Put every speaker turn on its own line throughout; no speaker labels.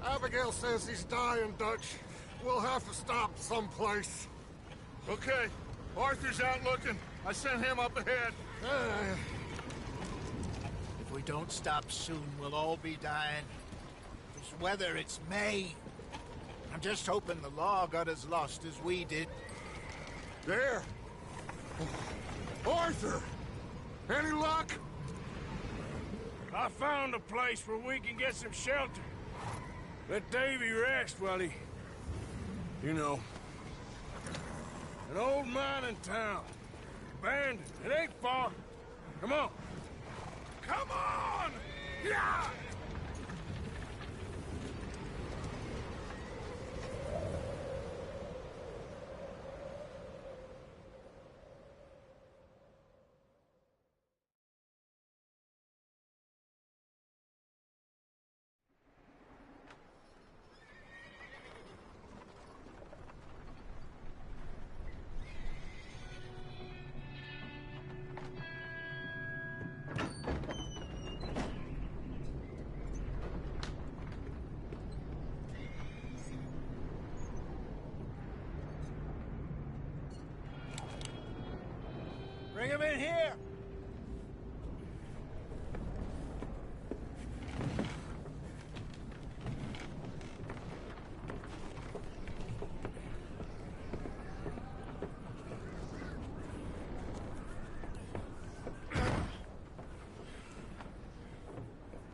Abigail says he's dying, Dutch. We'll have to stop someplace.
Okay. Arthur's out looking. I sent him up ahead.
If we don't stop soon, we'll all be dying. This weather, it's May. I'm just hoping the law got as lost as we did.
There! Arthur! Any luck?
I found a place where we can get some shelter. Let Davy rest while he... You know. An old mining town. Abandoned. It ain't far. Come on. Come on! Yeah!
Bring him in here!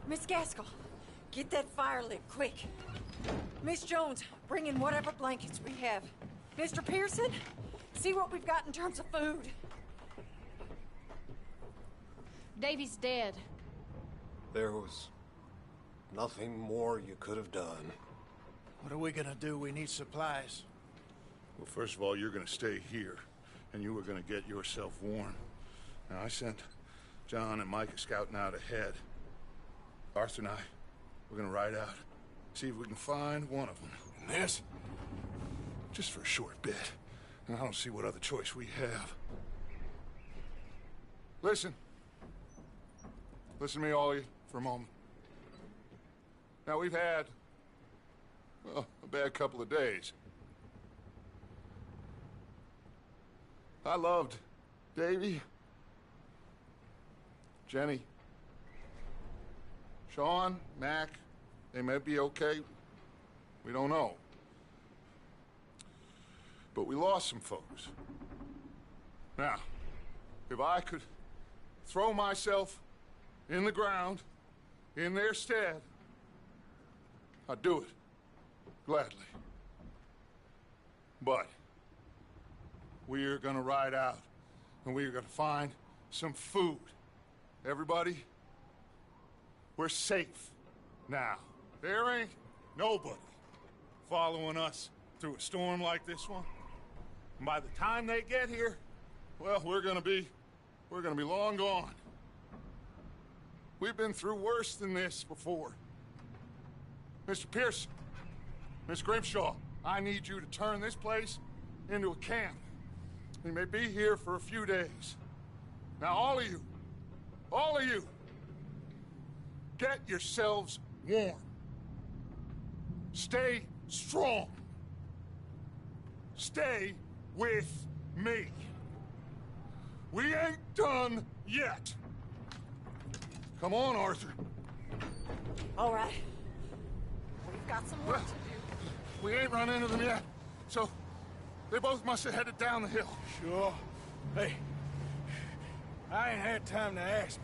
Miss Gaskell, get that fire lit, quick. Miss Jones, bring in whatever blankets we have. Mr. Pearson, see what we've got in terms of food.
Davy's dead.
There was nothing more you could have done.
What are we gonna do? We need supplies.
Well, first of all, you're gonna stay here, and you were gonna get yourself warm. Now, I sent John and Micah scouting out ahead. Arthur and I, we're gonna ride out, see if we can find one of them. And this, just for a short bit. And I don't see what other choice we have. Listen. Listen to me, all of you, for a moment. Now, we've had, well, a bad couple of days. I loved Davy, Jenny, Sean, Mac. They may be okay. We don't know. But we lost some folks. Now, if I could throw myself in the ground, in their stead, I'd do it, gladly. But we are gonna ride out, and we are gonna find some food. Everybody, we're safe now. There ain't nobody following us through a storm like this one. And by the time they get here, well, we're gonna be long gone. We've been through worse than this before. Mr. Pearson, Miss Grimshaw, I need you to turn this place into a camp. We may be here for a few days. Now, all of you, get yourselves warm. Stay strong. Stay with me. We ain't done yet. Come on, Arthur.
All right. We've got some work to do.
We ain't run into them yet, so they both must have headed down the hill.
Sure. Hey, I ain't had time to ask.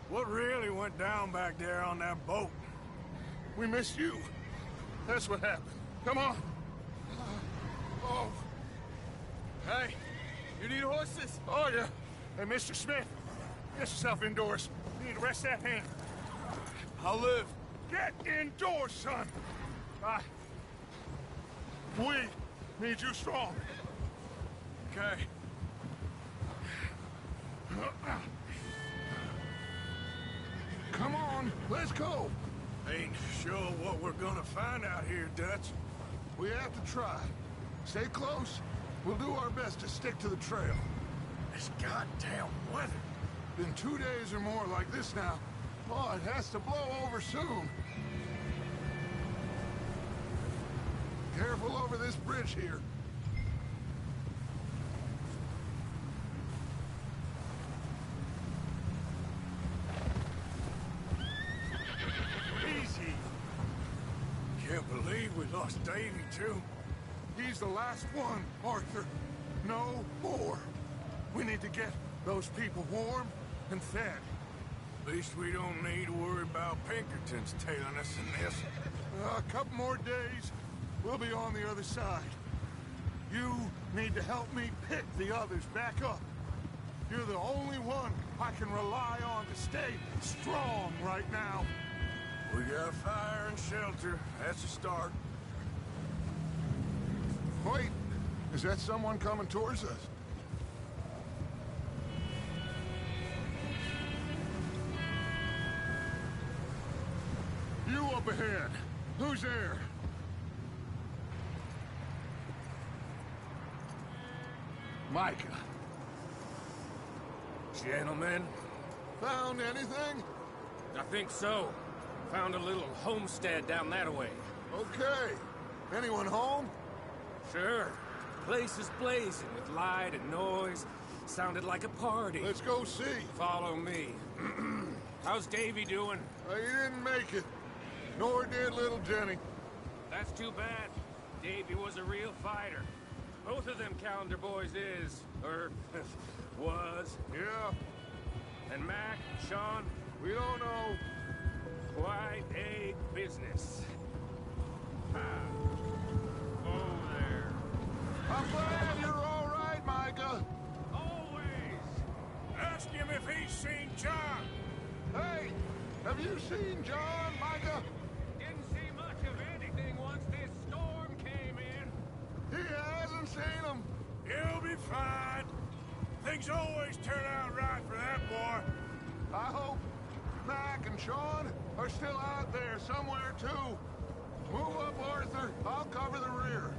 What really went down back there on that boat?
We missed you. That's what happened. Come on. Oh.
Hey, you need horses?
Oh, yeah. Hey, Mr. Smith, get yourself indoors. You need to rest that hand.
I'll live.
Get indoors, son. We need you strong.
Okay.
Come on, let's go.
Ain't sure what we're gonna find out here, Dutch.
We have to try. Stay close. We'll do our best to stick to the trail.
This goddamn weather.
Been 2 days or more like this now. Oh, it has to blow over soon. Careful over this bridge here.
Easy. Can't believe we lost Davy, too.
He's the last one, Arthur. No more. We need to get those people warm and fed.
At least we don't need to worry about Pinkertons tailing us in this.
A couple more days, we'll be on the other side. You need to help me pick the others back up. You're the only one I can rely on to stay strong right now.
We got fire and shelter. That's a start.
Wait, is that someone coming towards us? You up ahead. Who's there? Micah.
Gentlemen,
Found anything?
I think so. Found a little homestead down that way.
Okay. Anyone home?
Sure. Place is blazing with light and noise. Sounded like a party.
Let's go see.
Follow me. How's Davy doing?
He didn't make it. Nor did little Jenny.
That's too bad. Davy was a real fighter. Both of them calendar boys is, or was.
Yeah,
And Mac, Sean,
we don't know.
quite a business. Oh, there.
I'm glad you're all right, Micah.
Always.
Ask him if he's seen John.
Hey, have you seen John, Micah?
Didn't see much of anything once this storm came in.
He hasn't seen him.
He'll be fine. Things always turn out right for that boy.
I hope Mac and Sean are still out there somewhere, too. Move up, Arthur. I'll cover the rear.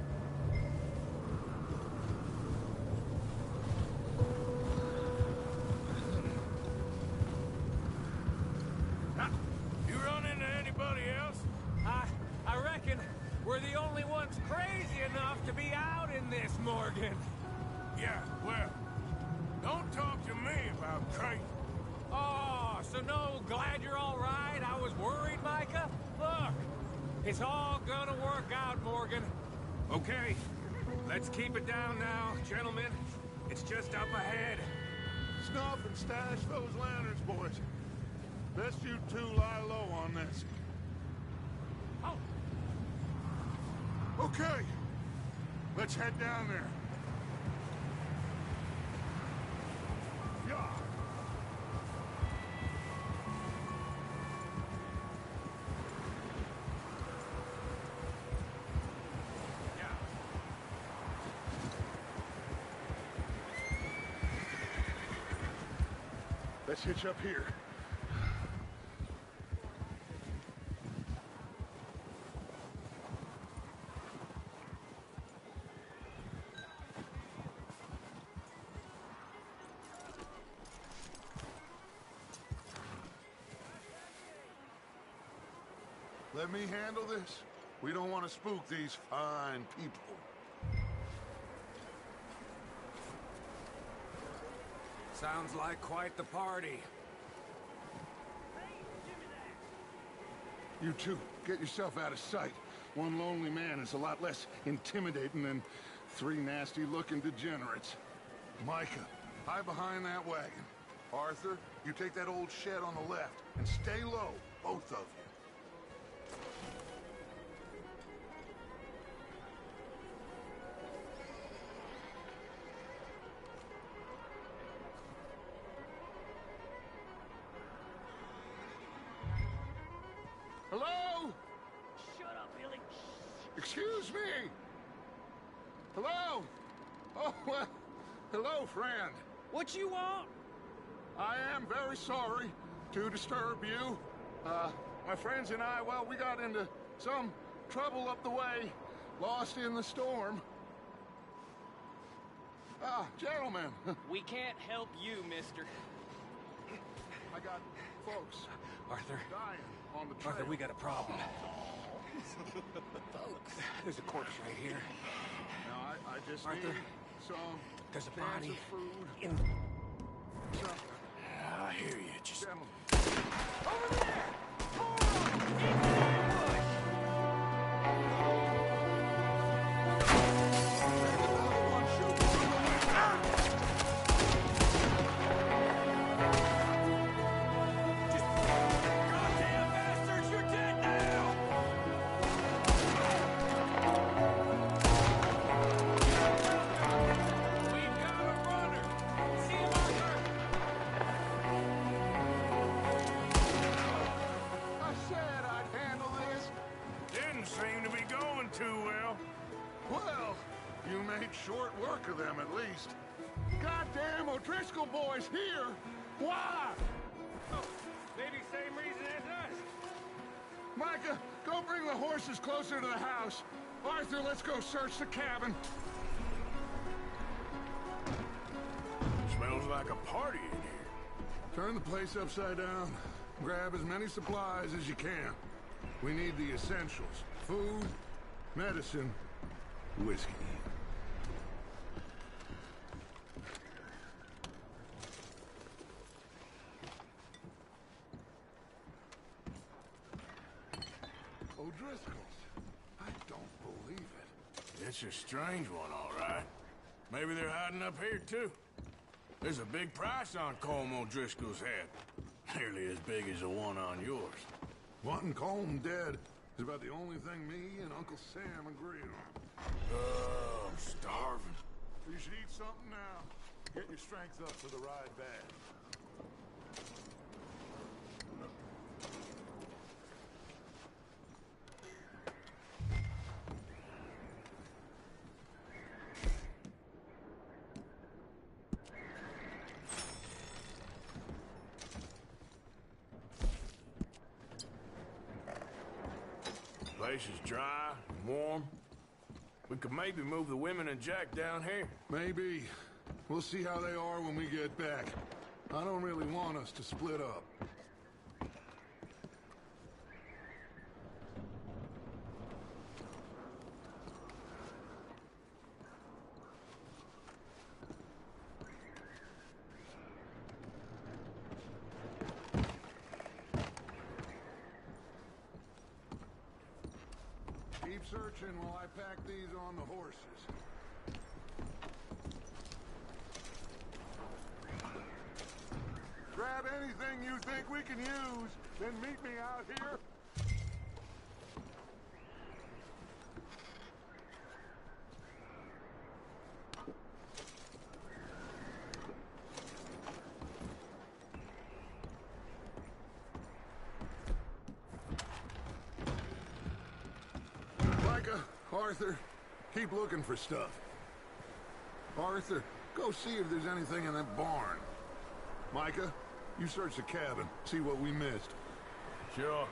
You run into anybody else?
I reckon we're the only ones crazy enough to be out in this, Morgan.
Yeah, well, don't talk to me about crazy.
Oh, so no, glad you're all right. I was worried, Micah. Look, it's all gonna work out, Morgan. Okay, let's keep it down now, gentlemen. It's just up ahead.
Snuff and stash those lanterns, boys. Best you two lie low on this.
Oh,
Okay, let's head down there. Yeah.
yeah.
Let's hitch up here. Let me handle this. We don't want to spook these fine people.
Sounds like quite the party.
You two, get yourself out of sight. One lonely man is a lot less intimidating than three nasty-looking degenerates. Micah, hide behind that wagon. Arthur, you take that old shed on the left, and stay low, both of you. Hello?
Shut up, Billy.
Excuse me? Hello? Oh, well, hello, friend.
What you want?
I am very sorry to disturb you. My friends and I, well, we got into some trouble up the way, lost in the storm. Gentlemen,
We can't help you, mister.
I got folks
Arthur,
dying on the trail.
Arthur, we got a problem. Folks, there's a corpse right here.
Now, I just
Arthur,
need some
there's a
cans
body
of food.
in...
Something.
I hear you. Just
Gentlemen.
Over there! Goddamn bastards, you're dead now! We've got a runner! See him, Arthur?
I said I'd handle this.
didn't seem to be going too well.
Well, you made short work of them at least. Goddamn O'Driscoll boys here! Why?
Oh, maybe same reason as us.
Micah, go bring the horses closer to the house. Arthur, let's go search the cabin.
Smells like a party in here.
Turn the place upside down. Grab as many supplies as you can. We need the essentials. Food, medicine, whiskey. O'Driscoll's. I don't believe it.
It's a strange one, all right. Maybe they're hiding up here, too. There's a big price on Colm O'Driscoll's head. Nearly as big as the one on yours.
Wanting Colm dead is about the only thing me and Uncle Sam agree on.
Oh, I'm starving.
You should eat something now. Get your strength up for the ride back.
Place is dry and warm. We could maybe move the women and Jack down here.
Maybe. We'll see how they are when we get back. I don't really want us to split up. Keep searching while I pack these on the horses. Grab anything you think we can use, then meet me out here. Micah, Arthur, keep looking for stuff. Arthur, go see if there's anything in that barn. Micah, you search the cabin, see what we missed.
Sure.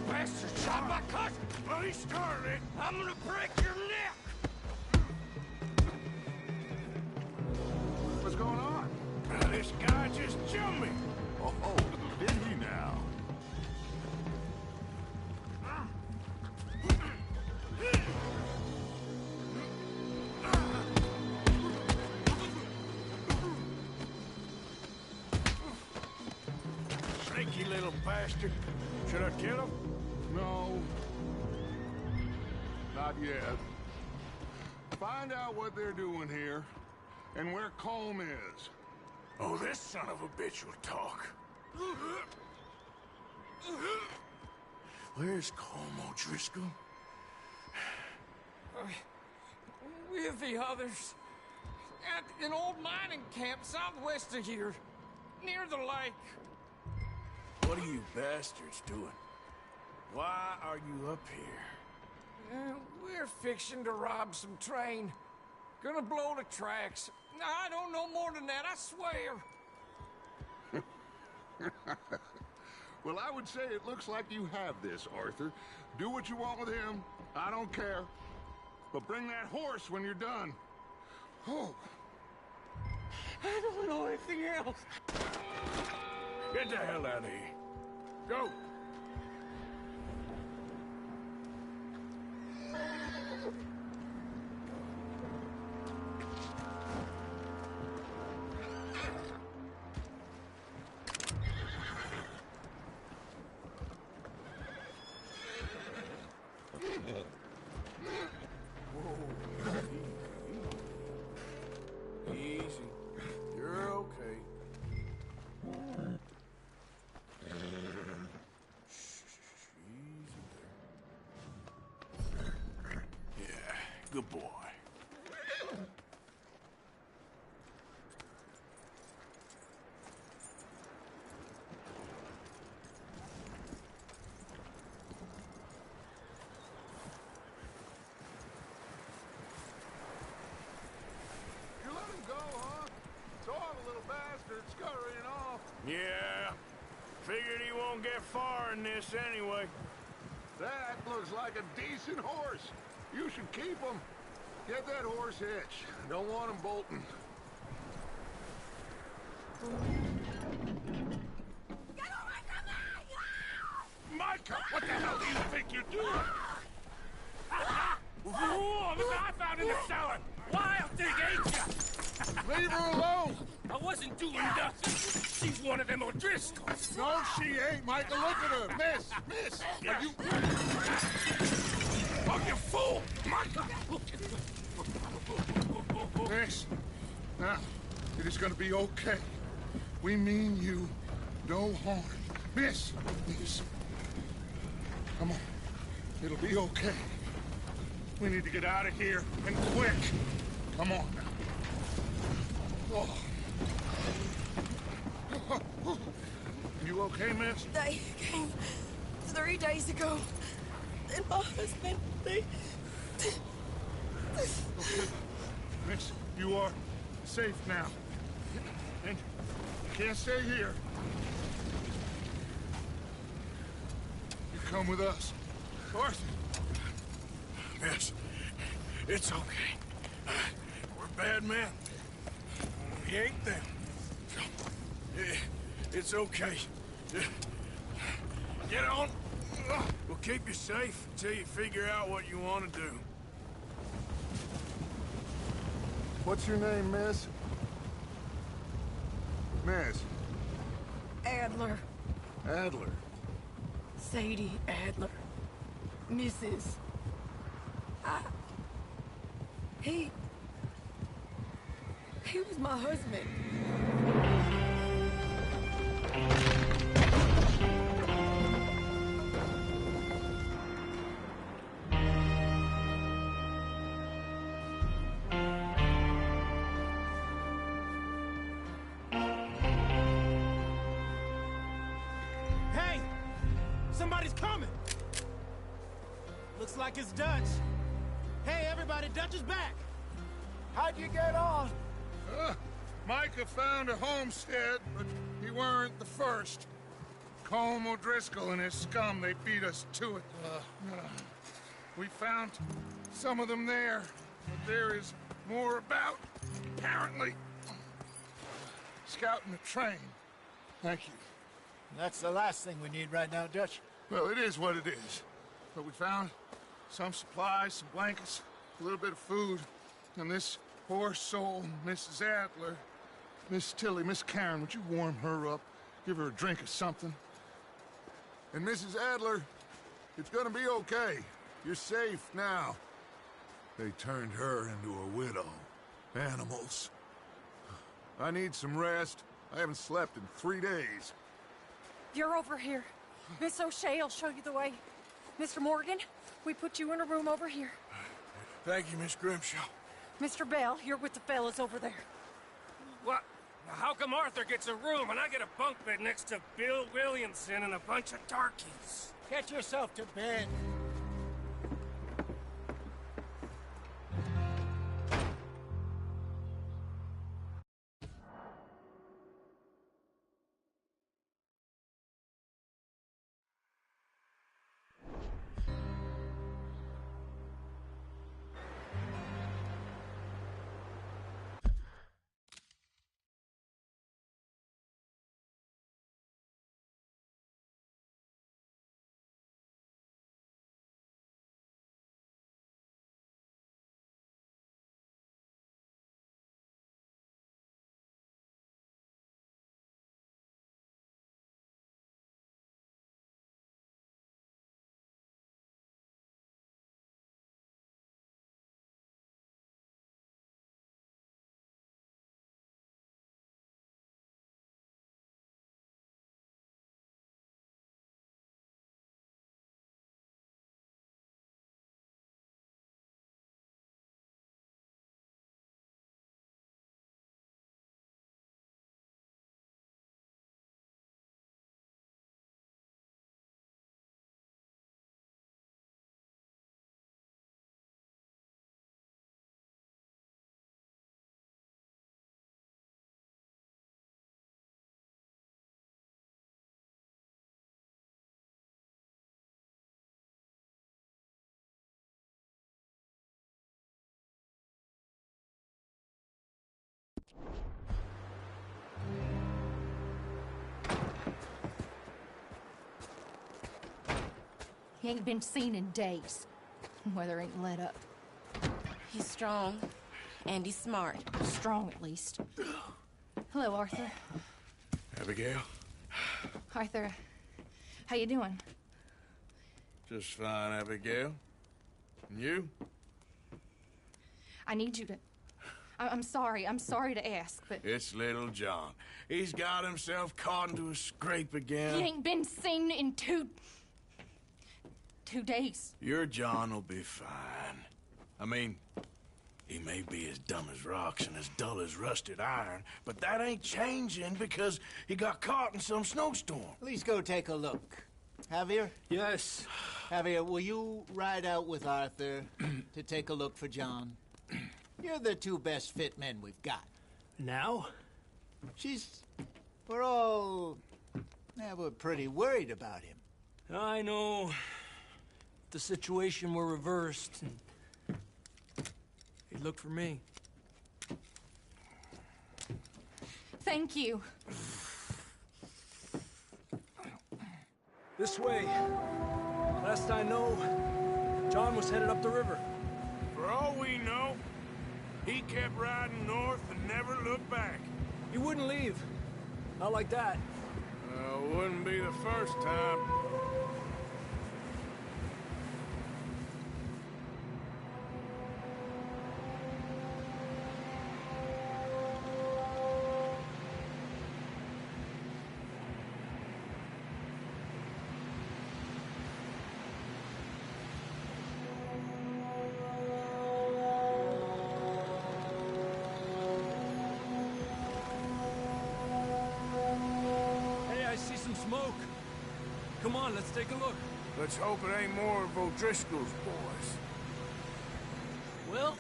Bastard shot my cousin! Bloody Scarlet! I'm gonna break your neck!
What's going on?
This guy just jumped me.
Oh, did he now?
Sneaky little bastard. Should I kill him?
No. Not yet. Find out what they're doing here, and where Colm is.
Oh, this son of a bitch will talk. Where's Colm O'Driscoll?
With the others. At an old mining camp southwest of here. Near the lake.
What are you bastards doing? Why are you up here?
We're fixing to rob some train. Gonna blow the tracks. I don't know more than that, I swear.
Well, I would say it looks like you have this, Arthur. Do what you want with him. I don't care. But bring that horse when you're done. Oh.
I don't know anything else.
Get the hell out of here. Go! Easy. You're okay. Yeah, good boy.
You let him go, huh? Saw the little bastard scurrying off.
Yeah, figured he won't get far in this anyway.
That looks like a decent horse. You should keep him. Get that horse hitched. Don't want him bolting. Micah, what the hell do you think you're doing?
Whoa, look what I found in the cellar! Wild thing, ain't ya?
Leave her alone.
I wasn't doing nothing. She's one of them O'Driscolls.
No, she ain't, Micah. Look at her. Miss, are you...
Oh, you fool! Micah!
Miss, now, it is gonna be okay. We mean you no harm. Miss, come on. It'll be okay. We need to get out of here, and quick. Come on now. Oh. You okay, miss?
They came 3 days ago. And my husband, they...
Okay. Miss, you are safe now. And you can't stay here. You come with us. Arthur.
Miss, it's okay. We're bad men. We ain't them. It's okay. Get on. We'll keep you safe until you figure out what you want to do.
What's your name, miss? Miss.
Adler.
Adler.
Sadie Adler. Mrs. He was my husband.
Hey! Somebody's coming! Looks like it's Dutch. Hey, everybody, Dutch is back!
How'd you get on?
Micah found a homestead, but he weren't the first. Colm O'Driscoll and his scum, they beat us to it. We found some of them there, but there is more about, apparently. Scouting the train. Thank you.
That's the last thing we need right now, Dutch.
Well, it is what it is. But we found some supplies, some blankets, a little bit of food, and this poor soul, Mrs. Adler, Miss Tilly, Miss Karen, would you warm her up? Give her a drink or something? And Mrs. Adler, it's gonna be okay. You're safe now. They turned her into a widow. Animals. I need some rest. I haven't slept in 3 days.
You're over here. Miss O'Shea will show you the way. Mr. Morgan, we put you in a room over here.
Thank you, Miss Grimshaw.
Mr. Bell, you're with the fellas over there.
What? How come Arthur gets a room and I get a bunk bed next to Bill Williamson and a bunch of darkies?
Get yourself to bed.
He ain't been seen in days. Weather ain't let up.
He's strong, and he's smart.
Strong, at least. Hello, Arthur.
Abigail?
Arthur, how you doing?
Just fine, Abigail. And you?
I need you to... I'm sorry to ask, but...
It's little John. He's got himself caught into a scrape again.
He ain't been seen in two days.
Your John will be fine. I mean, he may be as dumb as rocks and as dull as rusted iron, but that ain't changing because he got caught in some snowstorm.
Please go take a look. Javier?
Yes.
Javier, will you ride out with Arthur to take a look for John? You're the two best fit men we've got.
Now?
We're pretty worried about him.
I know. If the situation were reversed, he'd look for me.
Thank you.
This way. Last I know, John was headed up the river.
For all we know, he kept riding north and never looked back.
He wouldn't leave. Not like that.
Wouldn't be the first time.
Smoke. Come on, let's take a look.
Let's hope it ain't more of O'Driscoll's boys.
Well,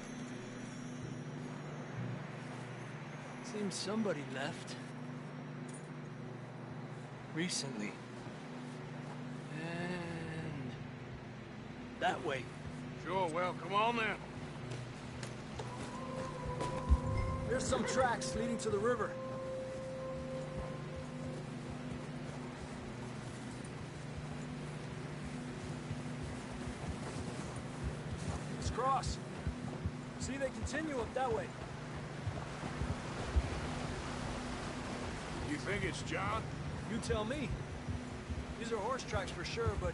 seems somebody left. Recently. And that way.
Sure, well, come on then.
There's some tracks leading to the river. Cross. See, they continue up that way.
You think it's John?
You tell me. These are horse tracks for sure, but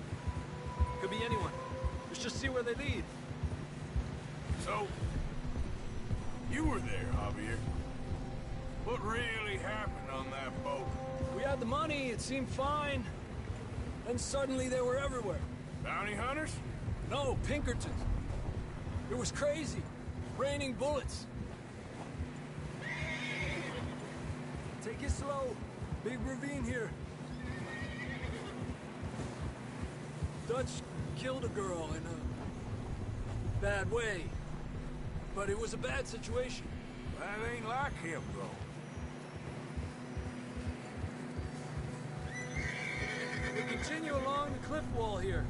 could be anyone. Let's just see where they lead.
So, you were there, Javier. What really happened on that boat?
We had the money, it seemed fine. Then suddenly they were everywhere.
Bounty hunters?
No, Pinkertons. It was crazy. Raining bullets. Take it slow. Big ravine here. Dutch killed a girl in a bad way. But it was a bad situation.
That ain't like him, though.
We continue along the cliff wall here.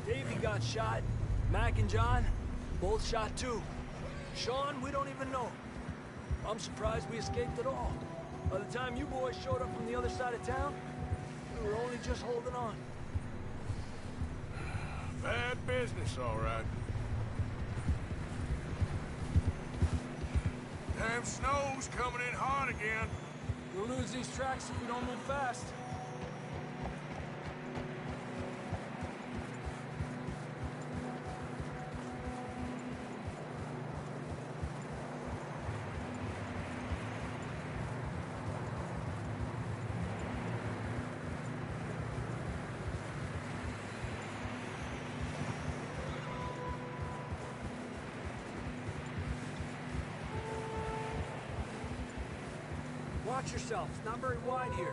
Davey got shot. Mac and John, both shot too. Sean, we don't even know. I'm surprised we escaped at all. By the time you boys showed up from the other side of town, we were only just holding on.
Bad business, all right. Damn snow's coming in hard again.
We'll lose these tracks if we don't move fast. Watch yourself. It's not very wide here.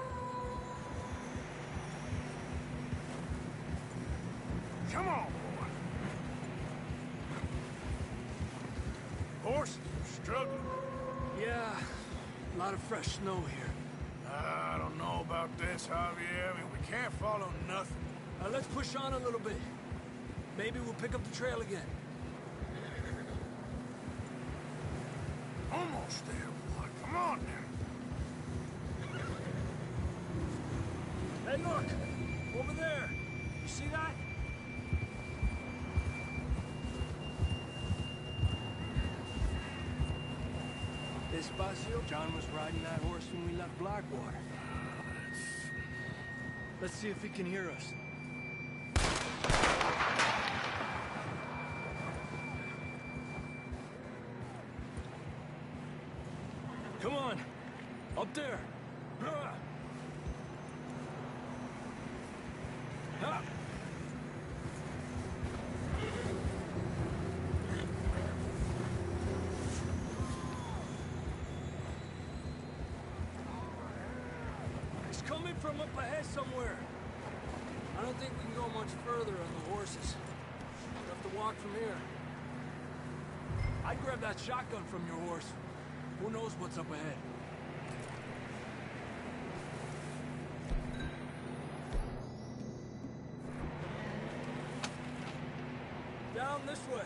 Come on, boy. Horses are struggling.
Yeah, a lot of fresh snow here.
I don't know about this, Javier. I mean, we can't follow nothing.
Let's push on a little bit. Maybe we'll pick up the trail again.
Almost there, boy. Come on now.
Hey, look! Over there! You see that? Despacio? John was riding that horse when we left Blackwater. Let's see if he can hear us. Come on! Up there! It's coming from up ahead somewhere. I don't think we can go much further on the horses. We'll have to walk from here. I'd grab that shotgun from your horse. Who knows what's up ahead? Down this way.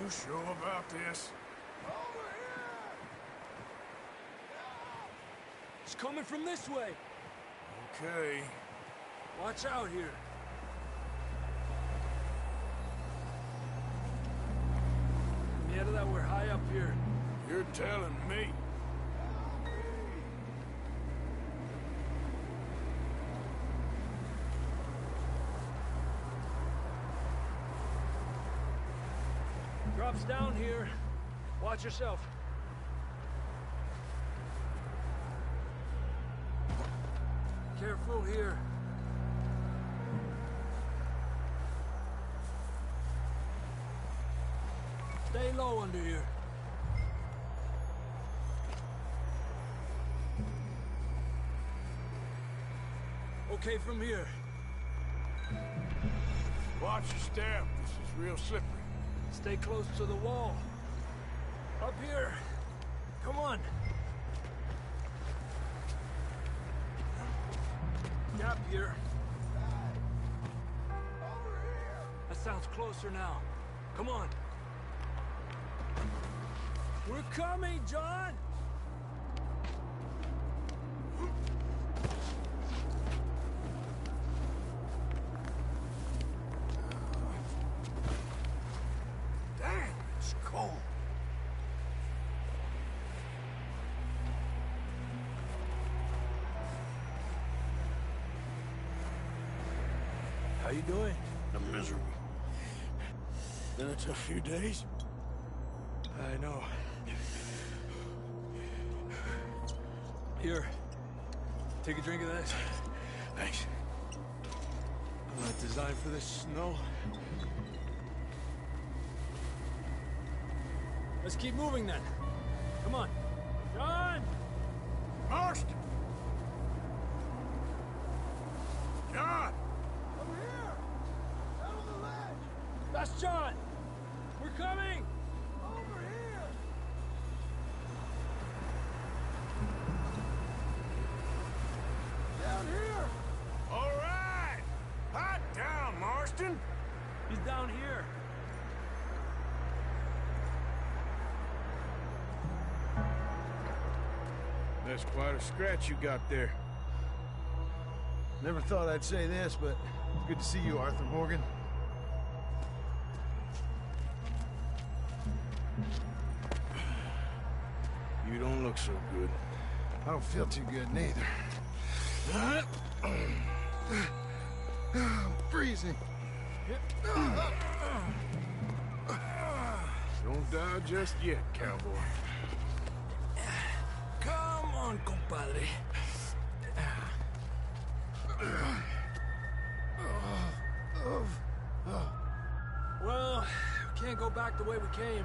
You sure about this?
It's coming from this way.
Okay.
Watch out here. Mierda, that we're high up here.
You're telling me.
Drops down here. Watch yourself. Careful here. Stay low under here. Okay from here.
Watch your step. This is real slippery.
Stay close to the wall. Up here. Come on. Gap here. That sounds closer now. Come on. We're coming, John!
Damn, it's cold.
How you doing?
I'm miserable.
Then it's a few days.
I know. Here. Take a drink of this.
Thanks. I'm not designed for this snow.
Let's keep moving then. Come on. John!
Marston! John!
Over here! Down on the ledge! That's John! We're coming! Over here! Down here!
All right! Hot down, Marston!
He's down here.
That's quite a scratch you got there.
Never thought I'd say this, but it's good to see you, Arthur Morgan.
You don't look so good.
I don't feel too good, neither. I'm freezing.
Don't die just yet, cowboy.
Come on, compadre. Well, we can't go back the way we came.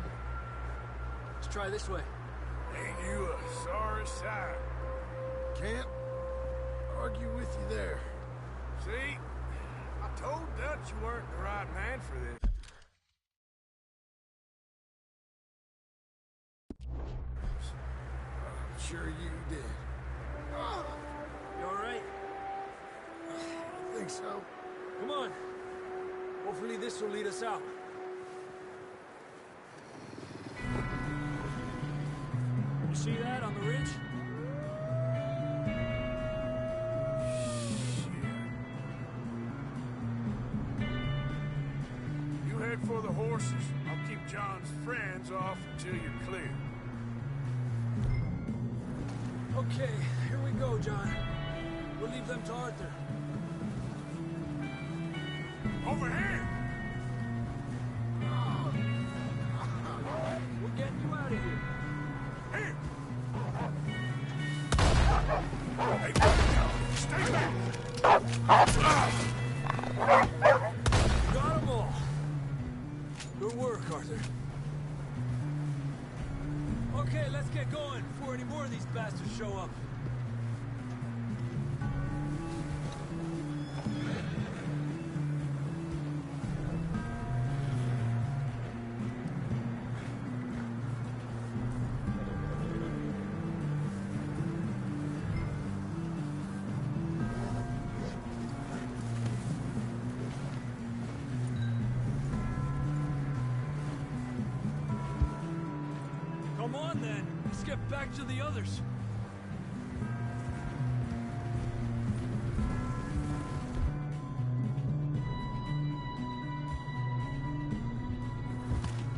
Let's try this way.
Ain't you a sorry sight?
Can't argue with you there.
See? I told Dutch you weren't the right man for this.
I'm sure you did.
You all right?
I think so.
Come on. Hopefully this will lead us out. You see that on the ridge?
You head for the horses. I'll keep John's friends off until you're clear.
Okay, here we go, John. We'll leave them to Arthur.
Over here!
We're getting you out of here.
Here! Hey, now, stay back!
Got them all. Good work, Arthur. Okay, let's get going before any more of these bastards show up. Come on, then. Let's get back to the others.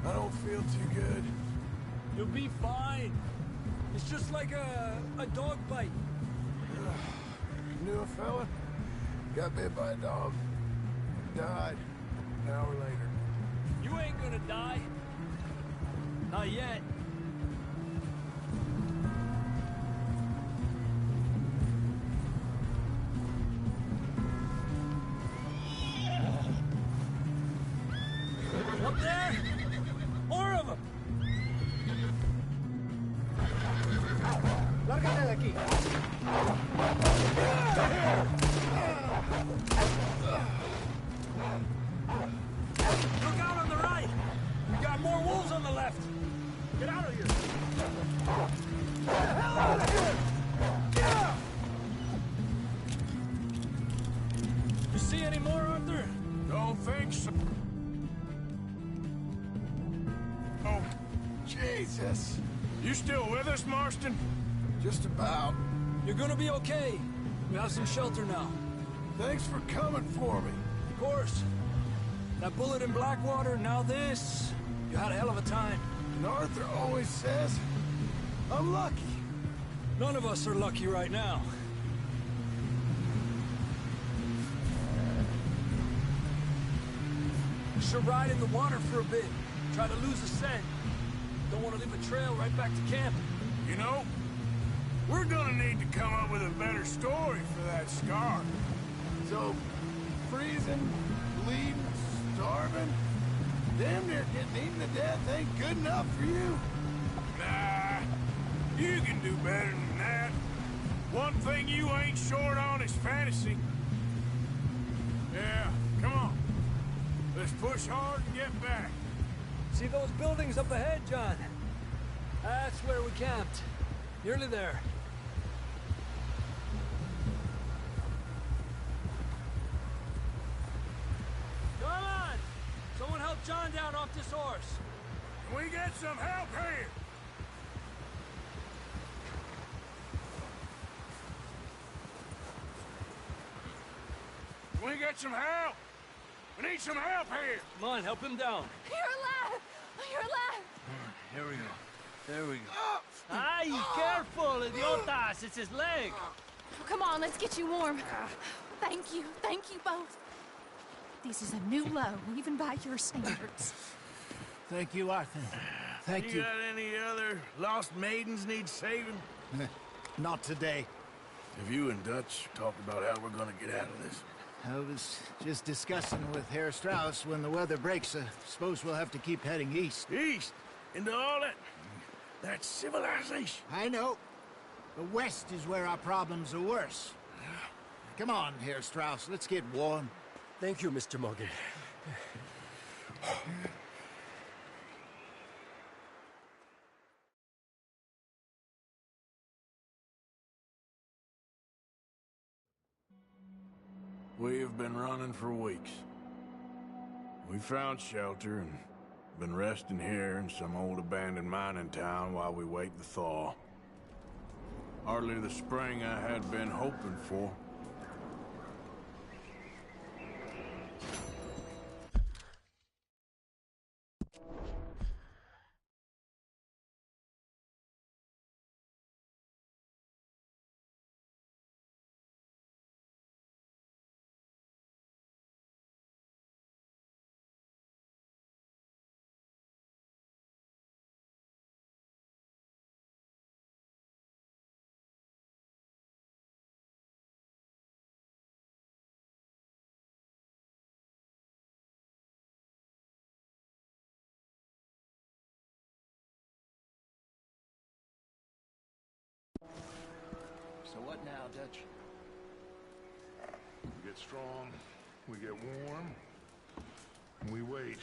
I don't feel too good.
You'll be fine. It's just like a dog bite.
Knew a fella? Got bit by a dog. Died an hour later.
You ain't gonna die. Not yet. Up there? More of them!
Lárgate de aquí.
Look out on the right! We got more wolves on the left! Get out of here! Get the hell out of here! Get out! You see any more, Arthur?
Don't think so. Oh,
Jesus!
you still with us, Marston?
Just about.
You're gonna be okay. We have some shelter now.
Thanks for coming for me.
Of course. That bullet in Blackwater, now this. You had a hell of a time.
And Arthur always says, I'm lucky.
None of us are lucky right now. Should ride in the water for a bit. Try to lose a scent. Don't want to leave a trail right back to camp.
You know, we're gonna need to come up with a better story for that scar.
So, freezing, bleeding, starving, damn near getting eaten to death ain't good enough for you?
Nah, you can do better than that. One thing you ain't short on is fantasy. Yeah, come on. Let's push hard and get back.
See those buildings up ahead, John? That's where we camped. Nearly there. Come on! Someone help John down off this horse.
Can we get some help here? Can we get some help? We need some help here.
Come on, help him down.
You're alive! You're alive!
Here we go. There we go. Ay, careful, idiotas! It's his leg.
Come on, let's get you warm. Thank you both. This is a new low, even by your standards.
Thank you, Arthur. Thank you.
You got any other lost maidens need saving?
Not today.
Have you and Dutch talked about how we're gonna get out of this?
I was just discussing with Herr Strauss when the weather breaks. Suppose we'll have to keep heading east.
East? Into all that civilization?
I know. The west is where our problems are worse. Come on, Herr Strauss, let's get warm.
Thank you, Mr. Morgan.
We have been running for weeks. We found shelter and been resting here in some old abandoned mining town while we wait the thaw. Hardly the spring I had been hoping for.
So what now, Dutch?
We get strong, we get warm, and we wait.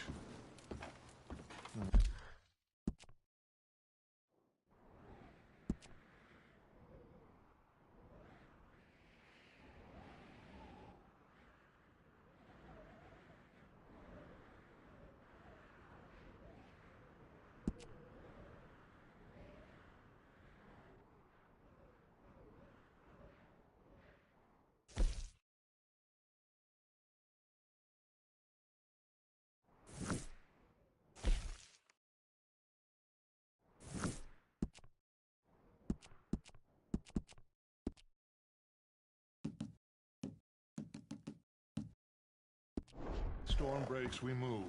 Storm breaks, we move.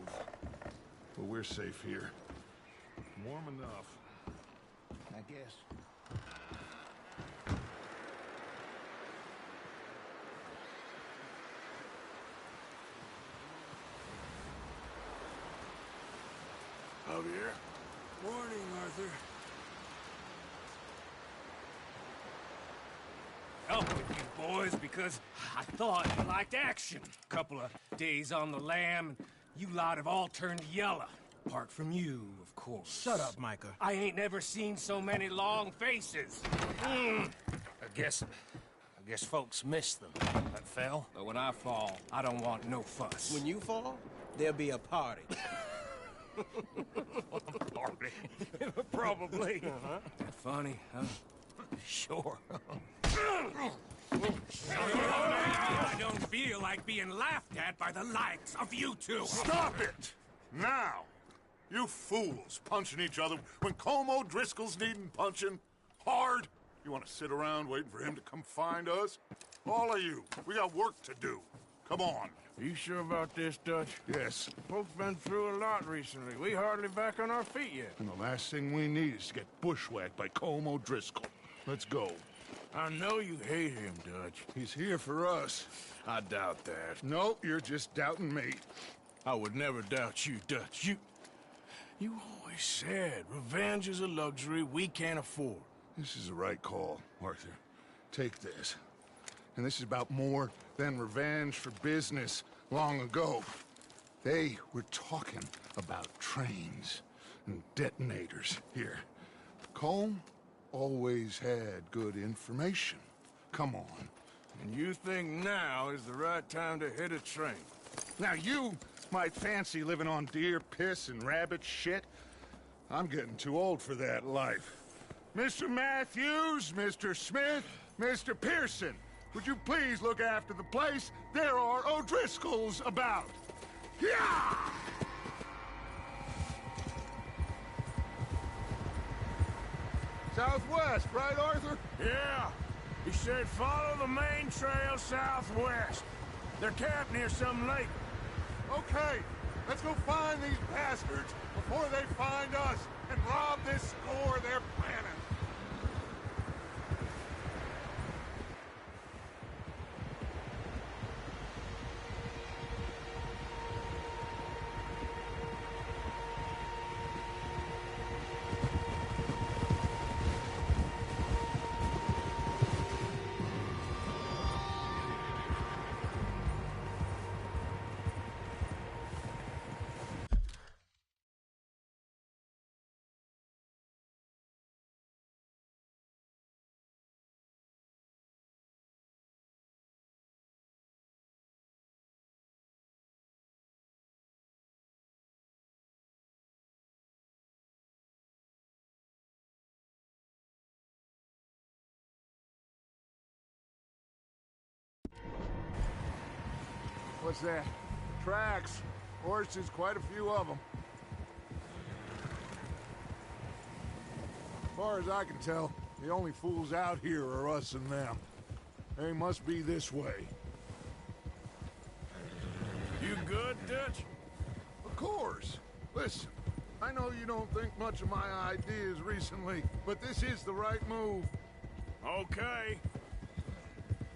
But we're safe here. Warm enough.
I guess.
Javier?
Morning, Arthur.
Help with you boys because I thought you liked action. Couple of days on the lam, and you lot have all turned yellow. Apart from you, of course.
Shut up, Micah.
I ain't never seen so many long faces. I guess folks miss them. That fell. But when I fall, I don't want no fuss.
When you fall, there'll be a party.
Party? Probably. Funny, huh? Sure. I don't feel like being laughed at by the likes of you two.
Stop it! Now! You fools punching each other when Como Driscoll's needing punching. Hard! You want to sit around waiting for him to come find us? All of you, we got work to do. Come on.
Are you sure about this, Dutch?
Yes.
Folks been through a lot recently. We hardly back on our feet yet.
And the last thing we need is to get bushwhacked by Colm O'Driscoll. Let's go.
I know you hate him, Dutch.
He's here for us.
I doubt that.
No, you're just doubting me.
I would never doubt you, Dutch. You always said revenge is a luxury we can't afford.
This is the right call, Arthur. Take this. And this is about more than revenge for business long ago. They were talking about trains and detonators here. Colm always had good information. Come on.
And you think now is the right time to hit a train?
Now you might fancy living on deer piss and rabbit shit. I'm getting too old for that life. Mr. Matthews, Mr. Smith, Mr. Pearson, would you please look after the place? There are O'Driscolls about. Yeah! Southwest, right, Arthur?
Yeah. He said follow the main trail southwest. They're camped near some lake.
Okay, let's go find these bastards before they find us and rob this store they're planning. What's that? Tracks. Horses, quite a few of them. As far as I can tell, the only fools out here are us and them. They must be this way.
You good, Dutch?
Of course. Listen, I know you don't think much of my ideas recently, but this is the right move.
Okay.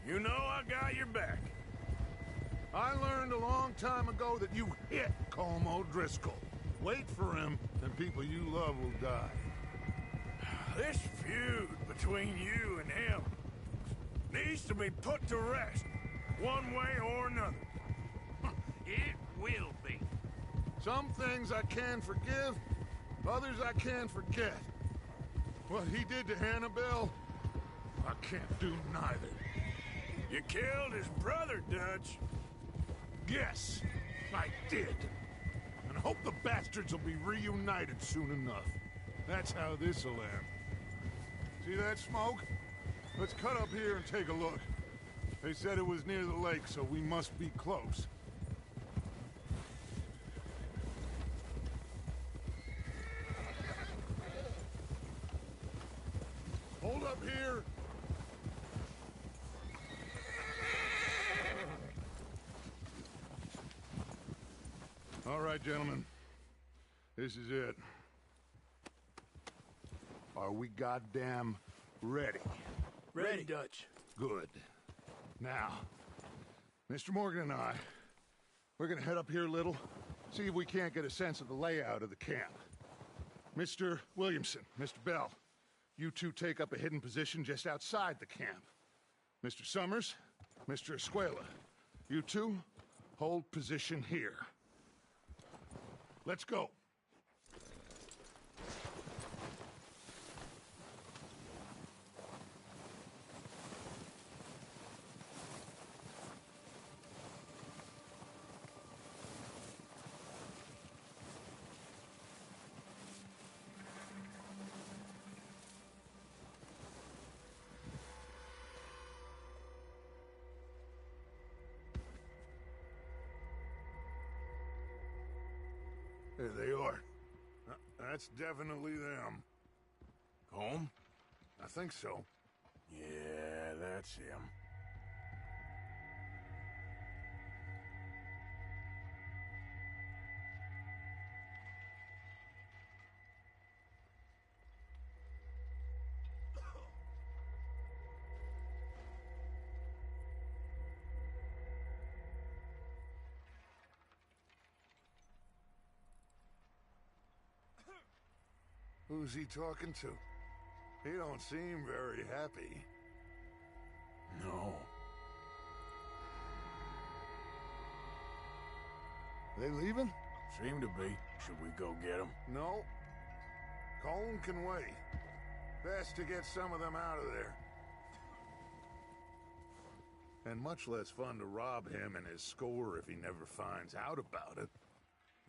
You know I got your back.
I learned a long time ago that you hit Colm O'Driscoll. Wait for him, and people you love will die.
This feud between you and him needs to be put to rest, one way or another.
It will be.
Some things I can forgive, others I can't forget. What he did to Annabelle, I can't do neither.
You killed his brother, Dutch.
Yes, I did. And I hope the bastards will be reunited soon enough. That's how this'll end. See that smoke? Let's cut up here and take a look. They said it was near the lake, so we must be close. Hold up here. All right, gentlemen. This is it. Are we goddamn ready?
Ready, Dutch.
Good. Now, Mr. Morgan and I, we're gonna head up here a little, see if we can't get a sense of the layout of the camp. Mr. Williamson, Mr. Bell, you two take up a hidden position just outside the camp. Mr. Summers, Mr. Escuela, you two hold position here. Let's go. There they are. That's definitely them.
Home?
I think so.
Yeah, that's him.
Who's he talking to? He don't seem very happy.
No.
They leaving?
Seem to be. Should we go get them?
No. Colm can wait. Best to get some of them out of there. And much less fun to rob him and his score if he never finds out about it.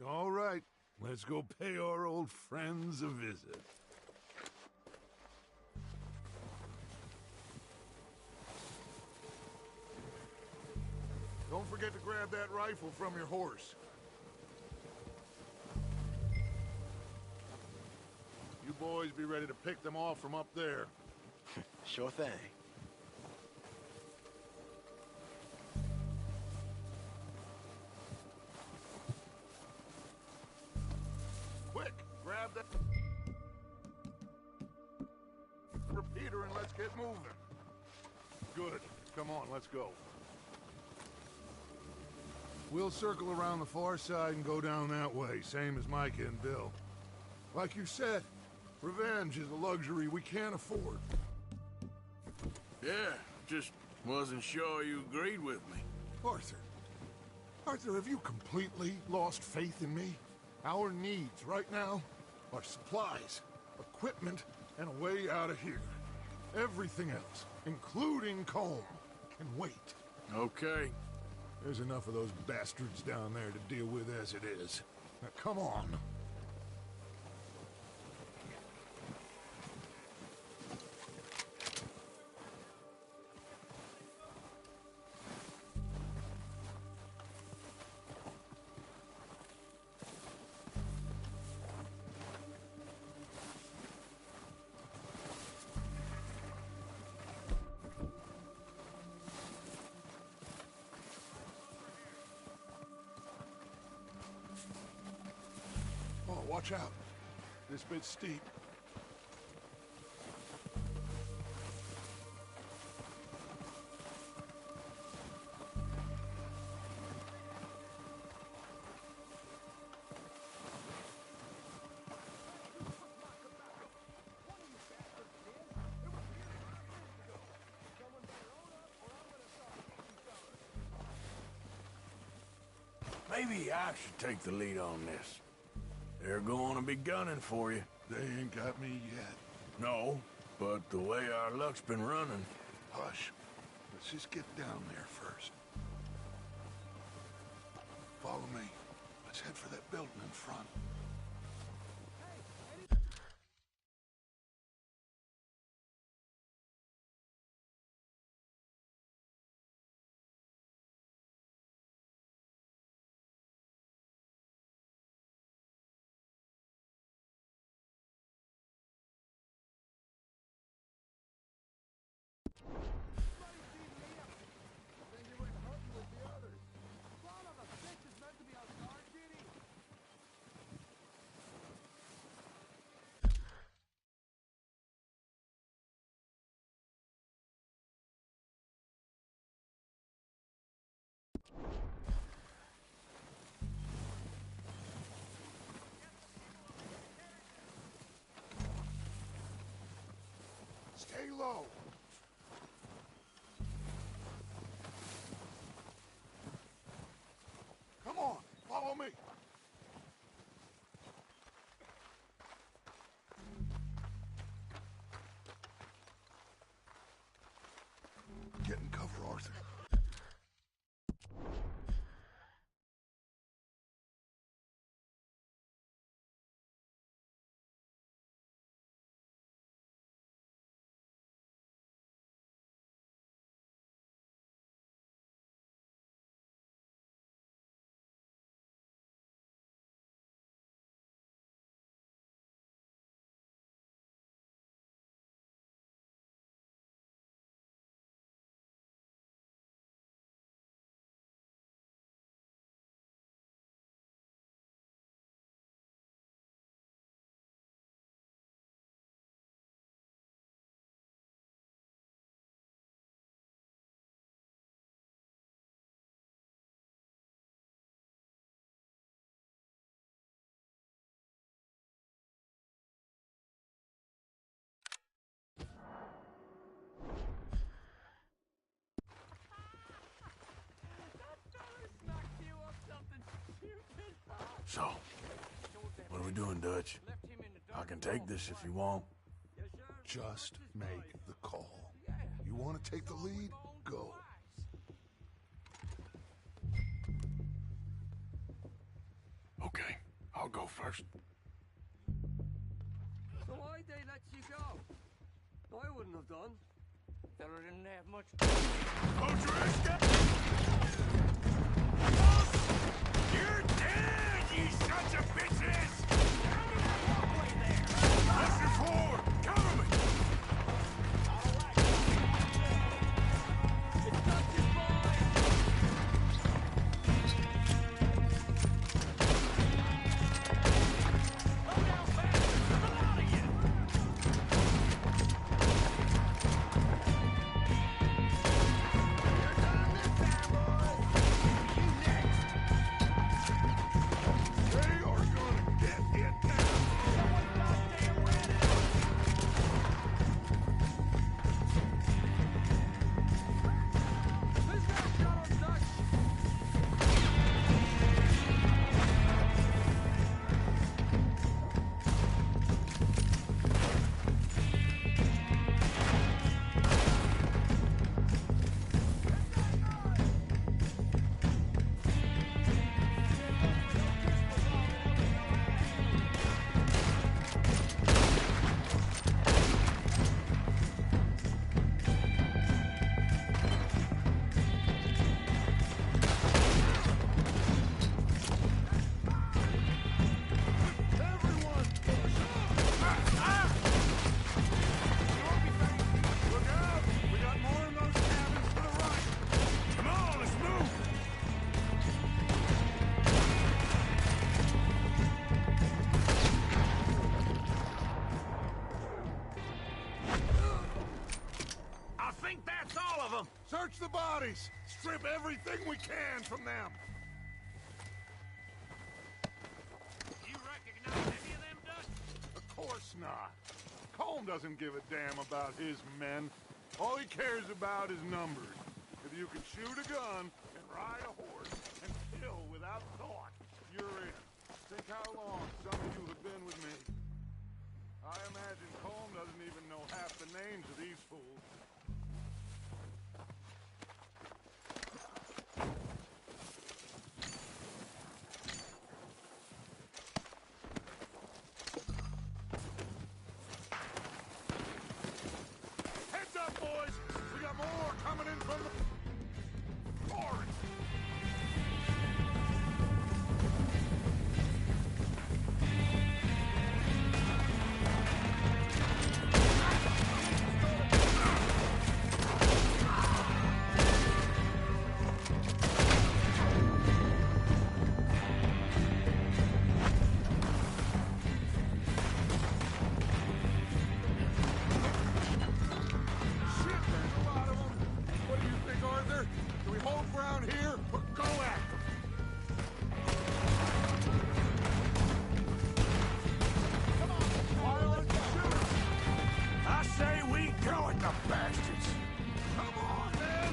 All right, let's go pay our old friends a visit. Don't forget to grab that rifle from your horse. You boys be ready to pick them off from up there.
Sure thing.
Quick, grab that repeater and let's get moving. Good. Come on, let's go. We'll circle around the far side and go down that way, same as Micah and Bill. Like you said, revenge is a luxury we can't afford.
Yeah, just wasn't sure you agreed with me.
Arthur. Arthur, have you completely lost faith in me? Our needs right now are supplies, equipment, and a way out of here. Everything else, including Colm, can wait.
Okay.
There's enough of those bastards down there to deal with as it is. Now, come on. Oh, watch out. This bit's steep.
Maybe I should take the lead on this. They're going to be gunning for you.
They ain't got me yet.
No, but the way our luck's been running...
Hush. Let's just get down there first. Follow me. Let's head for that building in front.
So, what are we doing, Dutch? I can take this if you want.
Just make the call. You want to take the lead? Go.
Okay, I'll go first.
So why'd they let you go? I wouldn't have done.
Fella didn't have much.
You're dead, you sons of bitches! Walkway there! What's your floor? Cover me!
It's not just boys!
Slow down fast! There's a lot of you! Your time this time, boys! You next!
They are gonna get it now.
Someone goddamn ran it up!
Who's got a shot on Dutch?
Everyone, push! Look out! We got more in those cabins to the right.
Come on, let's move! I think that's all of them!
Search the bodies! Strip everything we can from them!
You recognize any of them, Dutch?
Of course not. Colm doesn't give a damn about his men. All he cares about is numbers. If you can shoot a gun and ride a horse and kill without thought, you're in. Think how long some of you have been with me. I imagine Colm doesn't even know half the names of these fools. Heads up, boys! We got more coming in from the forest! Shit, there's a lot of them. What do you think, Arthur? Do we hold ground here or go after them? Come on, violent shooters!
I say we go at the bastards!
Come on, man!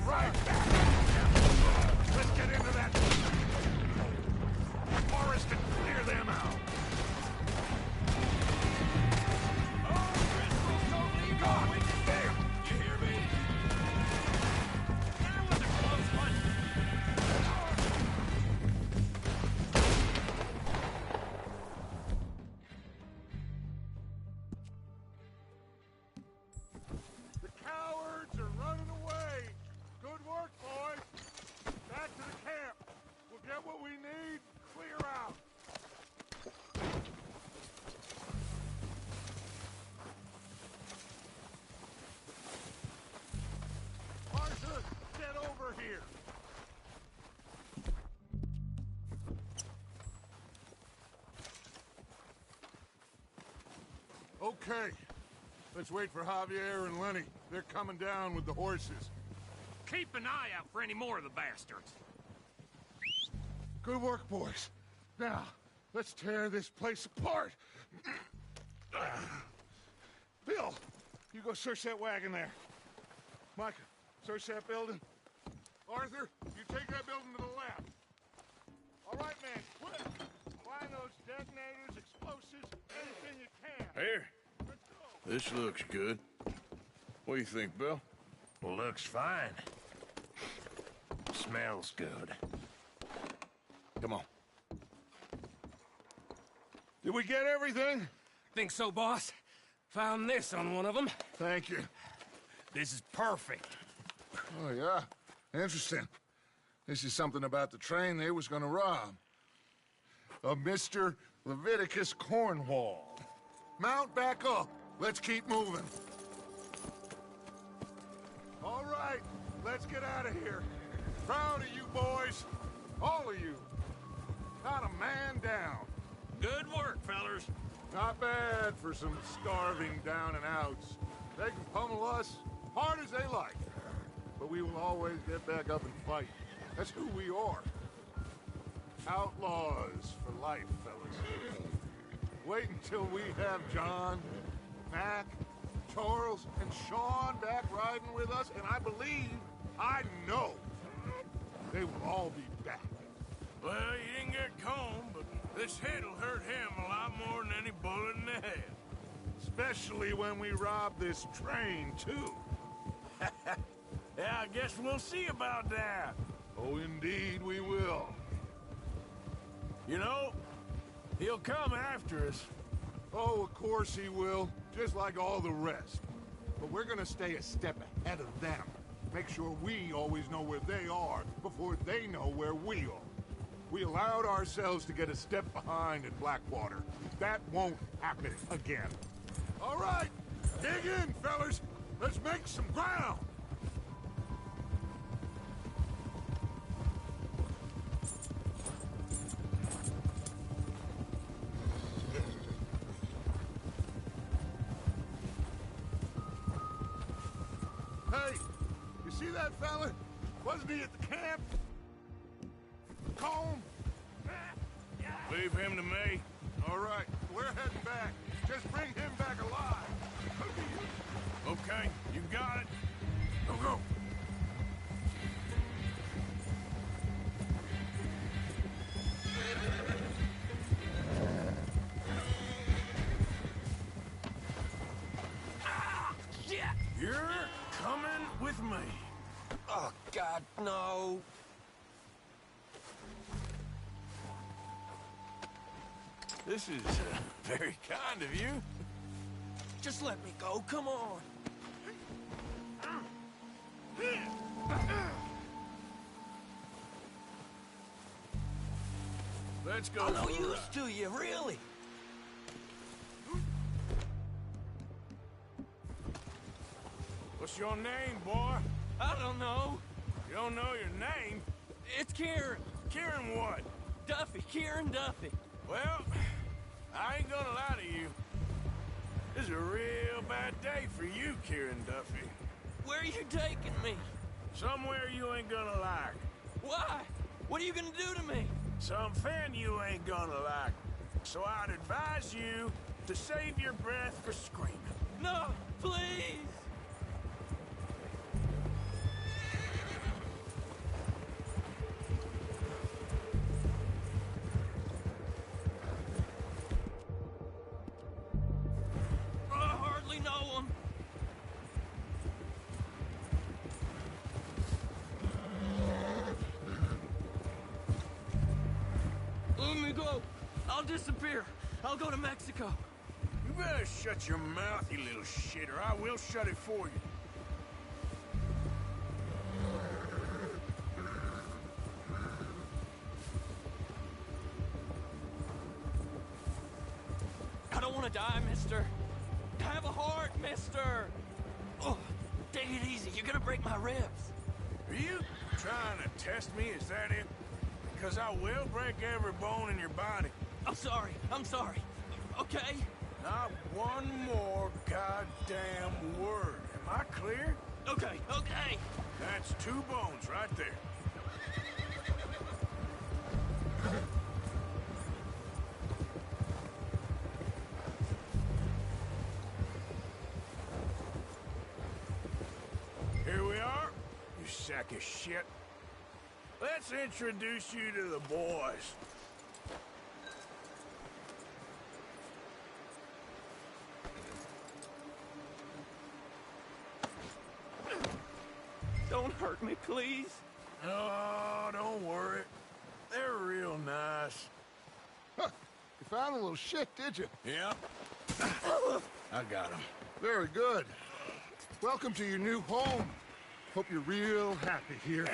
Right back! Let's get into that forest and clear them out! Oh, Driscoll's totally gone! We can stay! You hear me? That was a close one!
The cowards are running away! Good work, boys! Back to the camp! We'll get what we need, clear out! Arthur, get over here! Okay. Let's wait for Javier and Lenny. They're coming down with the horses.
Keep an eye out for any more of the bastards!
Good work, boys. Now, let's tear this place apart. Bill, you go search that wagon there. Micah, search that building. Arthur, you take that building to the left. All right, man, quick. Find those detonators, explosives, anything you can.
Here.
Let's go.
This looks good. What do you think, Bill?
Looks fine. Smells good.
Come on.
Did we get everything?
Think so, boss. Found this on one of them.
Thank you.
This is perfect.
Oh, yeah? Interesting. This is something about the train they was gonna rob. Of Mr. Leviticus Cornwall. Mount back up. Let's keep moving. All right, let's get out of here. Proud of you boys. All of you. Not a man down.
Good work, fellers.
Not bad for some starving down and outs. They can pummel us hard as they like. But we will always get back up and fight. That's who we are. Outlaws for life, fellas. Wait until we have John, Mac, Charles, and Sean back riding with us, and I know, they will all be back.
Well, you didn't get Combe, but this hit'll hurt him a lot more than any bullet in the head.
Especially when we rob this train, too.
Yeah, I guess we'll see about that.
Oh, indeed we will.
You know, he'll come after us.
Oh, of course he will, just like all the rest. But we're gonna stay a step ahead of them. Make sure we always know where they are before they know where we are. We allowed ourselves to get a step behind in Blackwater. That won't happen again. All right, dig in, fellas. Let's make some ground. Hey, you see that fella? Wasn't he at the camp? Combe?
Leave him to me.
All right, we're heading back. Just bring him back alive.
Okay, you got it. Go, go. You're coming with me.
Oh, God, no.
This is very kind of you.
Just let me go, come on.
Let's go.
I'm no
for a
use
ride.
to you, really.
What's your name, boy?
I don't know.
You don't know your name?
It's Kieran.
Kieran what?
Duffy, Kieran Duffy.
Well, I ain't gonna lie to you. This is a real bad day for you, Kieran Duffy.
Where are you taking me?
Somewhere you ain't gonna like.
Why? What are you gonna do to me?
Something you ain't gonna like. So I'd advise you to save your breath for screaming.
No, please. I hardly know him. Let me go. I'll disappear. I'll go to Mexico.
You better shut your mouth, you little shit, or I will shut it for you.
I don't want to die, mister. Have a heart, mister. Oh, take it easy. You're gonna break my ribs.
Are you trying to test me? Is that it? Because I will break every bone in your body.
I'm sorry. I'm sorry. Okay?
Not one more goddamn word. Am I clear?
Okay, okay.
That's 2 bones right there. sack of shit. Let's introduce you to the boys.
Don't hurt me, please.
Oh, don't worry. They're real nice.
Huh. You found a little shit, did you?
Yeah. I got him.
Very good. Welcome to your new home. Hope you're real happy here.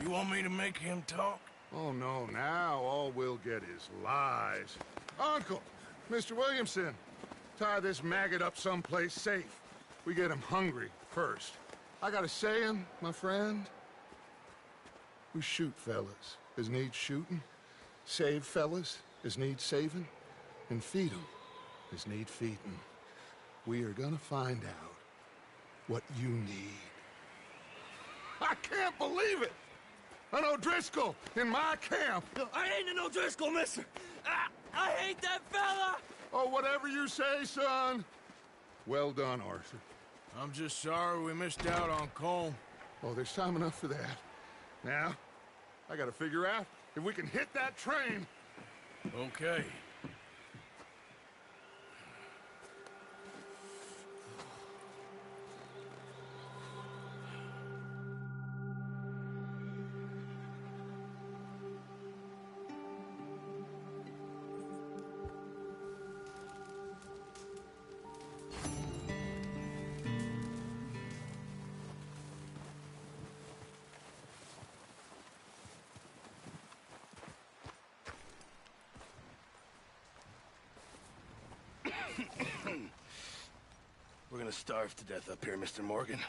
You want me to make him talk?
Oh, no, now all we'll get is lies. Uncle, Mr. Williamson, tie this maggot up someplace safe. We get him hungry first. I got a saying, my friend. We shoot fellas as need shooting, save fellas as need saving, and feed 'em as need feeding. We are gonna find out what you need. I can't believe it! An O'Driscoll in my camp!
I ain't an O'Driscoll, mister! I hate that fella!
Oh, whatever you say, son. Well done, Arthur.
I'm just sorry we missed out on Colm.
Oh, there's time enough for that. Now, I gotta figure out if we can hit that train.
Okay.
We're gonna starve to death up here, Mr. Morgan.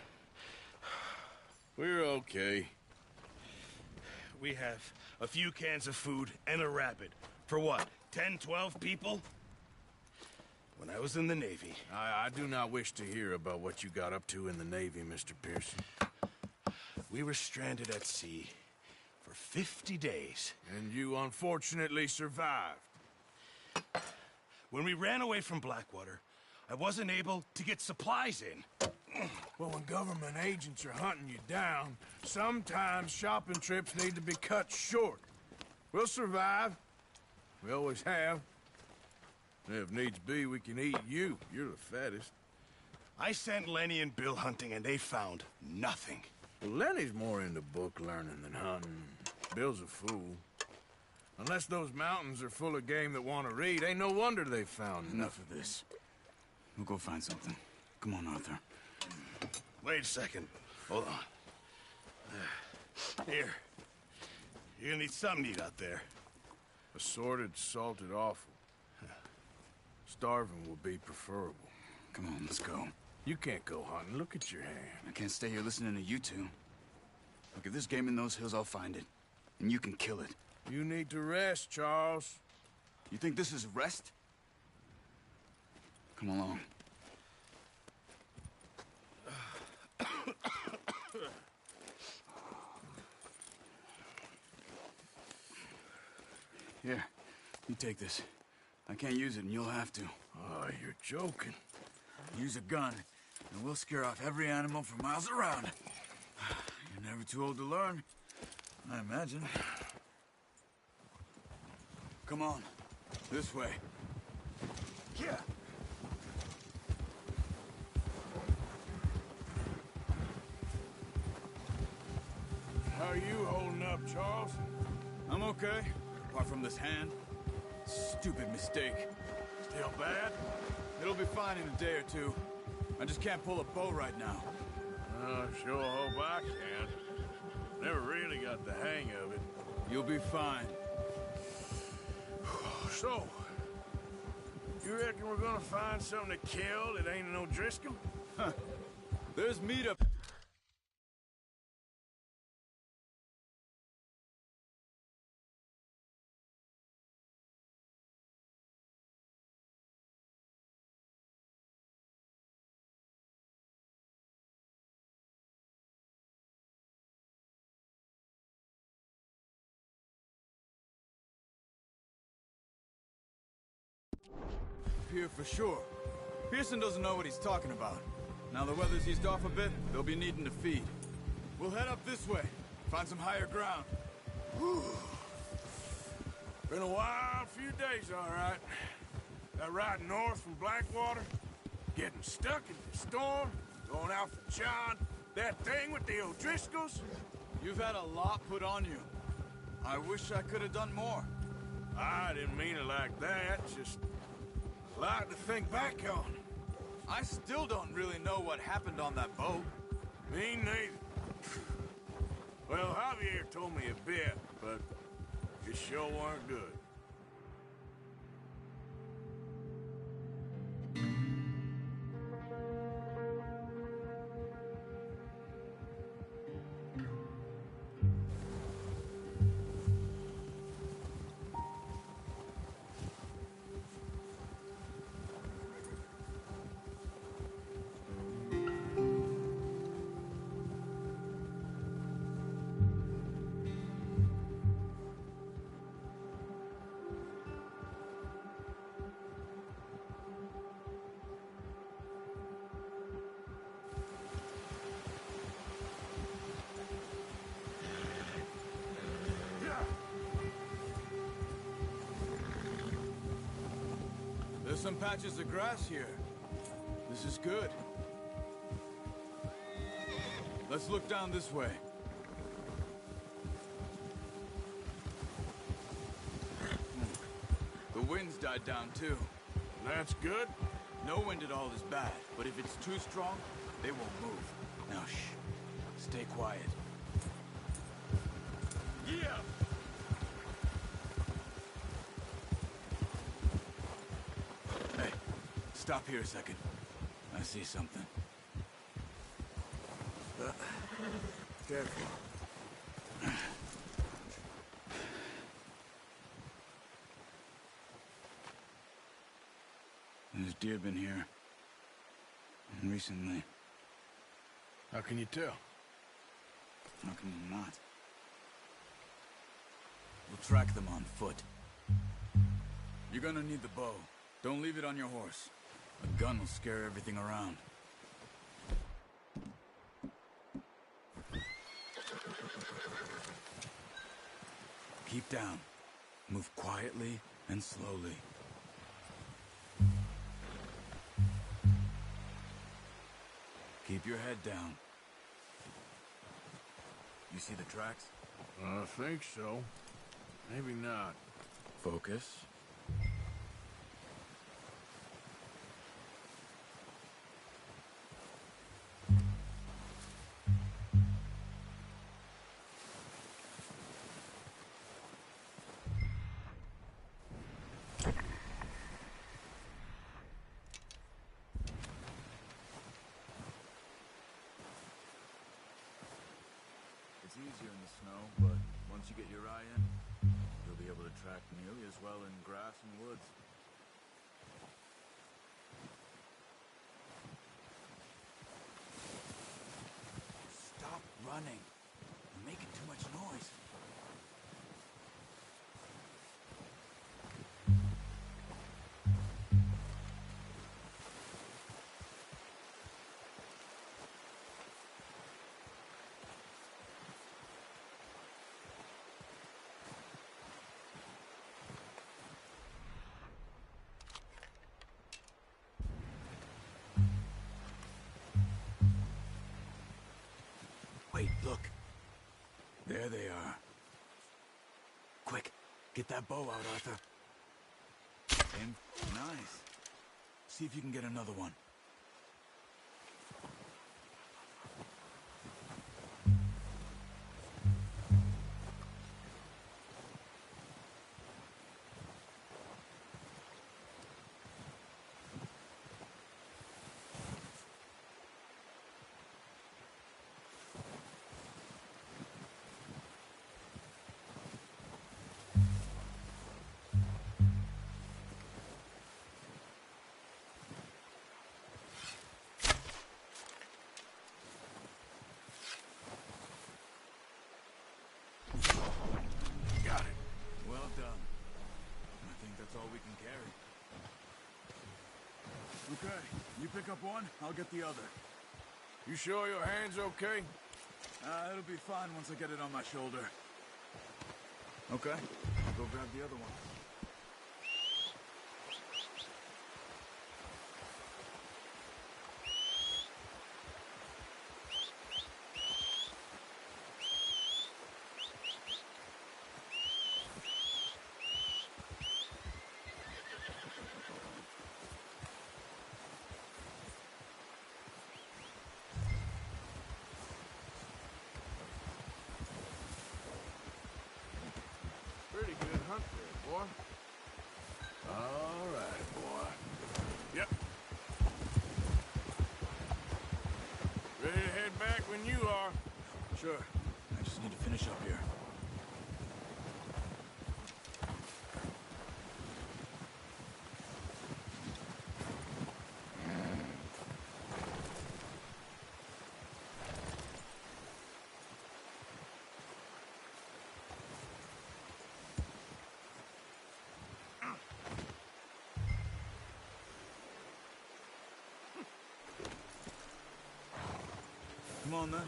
We're okay.
We have a few cans of food and a rabbit. For what, 10, 12 people? When I was in the Navy...
I do not wish to hear about what you got up to in the Navy, Mr. Pearson.
We were stranded at sea for 50 days.
And you unfortunately survived.
When we ran away from Blackwater, I wasn't able to get supplies in.
Well, when government agents are hunting you down, sometimes shopping trips need to be cut short. We'll survive. We always have. If needs be, we can eat you. You're the fattest.
I sent Lenny and Bill hunting, and they found nothing.
Well, Lenny's more into book learning than hunting. Bill's a fool. Unless those mountains are full of game that want to read, ain't no wonder they found
Enough of this. We'll go find something. Come on, Arthur.
Wait a second. Hold on. Here. You're gonna need something to eat out there.
Assorted, salted offal. Starving will be preferable.
Come on, let's go.
You can't go hunting. Look at your hand.
I can't stay here listening to you two. Look, if there's game in those hills, I'll find it. And you can kill it.
You need to rest, Charles.
You think this is rest? Come along. Here, you take this. I can't use it, and you'll have to.
Oh, you're joking.
Use a gun, and we'll scare off every animal for miles around. You're never too old to learn, I imagine. Come on, this way.
Yeah.
How are you holding up, Charles?
I'm okay, apart from this hand. Stupid mistake.
Still bad?
It'll be fine in a day or two. I just can't pull a bow right now.
Sure hope I can. Never really got the hang of it.
You'll be fine.
So, you reckon we're gonna find something to kill that ain't an O'Driscoll?
Huh. There's meat up. Here for sure. Pearson doesn't know what he's talking about. Now the weather's eased off a bit, they'll be needing to feed. We'll head up this way. Find some higher ground.
Whew. Been a wild few days, all right. That ride north from Blackwater, getting stuck in the storm, going out for John, that thing with the O'Driscolls.
You've had a lot put on you. I wish I could have done more.
I didn't mean it like that, just a lot to think back on.
I still don't really know what happened on that boat.
Me neither. Well, Javier told me a bit, but it sure weren't good.
There's some patches of grass here. This is good. Let's look down this way. The wind's died down too.
That's good.
No wind at all is bad, but if it's too strong, they won't move. Now shh. Stay quiet.
Yeah!
Hey, stop here a second. I see something.
Careful.
There's deer been here. Recently.
How can you tell?
How can you not? We'll track them on foot. You're gonna need the bow. Don't leave it on your horse. A gun will scare everything around. Keep down. Move quietly and slowly. Keep your head down. You see the tracks?
I think so. Maybe not.
Focus. It's easier in the snow, but once you get your eye in, you'll be able to track nearly as well in grass and woods. Stop running. You're making too much noise. Wait, look. There they are. Quick, get that bow out, Arthur. Aim. Nice. See if you can get another one.
Got it.
Well done. I think that's all we can carry. Okay, you pick up one, I'll get the other.
You sure your hand's okay?
It'll be fine once I get it on my shoulder. Okay, I'll go grab the other one.
Pretty good hunt there, boy. All right, boy. Yep. Ready to head back when you are.
Sure. I just need to finish up here. Come on, then.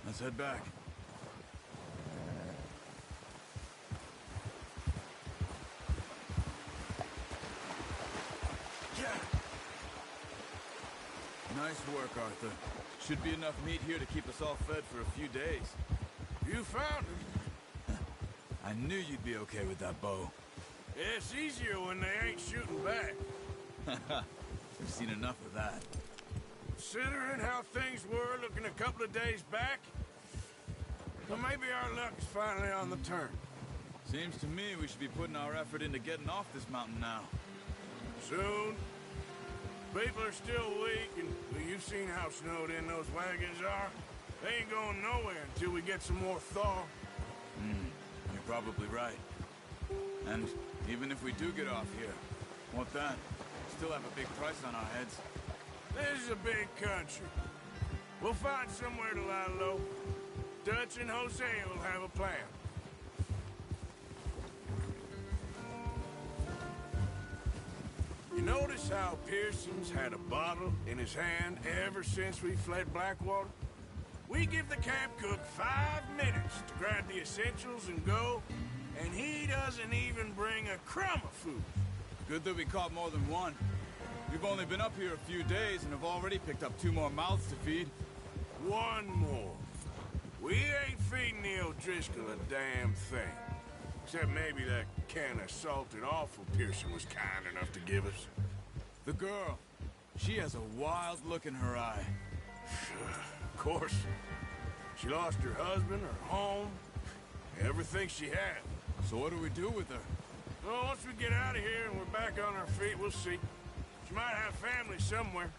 Let's head back. Yeah. Nice work, Arthur. Should be enough meat here to keep us all fed for a few days.
You found him.
I knew you'd be okay with that bow.
It's easier when they ain't shooting back.
We've seen enough of that.
Considering how things were looking a couple of days back, well, maybe our luck's finally on the turn.
Seems to me we should be putting our effort into getting off this mountain now.
Soon. People are still weak, and well, you've seen how snowed in those wagons are. They ain't going nowhere until we get some more thaw.
You're probably right. And even if we do get off here, what then? Still have a big price on our heads.
This is a big country. We'll find somewhere to lie low. Dutch and Jose will have a plan. You notice how Pearson's had a bottle in his hand ever since we fled Blackwater? We give the camp cook 5 minutes to grab the essentials and go, and he doesn't even bring a crumb of food.
Good that we caught more than one. We've only been up here a few days and have already picked up 2 more mouths to feed.
1 more. We ain't feeding the O'Driscoll a damn thing. Except maybe that can of salted offal Pearson was kind enough to give us.
The girl. She has a wild look in her eye.
Of course. She lost her husband, her home, everything she had.
So what do we do with her?
Well, once we get out of here and we're back on our feet, we'll see. She might have family somewhere.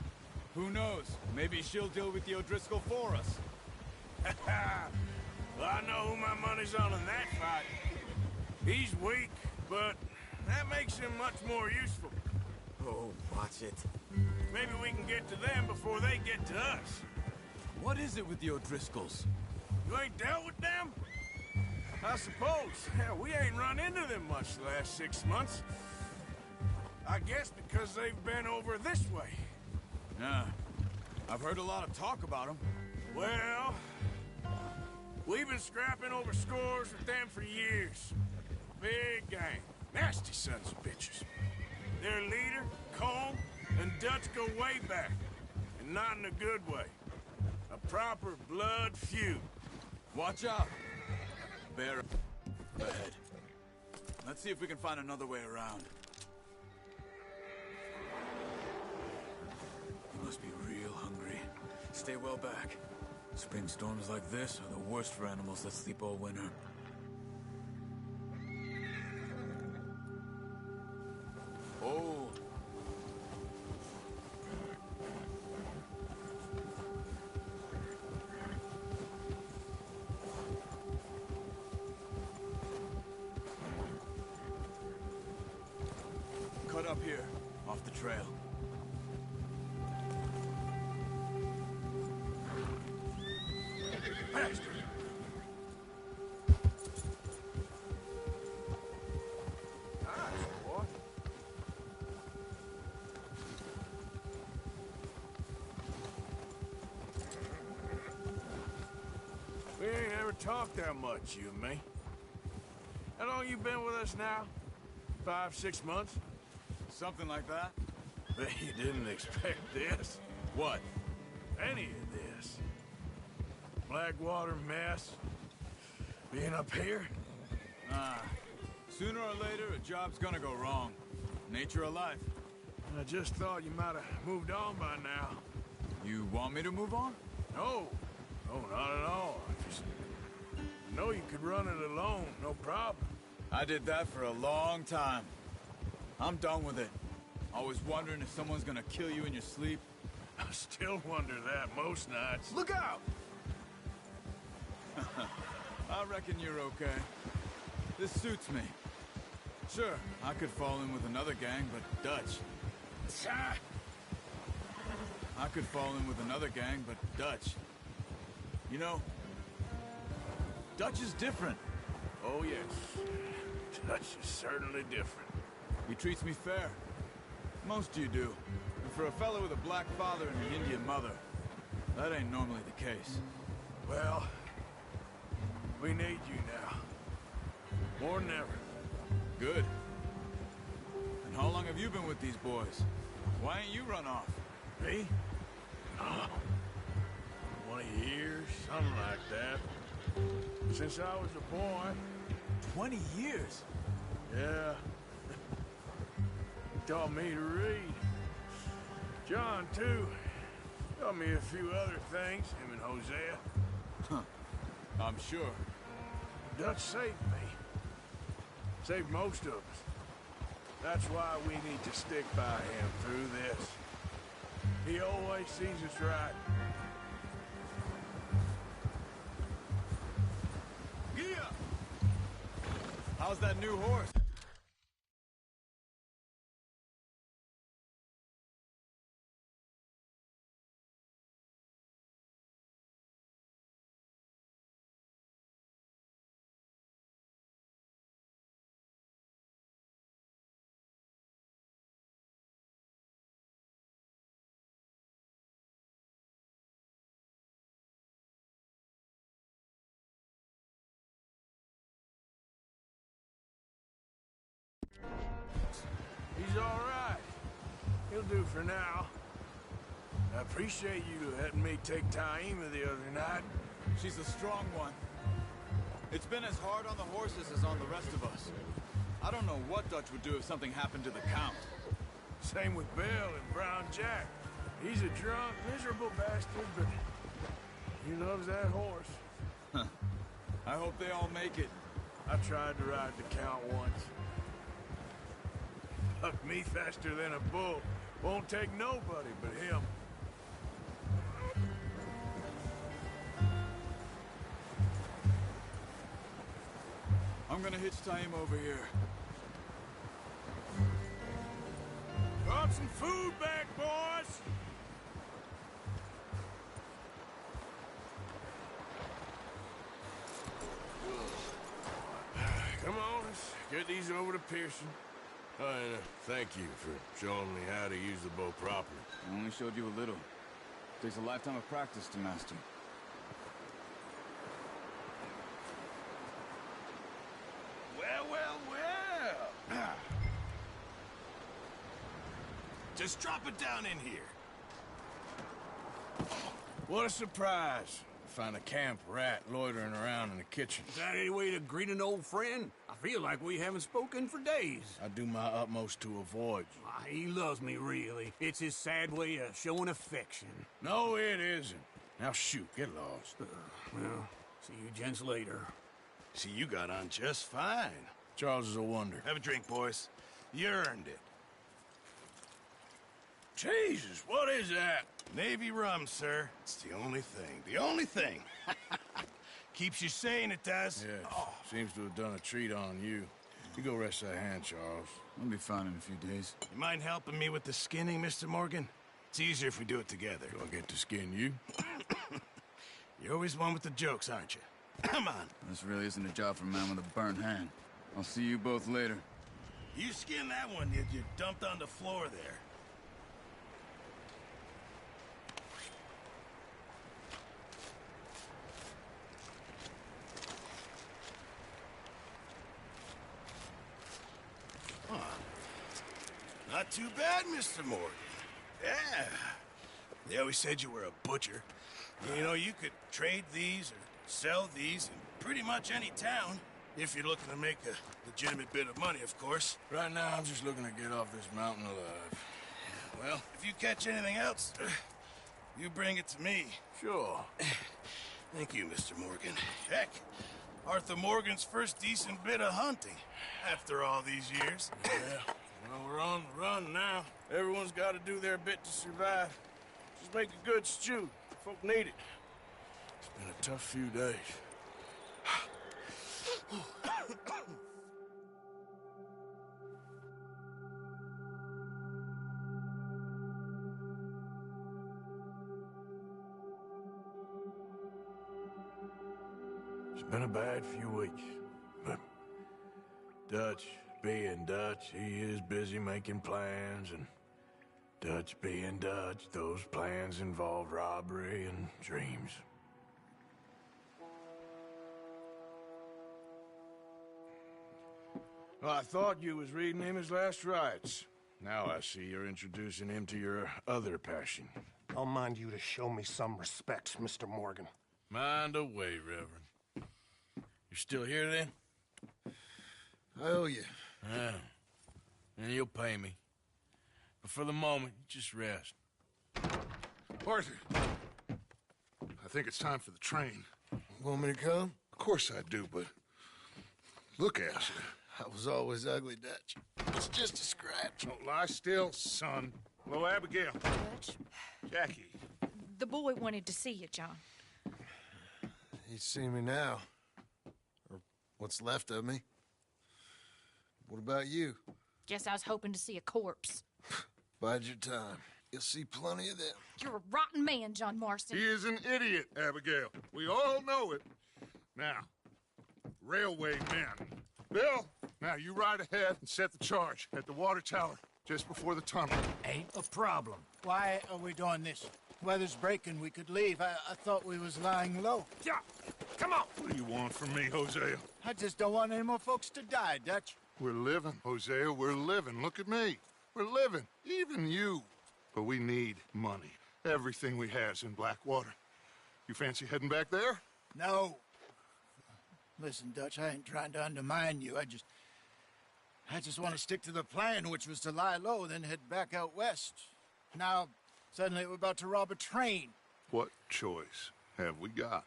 Who knows? Maybe she'll deal with the O'Driscoll for us.
Well, I know who my money's on in that fight. He's weak, but that makes him much more useful.
Oh, watch it.
Maybe we can get to them before they get to us.
What is it with the O'Driscolls?
You ain't dealt with them? I suppose. Hell, we ain't run into them much the last 6 months. I guess because they've been over this way.
Yeah. I've heard a lot of talk about them.
Well, we've been scrapping over scores with them for years. Big gang. Nasty sons of bitches. Their leader, Colm, and Dutch go way back. And not in a good way. A proper blood feud.
Watch out. Bear ahead. Let's see if we can find another way around. You must be real hungry. Stay well back. Spring storms like this are the worst for animals that sleep all winter. Oh. Cut up here, off the trail.
Bastard! Nice, boy. talk that much, you and me. How long you been with us now? 5, 6 months?
Something like that.
Bet you didn't expect this.
What?
Any of this. Blackwater mess. Being up here?
Sooner or later, a job's gonna go wrong. Nature of life.
I just thought you might have moved on by now.
You want me to move on?
No. No, not at all. I know you could run it alone, no problem.
I did that for a long time. I'm done with it. Always wondering if someone's gonna kill you in your sleep.
I still wonder that most nights.
Look out! I reckon you're okay. This suits me. Sure, I could fall in with another gang, but Dutch. I could fall in with another gang, but Dutch. You know, Dutch is different.
Oh, yes. Dutch is certainly different.
He treats me fair. Most of you do. And for a fellow with a black father and an Indian mother, that ain't normally the case.
Well, we need you now. More than ever.
Good. And how long have you been with these boys? Why ain't you run off?
Me? 20 years, something like that. Since I was a boy.
20 years?
Yeah. He taught me to read. John, too. Taught me a few other things, him and Hosea.
Huh. I'm sure.
Dutch saved me. Saved most of us. That's why we need to stick by him through this. He always sees us right.
Yeah! How's that new horse?
He's all right. He'll do for now. I appreciate you letting me take Taima the other night.
She's a strong one. It's been as hard on the horses as on the rest of us. I don't know what Dutch would do if something happened to the Count.
Same with Bill and Brown Jack. He's a drunk, miserable bastard, but he loves that horse.
Huh. I hope they all make it.
I tried to ride the Count once. Bucked me faster than a bull. Won't take nobody but him.
I'm gonna hitch Taima over here.
Brought some food back, boys! Come on, let's get these over to Pearson. Oh, and thank you for showing me how to use the bow properly.
I only showed you a little. Takes a lifetime of practice to master.
Well, well, well. Just drop it down in here.
What a surprise. Find a camp rat loitering around in the kitchen.
Is that any way to greet an old friend? I feel like we haven't spoken for days.
I do my utmost to avoid you.
He loves me, really. It's his sad way of showing affection.
No, it isn't. Now shoot, get lost.
Well, see you gents later.
See, you got on just fine.
Charles is a wonder.
Have a drink, boys. You earned it.
Jesus, what is that?
Navy rum, sir. It's the only thing. The only thing. Keeps you sane, it does.
Yes. Seems to have done a treat on you. You go rest that hand, Charles.
I'll be fine in a few days.
You mind helping me with the skinning, Mr. Morgan? It's easier if we do it together.
Do I get to skin you?
You're always one with the jokes, aren't you? Come on.
This really isn't a job for a man with a burnt hand. I'll see you both later.
You skinned that one you dumped on the floor there. Not too bad, Mr. Morgan. Yeah. They always said you were a butcher. You know, you could trade these or sell these in pretty much any town, if you're looking to make a legitimate bit of money, of course.
Right now, I'm just looking to get off this mountain alive.
Well, if you catch anything else, you bring it to me.
Sure.
Thank you, Mr. Morgan. Heck, Arthur Morgan's first decent bit of hunting after all these years.
Yeah, well, we're on the run now. Everyone's got to do their bit to survive. Just make a good stew. Folk need it. It's been a tough few days. It's been a bad few weeks, but Dutch being Dutch, he is busy making plans, and Dutch being Dutch, those plans involve robbery and dreams. Well, I thought you was reading him his last rites. Now I see you're introducing him to your other passion.
I'll mind you to show me some respect, Mr. Morgan.
Mind away, Reverend. You still here, then?
I owe you.
Yeah. And you'll pay me. But for the moment, just rest.
Arthur, I think it's time for the train.
Want me to come?
Of course I do, but look at you.
I was always ugly, Dutch. It's just a scratch.
Don't lie still, son. Hello, Abigail.
Dutch,
Jackie.
the boy wanted to see you, John.
He's seen me now. Or what's left of me. What about you?
Guess I was hoping to see a corpse.
Bide your time. You'll see plenty of them.
You're a rotten man, John Marston.
He is an idiot, Abigail. We all know it. Now, railway men. Bill, now you ride ahead and set the charge at the water tower just before the tunnel.
Ain't a problem. Why are we doing this? Weather's breaking. We could leave. I thought we was lying low.
Yeah, come on. What do you want from me, Hosea?
I just don't want any more folks to die, Dutch.
We're living, Hosea. We're living. Look at me. We're living. Even you. But we need money. Everything we has in Blackwater. You fancy heading back there?
No. Listen, Dutch, I ain't trying to undermine you. I just want to stick to the plan, which was to lie low, then head back out west. Now, suddenly we're about to rob a train.
What choice have we got?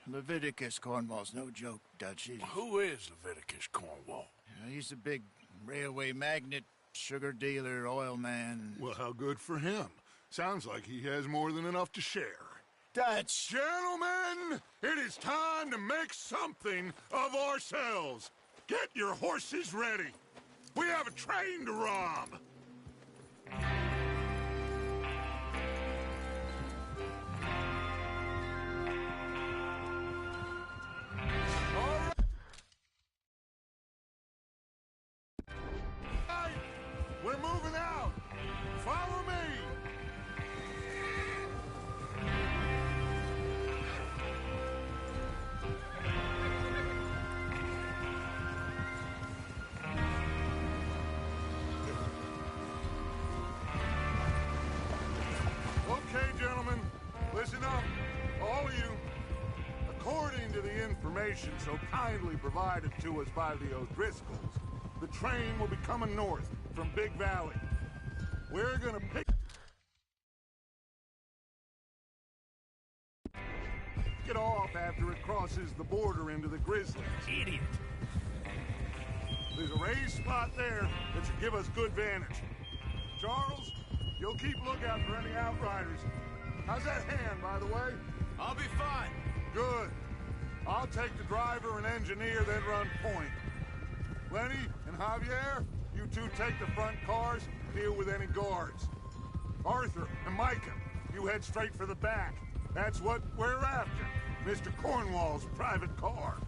Leviticus Cornwall's no joke, Dutch.
Who is Leviticus Cornwall?
He's a big railway magnate, sugar dealer, oil man.
Well, how good for him. Sounds like he has more than enough to share.
Dutch!
Gentlemen, it is time to make something of ourselves. Get your horses ready. We have a train to rob. All right, we're moving out. Follow me. Okay, gentlemen, listen up, all of you. According to the information so kindly provided to us by the O'Driscolls, the train will be coming north from Big Valley. We're gonna pick it off after it crosses the border into the Grizzlies.
Idiot.
There's a raised spot there that should give us good vantage. Charles, you'll keep lookout for any outriders. How's that hand, by the way?
I'll be fine.
Good. I'll take the driver and engineer, then run point. Lenny and Javier, you two take the front cars, deal with any guards. Arthur and Micah, you head straight for the back. That's what we're after. Mr. Cornwall's private car.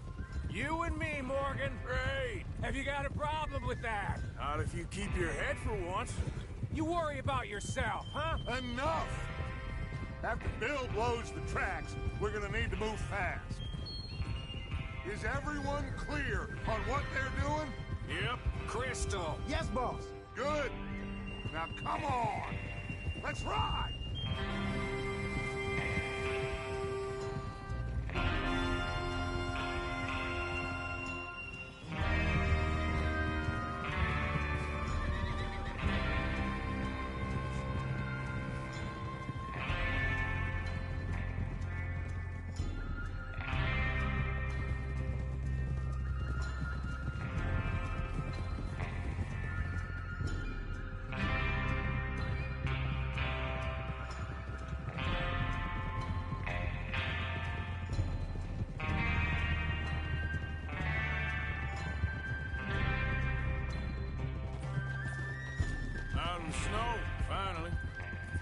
You and me, Morgan.
Great.
Have you got a problem with that?
Not if you keep your head for once.
You worry about yourself, huh?
Enough! After Bill blows the tracks, we're gonna need to move fast. Is everyone clear on what they're doing?
Yep.
Crystal.
Yes, boss.
Good. Now come on! Let's ride!
Out in the snow, finally.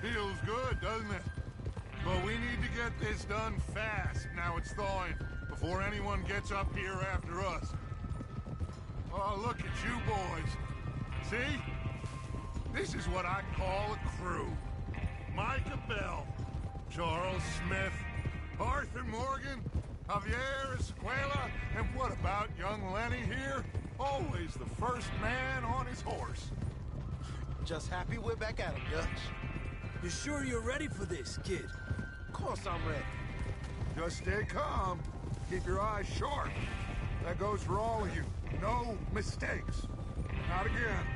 Feels good, doesn't it? But we need to get this done fast, now it's thawing, before anyone gets up here after us. Oh, look at you boys. See? This is what I call a crew. Micah Bell, Charles Smith, Arthur Morgan, Javier Escuela, and what about young Lenny here? Always the first man on his horse.
Just happy we're back at him, Dutch.
You sure you're ready for this, kid?
Of course I'm ready.
Just stay calm. Keep your eyes sharp. That goes for all of you. No mistakes. Not again.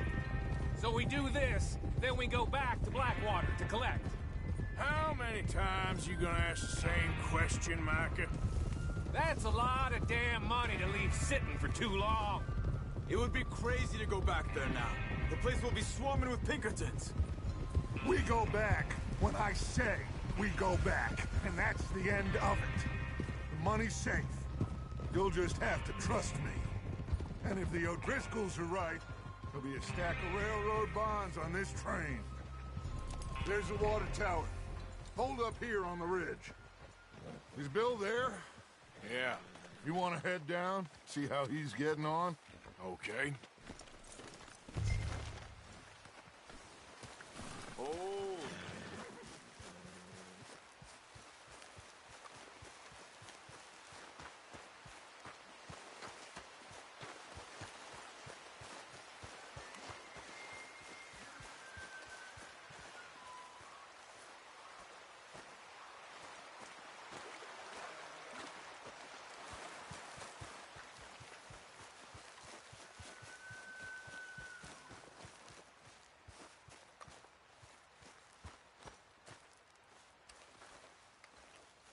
So we do this, then we go back to Blackwater to collect.
How many times you gonna ask the same question, Micah?
That's a lot of damn money to leave sitting for too long.
It would be crazy to go back there now. The place will be swarming with Pinkertons.
We go back when I say we go back, and that's the end of it. The money's safe. You'll just have to trust me. And if the O'Driscolls are right, there'll be a stack of railroad bonds on this train. There's the water tower. Hold up here on the ridge. Is Bill there?
Yeah.
You want to head down, see how he's getting on?
Okay.
Oh.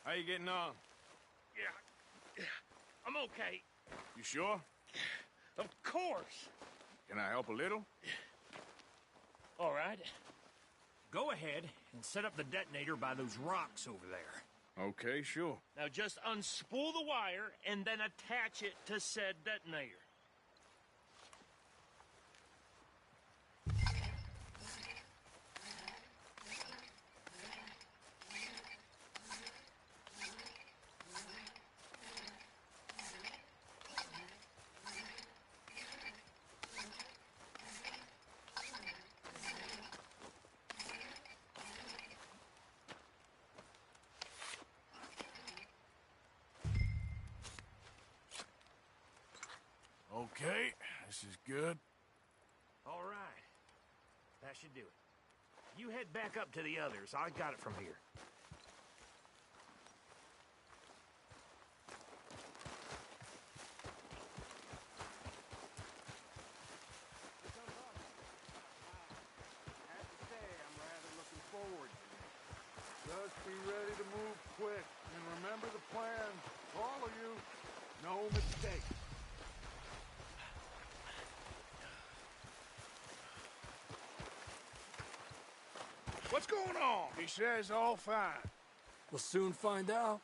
How you getting on?
Yeah, I'm okay.
You sure?
Of course.
Can I help a little?
All right. Go ahead and set up the detonator by those rocks over there.
Okay, sure.
Now just unspool the wire and then attach it to said detonator.
Okay, this is good.
All right. That should do it. You head back up to the others. I got it from here.
Just be ready to move quick, and remember the plan. All of you, no mistakes.
What's going on? He says all fine.
We'll soon find out.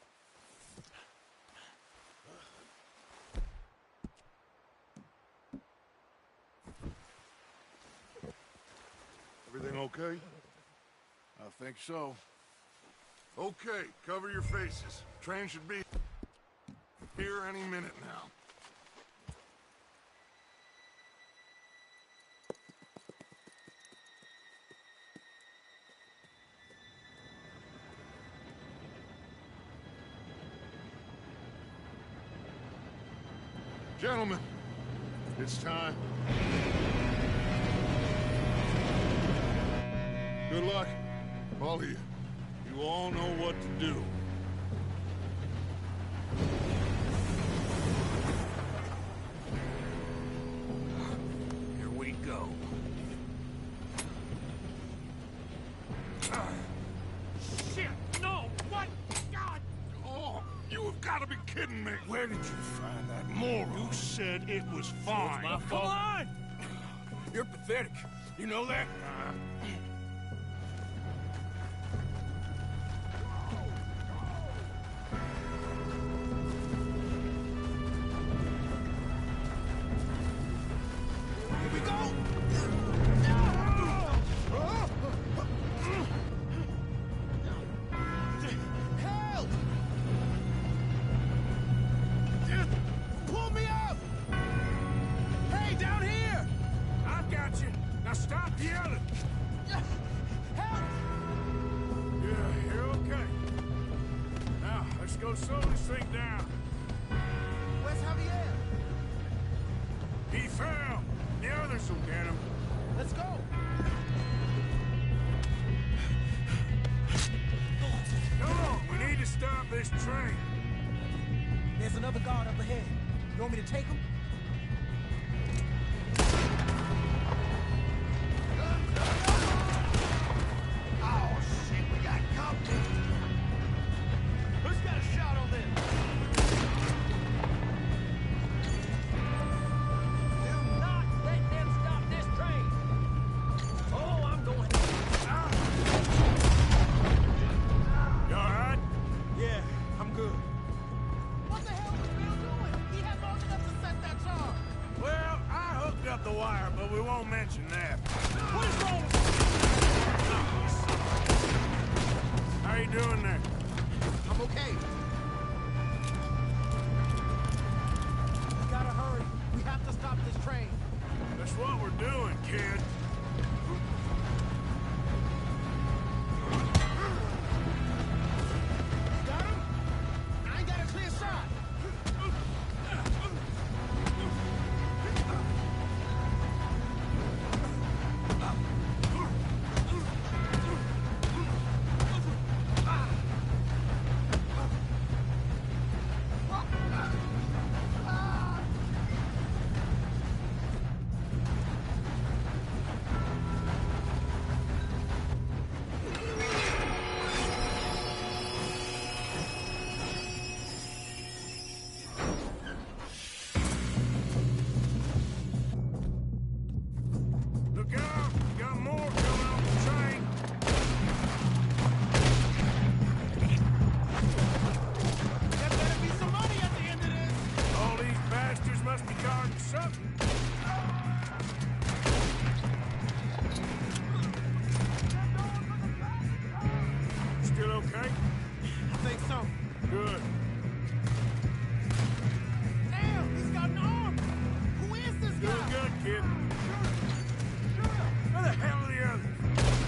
Everything okay?
I think so.
Okay, cover your faces. Train should be here any minute now. Gentlemen, it's time. Good luck, all of you. You all know what to do.
Here we go. Shit! No! What? God!
Oh, you have got to be kidding me. Where did you find that moron? You said it was fine.
It's my fault.
Come on!
You're pathetic. You know that? Go slow this thing down.
Where's Javier?
He fell. The others will get him.
Let's go.
Come on, we need to stop this train.
There's another guard up ahead. You want me to take him? Oh, shit, we got company. Who's got a shot on them?
Do not let them stop this train. Oh, I'm going.
You all right?
Yeah, I'm good. What the hell was Bill doing? He had long enough to set that charge.
Well, I hooked up the wire, but we won't mention that.
What is wrong with you?
How you doing there?
I'm okay. We gotta hurry. We have to stop this train.
That's what we're doing, kid.
Got him? I ain't got a clear shot.
Look out! We got more coming off the train.
There better be some money at the end of this.
All these bastards must be guarding something. Still okay?
I think so.
Good.
Damn, he's got an arm. Who is this
Doing
guy?
good, kid. Where the hell are the others?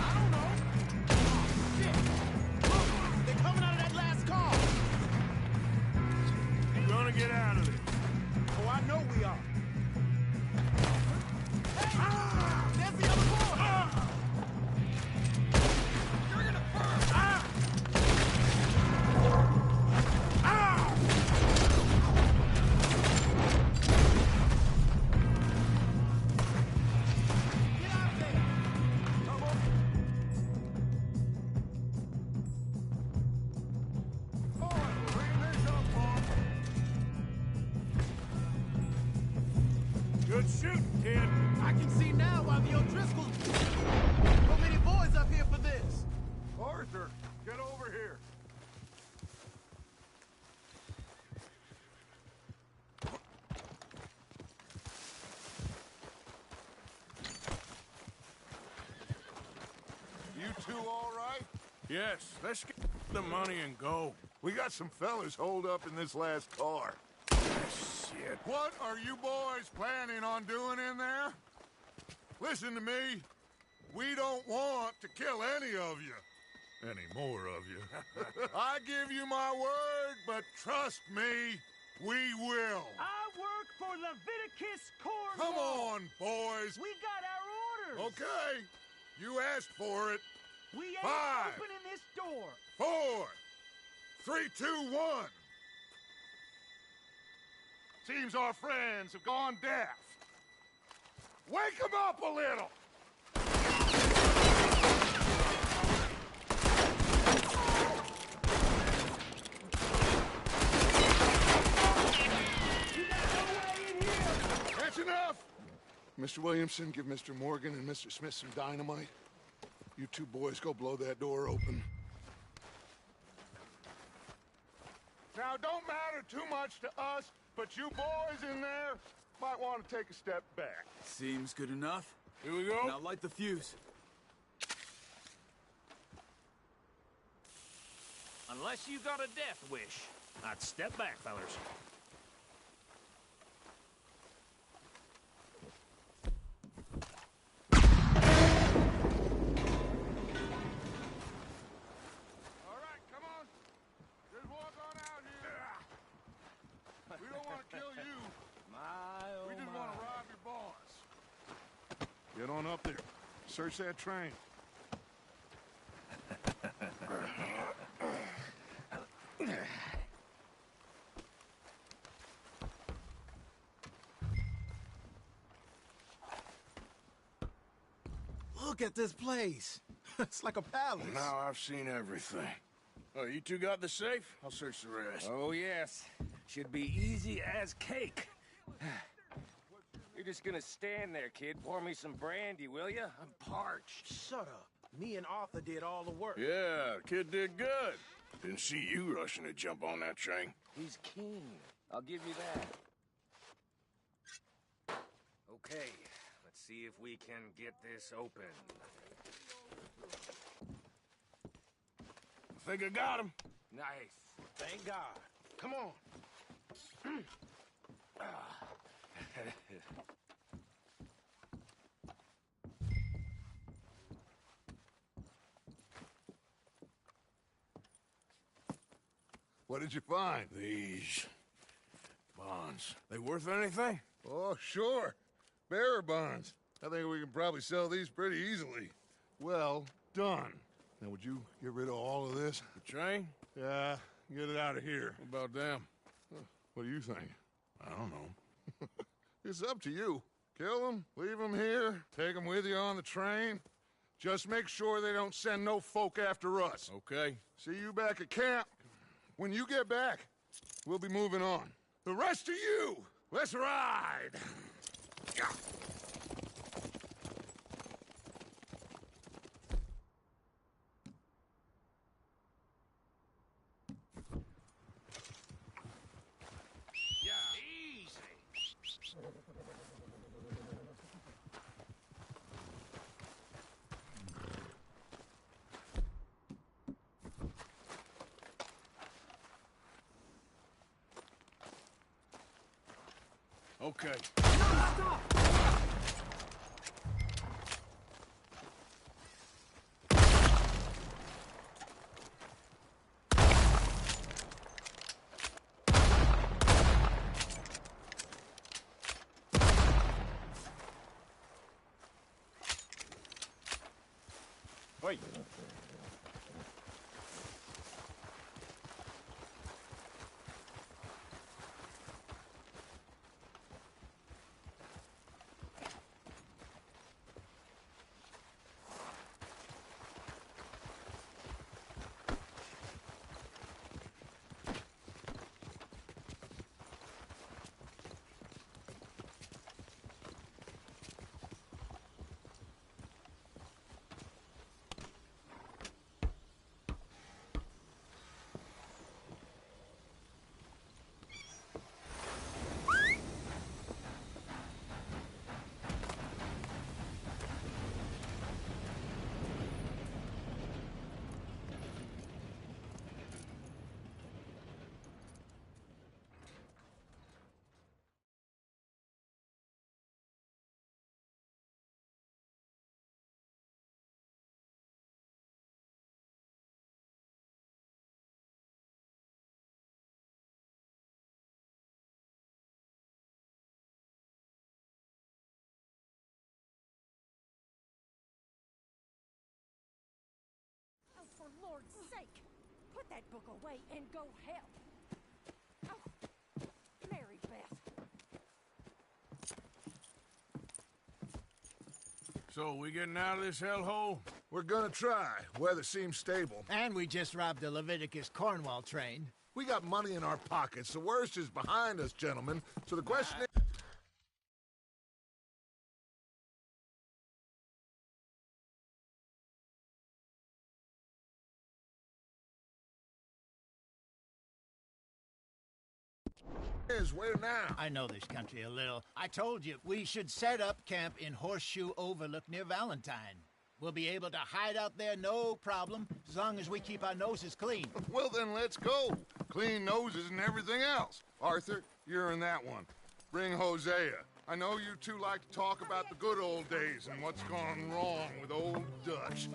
I don't know. Oh, shit. Look, they're coming out of that last car.
We're gonna get out of this.
Oh, I know we are. Hey, there's the other boy. You're gonna burn. Get out of there. Come on.
Good shooting, kid.
I can see now why the O'Driscolls so many boys up here for this.
Arthur, get over here. You two all right?
Yes, let's get the money and go.
We got some fellas holed up in this last car.
Shit.
What are you boys planning on doing in there? Listen to me. We don't want to kill any of you. Any more of you. I give you my word, but trust me, we will.
I work for Leviticus Corps.
Come on, boys.
We got our orders.
Okay. You asked for it.
We ain't
5,
opening this door.
4, 3, 2, 1. Seems our friends have gone deaf. Wake them up a little! That's enough! Mr. Williamson, give Mr. Morgan and Mr. Smith some dynamite. You two boys go blow that door open. Now, don't matter too much to us, but you boys in there might want to take a step back.
Seems good enough.
Here we go.
Now light the fuse.
Unless you got a death wish, I'd step back, fellers.
All right, come on. Just walk on out here. We don't want to kill you. We just want to rob your boss. Get on up there. Search that train.
Look at this place. It's like a palace.
Now I've seen everything. Oh, you two got the safe? I'll search the rest.
Oh, yes. Should be easy as cake.
You're just gonna stand there, kid. Pour me some brandy, will you? I'm parched.
Shut up. Me and Arthur did all the work.
Yeah, the kid did good. Didn't see you rushing to jump on that train.
He's keen. I'll give you that. Okay, let's see if we can get this open.
I think I got him.
Nice.
Thank God. Come on.
What did you find?
These bonds. They worth anything?
Oh, sure. Bearer bonds. I think we can probably sell these pretty easily. Well done. Now, would you get rid of all of this?
The train?
Yeah, get it out of here.
What about them?
What do you think?
I don't know.
It's up to you. Kill them, leave them here, take them with you on the train. Just make sure they don't send no folk after us.
Okay.
See you back at camp. When you get back, we'll be moving on. The rest of you, let's ride!
Okay.
Wait.
that book away and go help. Oh, Mary Beth.
So, we getting out of this hellhole?
We're gonna try. Weather seems stable.
And we just robbed the Leviticus Cornwall train.
We got money in our pockets. The worst is behind us, gentlemen. So the question is... where now?
I know this country a little. I told you, we should set up camp in Horseshoe Overlook near Valentine. We'll be able to hide out there no problem, as long as we keep our noses clean.
Well, then let's go. Clean noses and everything else. Arthur, you're in that one. Bring Hosea. I know you two like to talk about the good old days and what's gone wrong with old Dutch.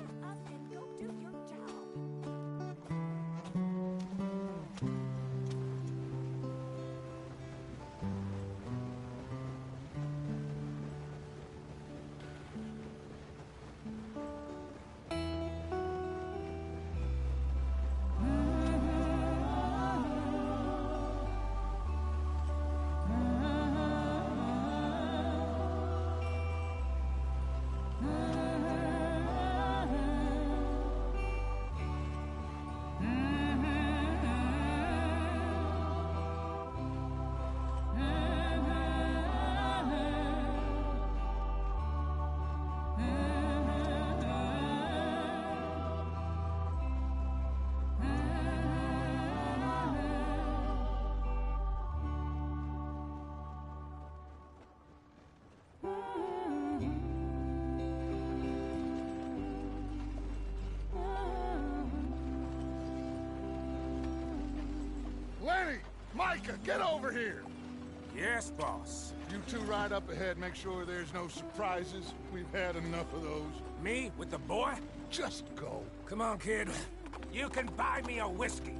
Micah, get over here!
Yes, boss.
You two ride up ahead, make sure there's no surprises. We've had enough of those.
Me with the boy?
Just go.
Come on, kid. You can buy me a whiskey.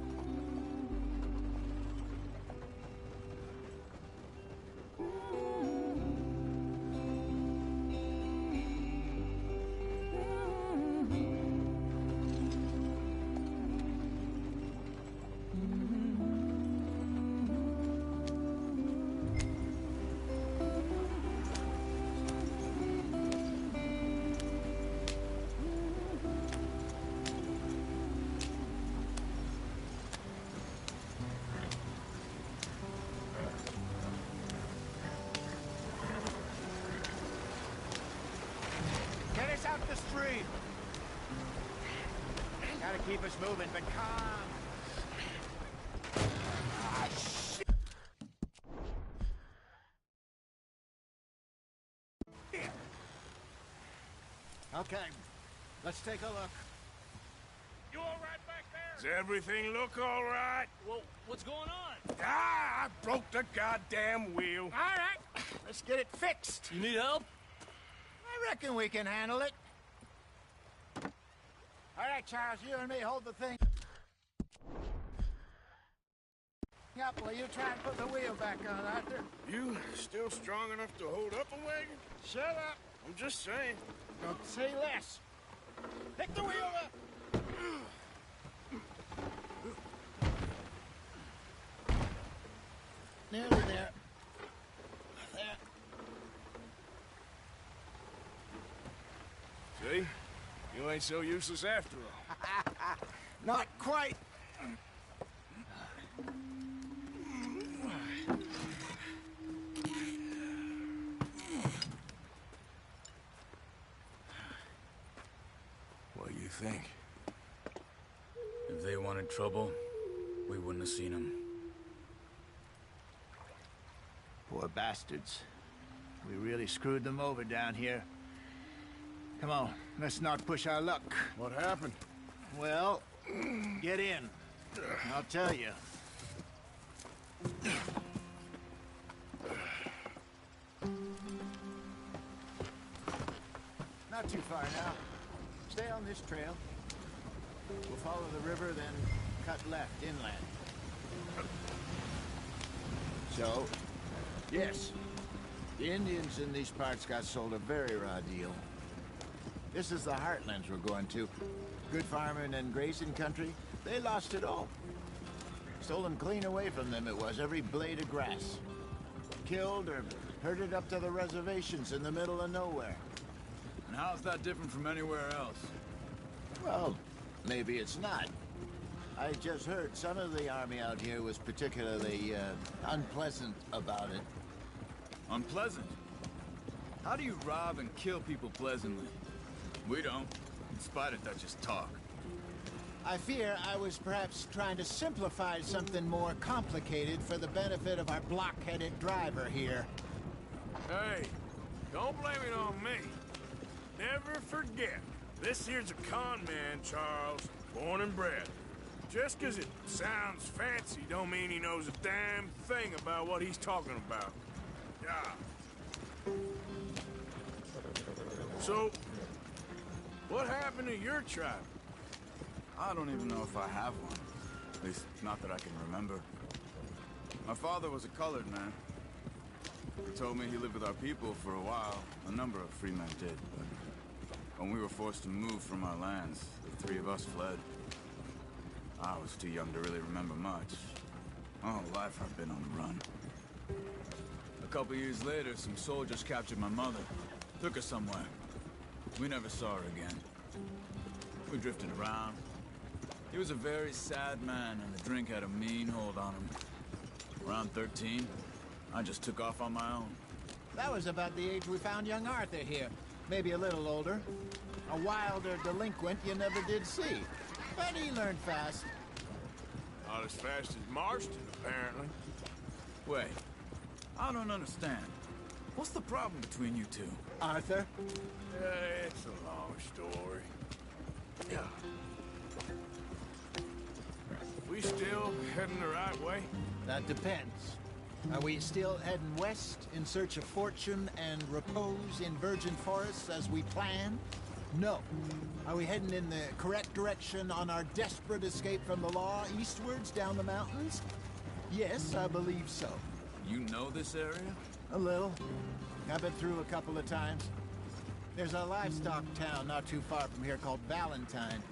Out the street. Gotta keep us moving, but calm. Ah, shit. Okay, let's take a look.
You all right back there? Does everything look all right?
Well, what's going on?
Ah, I broke the goddamn wheel.
All right, let's get it fixed.
You need help?
I reckon we can handle it. All right, Charles, you and me hold the thing up while you try and put the wheel back on, Arthur.
You still strong enough to hold up a wagon?
Shut up.
I'm just saying.
Don't say less. Pick the wheel up. Nearly there. There.
See? You ain't so useless after all.
Not quite.
What do you think?
If they wanted trouble, we wouldn't have seen them.
Poor bastards. We really screwed them over down here. Come on, let's not push our luck.
What happened?
Well, get in. I'll tell you. Not too far now. Stay on this trail. We'll follow the river, then cut left inland. So, yes, the Indians in these parts got sold a very raw deal. This is the heartlands we're going to. Good farming and grazing country, They lost it all. Stolen clean away from them it was, every blade of grass. Killed or herded up to the reservations in the middle of nowhere.
And how's that different from anywhere else?
Well, maybe it's not. I just heard some of the army out here was particularly unpleasant about it.
Unpleasant? How do you rob and kill people pleasantly? We don't, in spite of Dutch's talk.
I fear I was perhaps trying to simplify something more complicated for the benefit of our block-headed driver here.
Hey, don't blame it on me. Never forget, this here's a con man, Charles, born and bred. Just 'cause it sounds fancy don't mean he knows a damn thing about what he's talking about. Yeah. So, what happened to your tribe?
I don't even know if I have one. At least, not that I can remember. My father was a colored man. He told me he lived with our people for a while. A number of free men did, but when we were forced to move from our lands, the three of us fled. I was too young to really remember much. My whole life I've been on the run. A couple years later, some soldiers captured my mother. Took her somewhere. We never saw her again. We drifted around. He was a very sad man, and the drink had a mean hold on him. Around 13, I just took off on my own.
That was about the age we found young Arthur here. Maybe a little older. A wilder delinquent you never did see. But he learned fast.
Not as fast as Marston, apparently.
Wait, I don't understand. What's the problem between you two?
Arthur?
It's a long story. Yeah. We still heading the right way?
That depends. Are we still heading west in search of fortune and repose in virgin forests as we planned? No. Are we heading in the correct direction on our desperate escape from the law eastwards down the mountains? Yes, I believe so.
You know this area?
A little. I've been through a couple of times. There's a livestock town not too far from here called Valentine.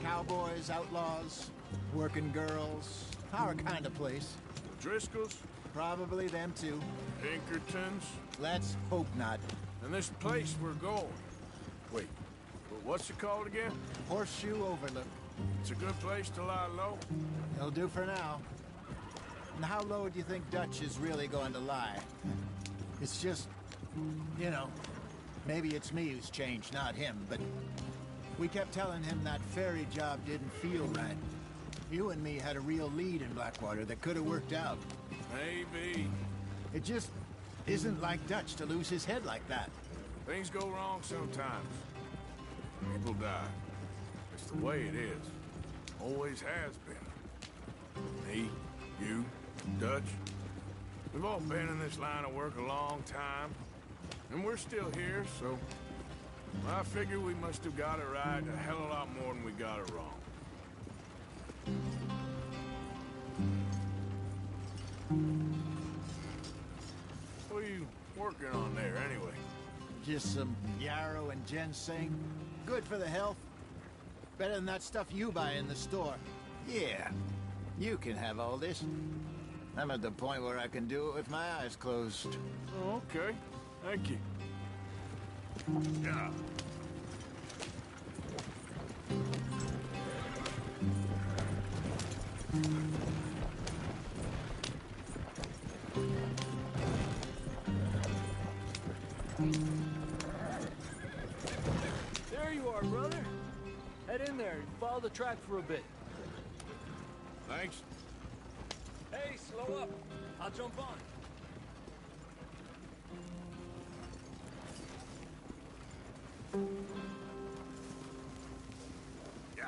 Cowboys, outlaws, working girls, our kind of place.
Driscolls?
Probably them too.
Pinkertons?
Let's hope not.
And this place we're going. Wait, what's it called again?
Horseshoe Overlook.
It's a good place to lie low?
It'll do for now. And how low do you think Dutch is really going to lie? It's just, you know, maybe it's me who's changed, not him, but we kept telling him that ferry job didn't feel right. You and me had a real lead in Blackwater that could have worked out.
Maybe.
It just isn't like Dutch to lose his head like that.
Things go wrong sometimes. People die. It's the way it is. Always has been. Me, you, Dutch. We've all been in this line of work a long time. And we're still here, so I figure we must have got it right a hell of a lot more than we got it wrong. What are you working on there, anyway?
Just some yarrow and ginseng. Good for the health. Better than that stuff you buy in the store. Yeah, you can have all this. I'm at the point where I can do it with my eyes closed.
Oh, okay. Thank you. Yeah.
There you are, brother. Head in there and follow the track for a bit.
Thanks.
Hey, slow up. I'll jump on.
Yeah.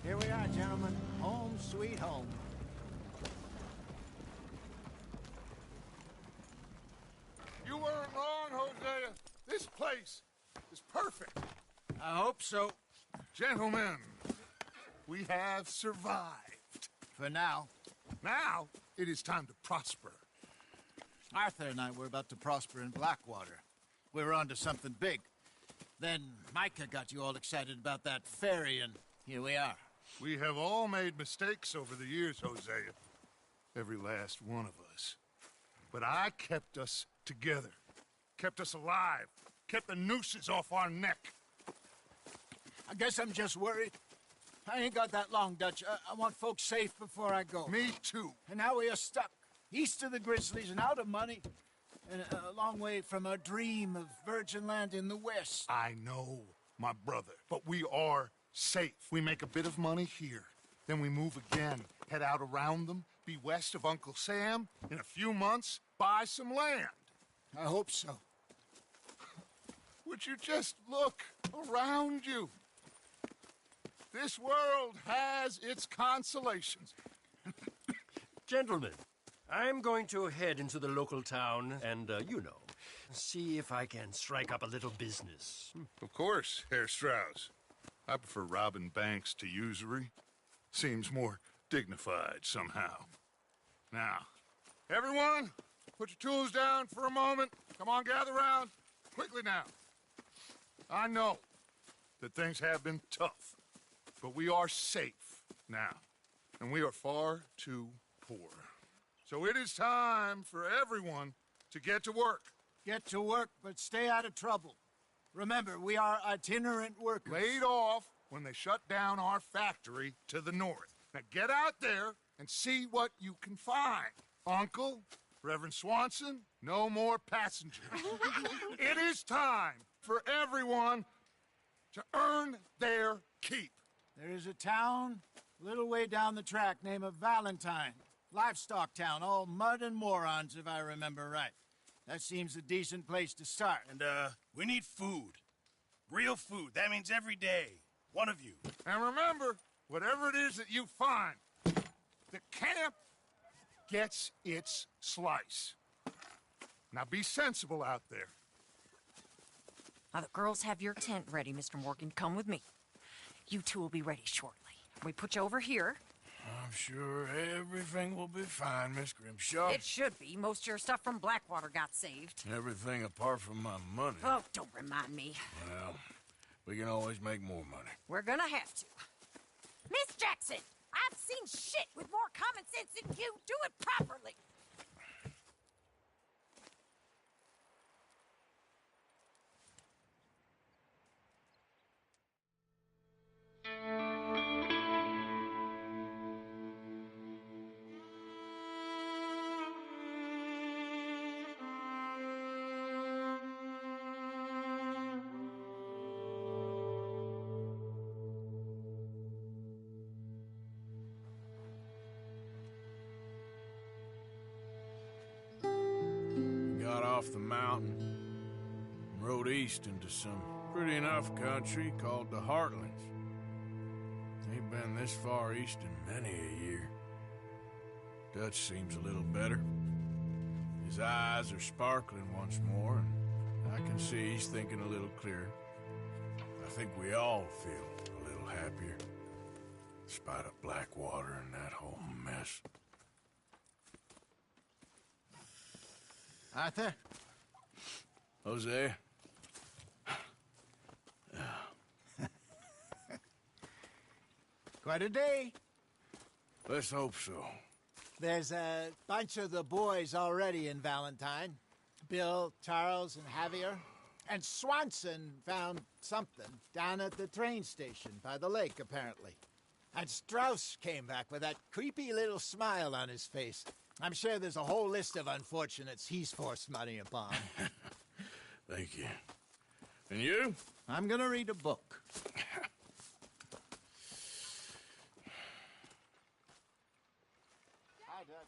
Here we are, gentlemen. Home sweet home.
place is perfect.
I hope so.
Gentlemen, we have survived.
For now.
Now, it is time to prosper.
Arthur and I were about to prosper in Blackwater. We were onto something big. Then Micah got you all excited about that ferry, and here we are.
We have all made mistakes over the years, Hosea. Every last one of us. But I kept us together. Kept us alive. Kept the nooses off our neck.
I guess I'm just worried. I ain't got that long, Dutch. I want folks safe before I go.
Me too.
And now we are stuck. East of the Grizzlies and out of money. And a long way from our dream of virgin land in the west.
I know, my brother. But we are safe. We make a bit of money here. Then we move again. Head out around them. Be west of Uncle Sam. In a few months, buy some land.
I hope so.
Would you just look around you? This world has its consolations.
Gentlemen, I'm going to head into the local town and, see if I can strike up a little business.
Of course, Herr Strauss. I prefer robbing banks to usury. Seems more dignified somehow. Now, everyone, put your tools down for a moment. Come on, gather round. Quickly now. I know that things have been tough, but we are safe now, and we are far too poor. So it is time for everyone to get to work.
Get to work, but stay out of trouble. Remember, we are itinerant workers.
Laid off when they shut down our factory to the north. Now get out there and see what you can find. Uncle, Reverend Swanson, no more passengers. It is time for everyone to earn their keep.
There is a town a little way down the track named Valentine. Livestock town, all mud and morons, if I remember right. That seems a decent place to start.
And, we need food. Real food. That means every day. One of you.
And remember, whatever it is that you find, the camp gets its slice. Now be sensible out there.
Now, the girls have your tent ready, Mr. Morgan. Come with me. You two will be ready shortly. We put you over here.
I'm sure everything will be fine, Miss Grimshaw.
It should be. Most of your stuff from Blackwater got saved.
Everything apart from my money.
Oh, don't remind me.
Well, we can always make more money.
We're gonna have to. Miss Jackson, I've seen shit with more common sense than you. Do it properly.
Got off the mountain and rode east into some pretty enough country called the Heartlands. Ain't been this far east in many a year. Dutch seems a little better. His eyes are sparkling once more, and I can see he's thinking a little clearer. I think we all feel a little happier, in spite of Blackwater and that whole mess.
Arthur?
Jose?
Quite a day.
Let's hope so.
There's a bunch of the boys already in Valentine. Bill, Charles, and Javier. And Swanson found something down at the train station by the lake, apparently. And Strauss came back with that creepy little smile on his face. I'm sure there's a whole list of unfortunates he's forced money upon.
Thank you. And you?
I'm gonna read a book. Hi, Dutch.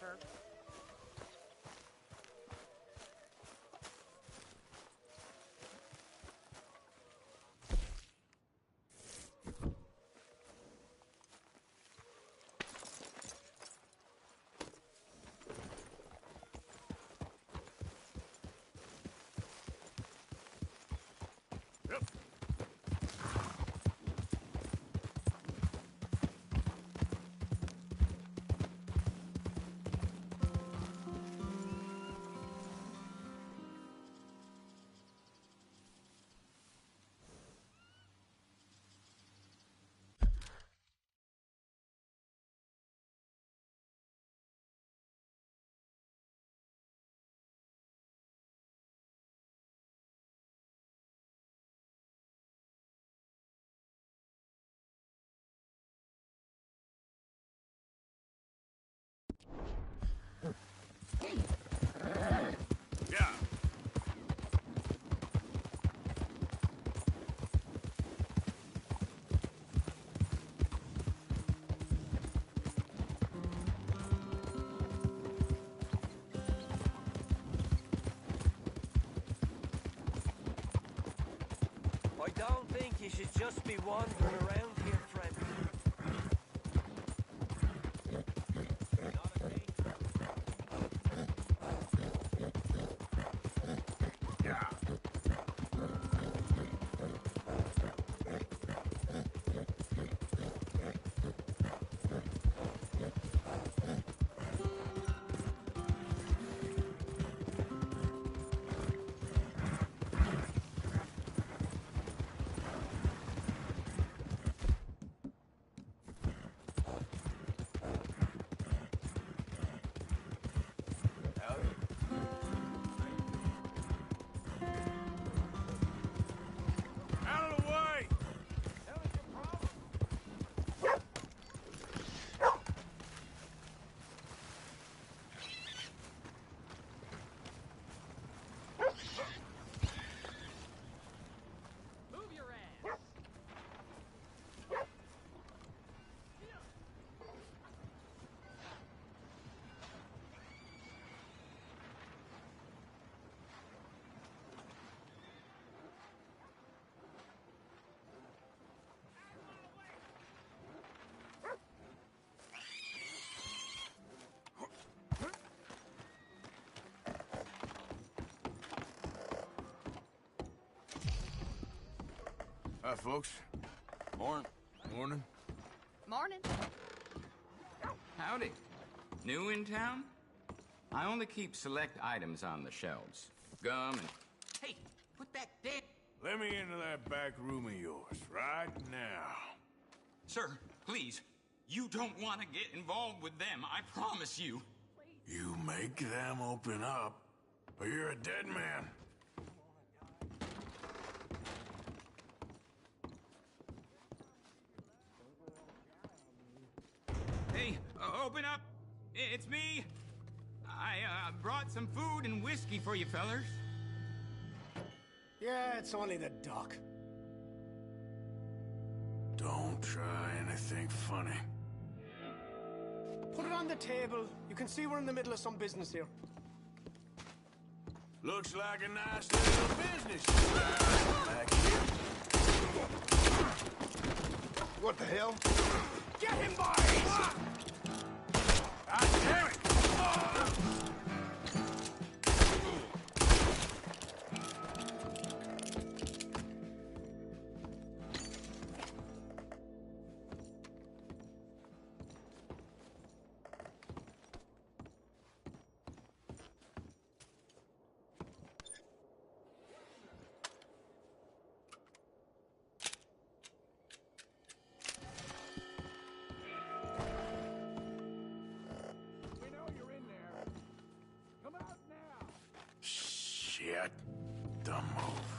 Arthur.
Yeah.
I don't think you should just be wandering around here, friend.
Out of the way!
Move your ass!
Hi, folks. Morning. Morning.
Morning.
Howdy. New in town? I only keep select items on the shelves. Gum and... Hey, put that damn...
Let me into that back room of yours, right now.
Sir, please. You don't want to get involved with them, I promise you.
You make them open up, or you're a dead man.
Hey, open up. It's me. I brought some food and whiskey for you fellers.
Yeah, it's only the doc.
Don't try anything funny.
Put it on the table. You can see we're in the middle of some business here.
Looks like a nice little business. Back here.
What the hell?
Get him, boys!
God damn it! Shit. Dumb move.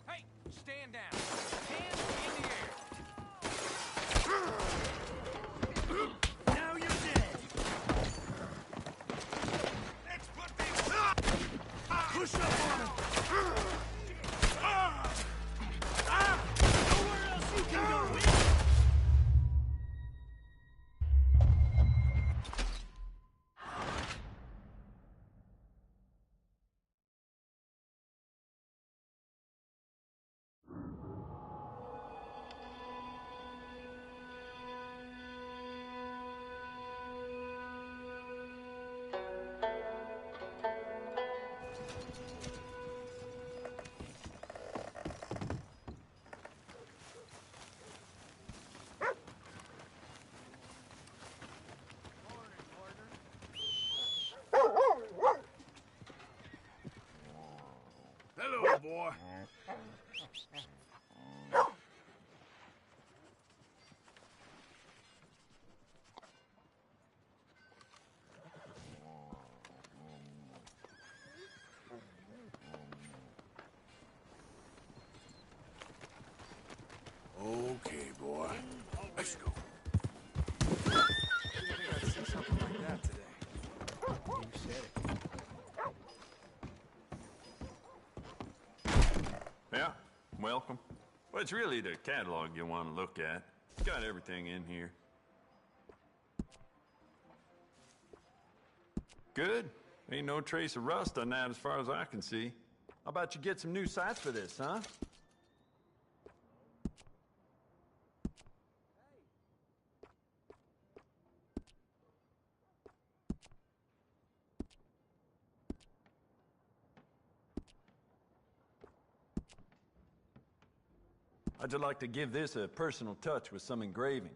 Hey, stand down. Hands in the air.
Now you're dead!
boy. Okay, boy. Let's go.
I think I'd see something like that today. You said it.
Yeah, welcome. Well, it's really the catalog you want to look at. It's got everything in here. Good. Ain't no trace of rust on that as far as I can see. How about you get some new sights for this, huh? I'd just like to give this a personal touch with some engraving.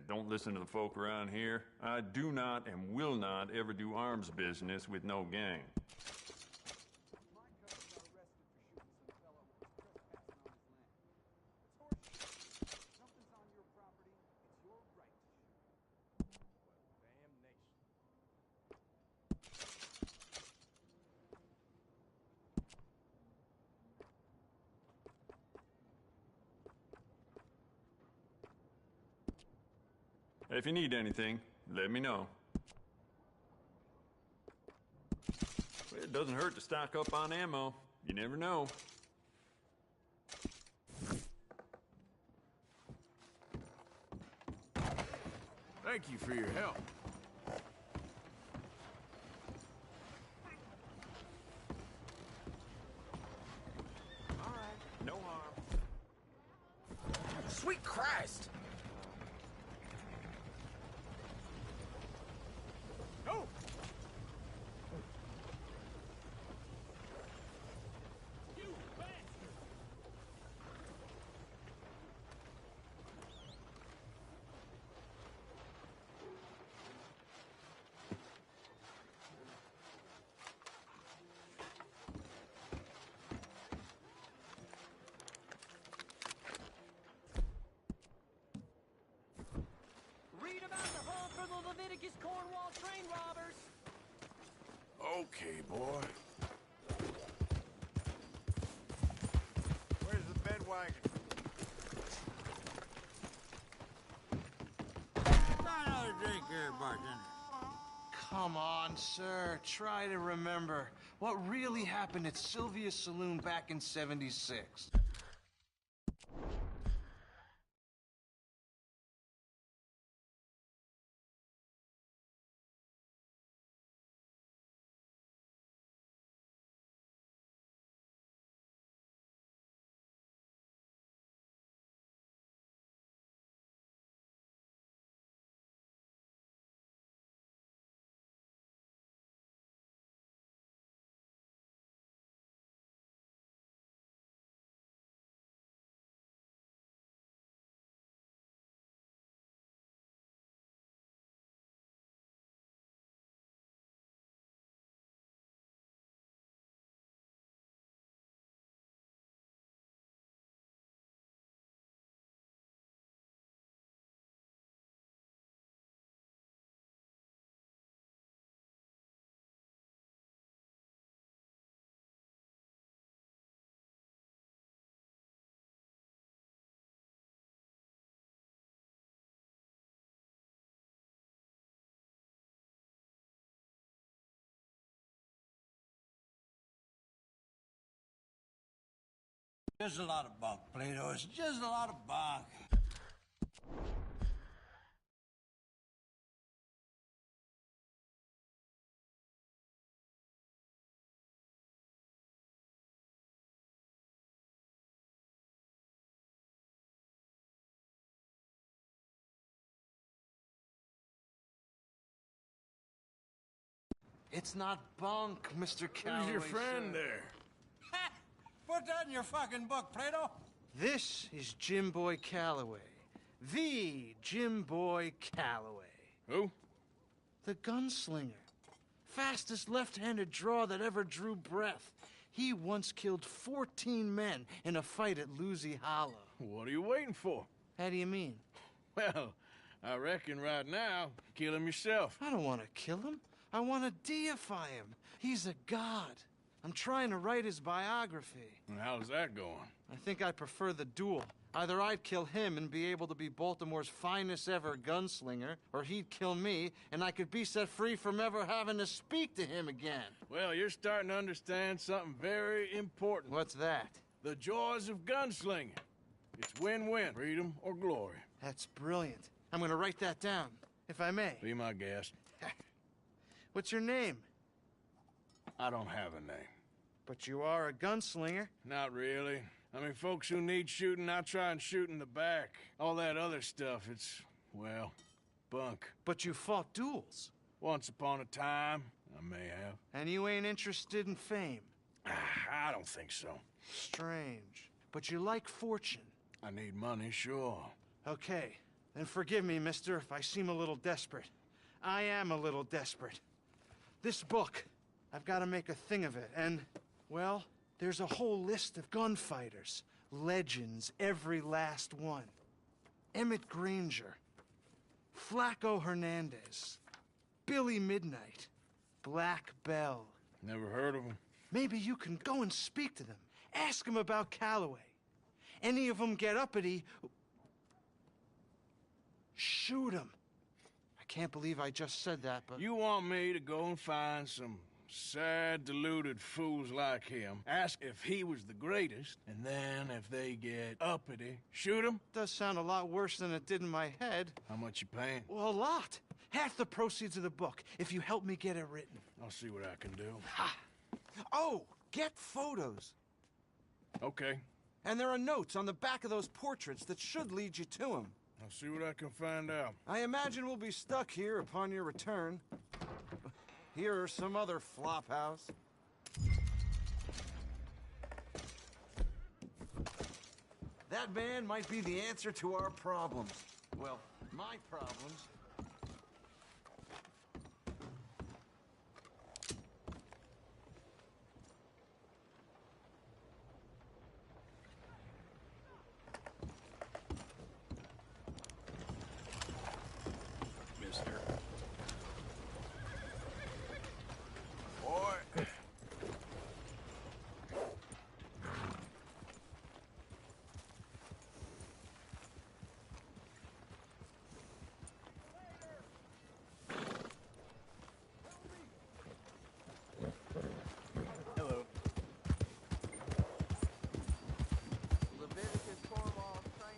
Don't listen to the folk around here. I do not and will not ever do arms business with no gang. If you need anything, let me know. Well, it doesn't hurt to stock up on ammo. You never know.
Thank you for your help.
All right, no harm.
Sweet Christ!
Go!
Read about the hunt for the Leviticus Cornwall train robbers.
Okay, boy.
Where's the bed wagon?
Another drink here, bartender.
Come on, sir. Try to remember what really happened at Sylvia's Saloon back in '76.
Just a lot of bunk, Plato. It's just a lot of bunk.
It's not bunk, Mr. Calloway.
Who's your friend
sir.
there?
Put that in your fucking book, Plato.
This is Jim Boy Calloway. The Jim Boy Calloway.
Who?
The gunslinger. Fastest left-handed draw that ever drew breath. He once killed 14 men in a fight at Lucy Hollow.
What are you waiting for?
How do you mean?
Well, I reckon right now, kill him yourself.
I don't want to kill him. I want to deify him. He's a god. I'm trying to write his biography.
And how's that going?
I think I prefer the duel. Either I'd kill him and be able to be Baltimore's finest ever gunslinger, or he'd kill me and I could be set free from ever having to speak to him again.
Well, you're starting to understand something very important.
What's that?
The joys of gunslinging. It's win-win, freedom or glory.
That's brilliant. I'm gonna write that down, if I may.
Be my guest.
What's your name?
I don't have a name.
But you are a gunslinger.
Not really. I mean, folks who need shooting, I try and shoot in the back. All that other stuff, it's, well, bunk.
But you fought duels.
Once upon a time, I may have.
And you ain't interested in fame.
I don't think so.
Strange. But you like fortune.
I need money, sure.
Okay. Then forgive me, mister, if I seem a little desperate. I am a little desperate. This book, I've got to make a thing of it, and, well, there's a whole list of gunfighters. Legends, every last one. Emmett Granger. Flaco Hernandez. Billy Midnight. Black Bell.
Never heard of him.
Maybe you can go and speak to them. Ask them about Calloway. Any of them get uppity, shoot them. I can't believe I just said that, but...
You want me to go and find some sad, deluded fools like him, ask if he was the greatest, and then if they get uppity, shoot him?
Does sound a lot worse than it did in my head.
How much you paying?
Well, a lot. Half the proceeds of the book, if you help me get it written.
I'll see what I can do.
Ha! Oh, get photos.
Okay.
And there are notes on the back of those portraits that should lead you to him.
I'll see what I can find out.
I imagine we'll be stuck here upon your return. Here are some other flophouse. That man might be the answer to our problems. Well, my problems.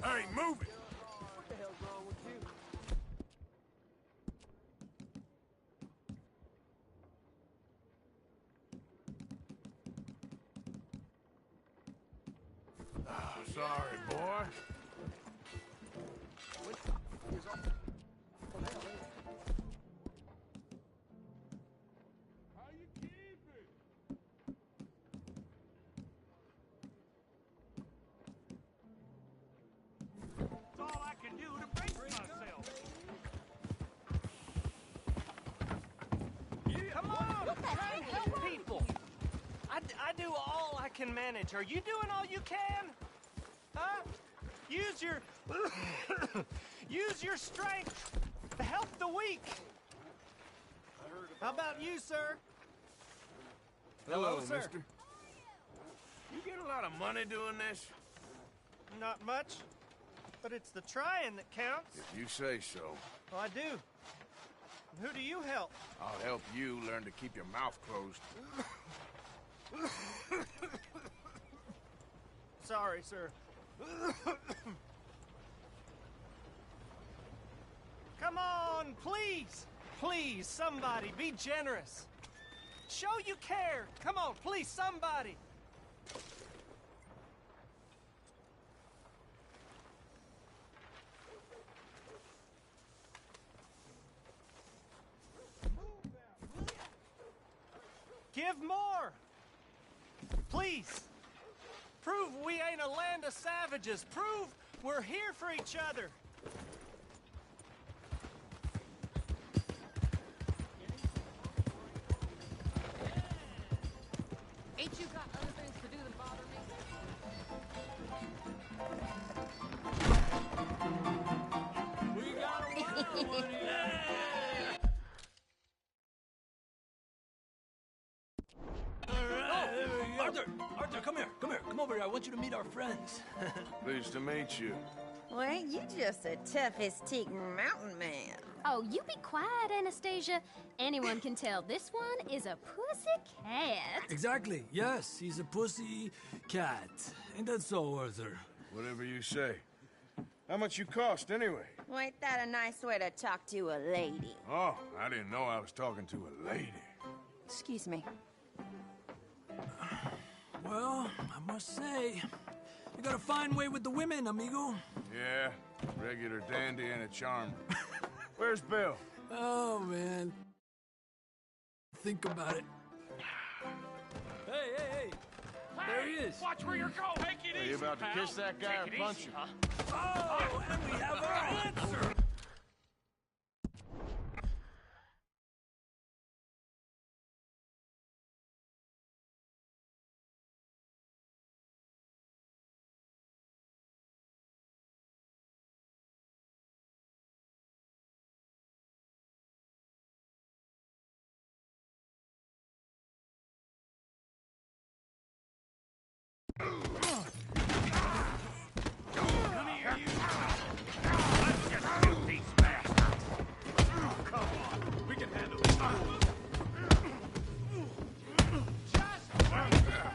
Hey, move it!
What the hell's wrong with you?
Sorry, boy.
I do all I can manage. Are you doing all you can? Huh? Use your... use your strength to help the weak. How about you, sir?
Hello,
sir.
mister. You get a lot of money doing this?
Not much, but it's the trying that counts.
If you say so.
Well, I do. Who do you help?
I'll help you learn to keep your mouth closed.
Sorry, sir. Come on, please! Please, somebody, be generous. Show you care. Come on, please, somebody. Give more! Please! Prove we ain't a land of savages. Prove we're here for each other.
Ain't you got other things to do than bother me?
We got a wild one here. Arthur, come here. Come over here. I want you to meet our friends.
Pleased to meet you.
Well, ain't you just a tough-as-teak mountain man?
Oh, you be quiet, Anastasia. Anyone can tell this one is a pussy cat.
Exactly. Yes, he's a pussy cat. Ain't that so, Arthur?
Whatever you say. How much you cost, anyway?
Well, ain't that a nice way to talk to a lady?
Oh, I didn't know I was talking to a lady.
Excuse me.
Well, I must say, you got a fine way with the women, amigo.
Yeah, regular dandy and a charmer. Where's Bill?
Oh, man. Think about it. Hey! There he is.
Watch where you're going. Take it easy,
Are you about to
pal.
kiss that guy
Take
or
it
punch
easy,
him?
huh?
Oh, and we have our answer.
Come here, you. Let's just shoot these bastards. Oh, come on. We can handle it. Just wait it out.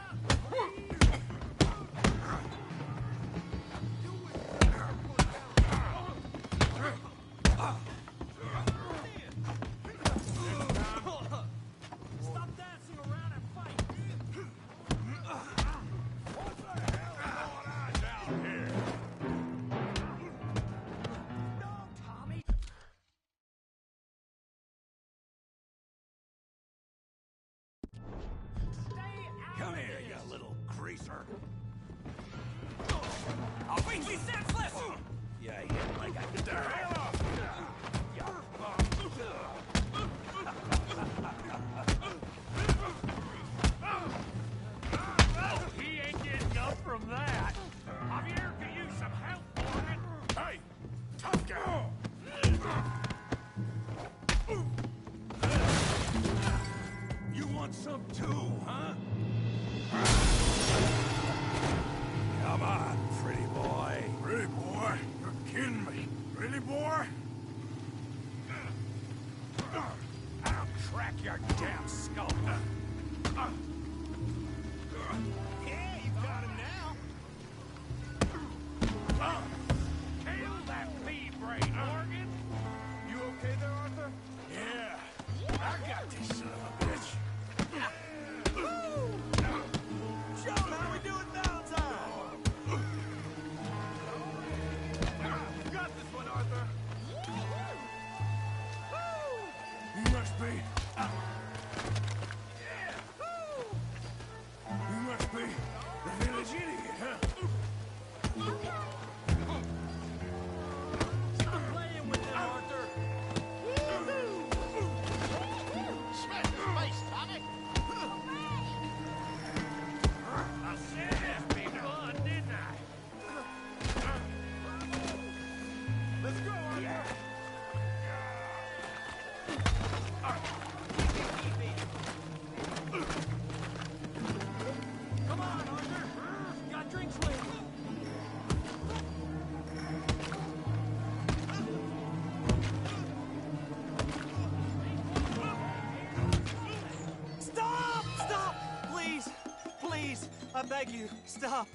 Stop dancing around and fight.
What the hell is going on down here?
No, Tommy.
Come here, you little greaser.
I'll beat you senseless.
Yeah, like I did there. Oh, he ain't getting up from that. Javier could use some help, Morgan. Hey, tough guy. You want some too, huh? Come on, pretty boy. Pretty boy? You're kidding me. Pretty boy? I'll crack your damn skull. Yeah, you got him now. Kill that pea-brain, Morgan. You okay there, Arthur? Yeah. I got this son of a bitch.
John, how we doing Valentine?
You got this one, Arthur. You must be. You must be the village idiot, huh?
Stop playing with it, Arthur.
Smash his face, Tommy. I said it'd be fun, didn't I? Let's go, Arthur.
Come on, Arthur. Got drinks ready.
Stop! Stop! Please! Please! I beg you, stop.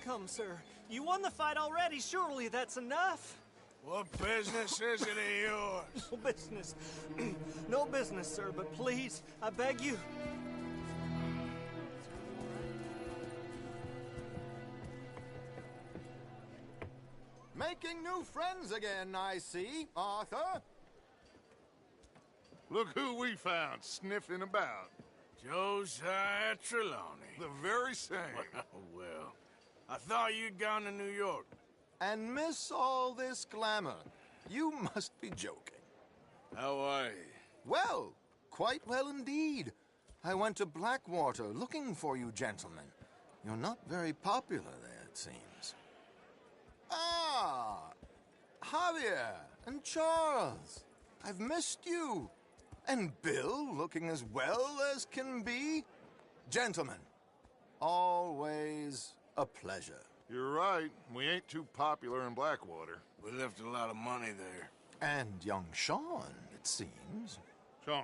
Come, sir. You won the fight already. Surely that's enough.
What business is it of yours?
No business. No business, sir, but please, I beg you.
Making new friends again, I see, Arthur.
Look who we found sniffing about.
Josiah Trelawney.
The very same.
Well, I thought you'd gone to New York.
And miss all this glamour. You must be joking.
How are you?
Well, quite well indeed. I went to Blackwater looking for you gentlemen. You're not very popular there, it seems. Ah, Javier and Charles. I've missed you. And Bill looking as well as can be. Gentlemen, always a pleasure.
You're right. We ain't too popular in Blackwater.
We left a lot of money there.
And young Sean, it seems.
Sean,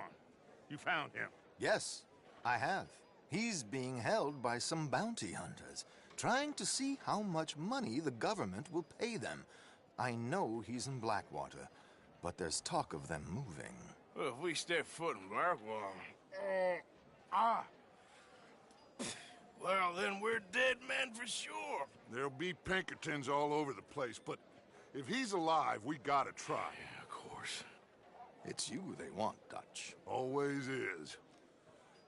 you found him?
Yes, I have. He's being held by some bounty hunters, trying to see how much money the government will pay them. I know he's in Blackwater, but there's talk of them moving.
Well, if we step foot in Blackwater... Well, then we're dead men for sure.
There'll be Pinkertons all over the place, but if he's alive, we gotta try.
Yeah, of course.
It's you they want, Dutch.
Always is.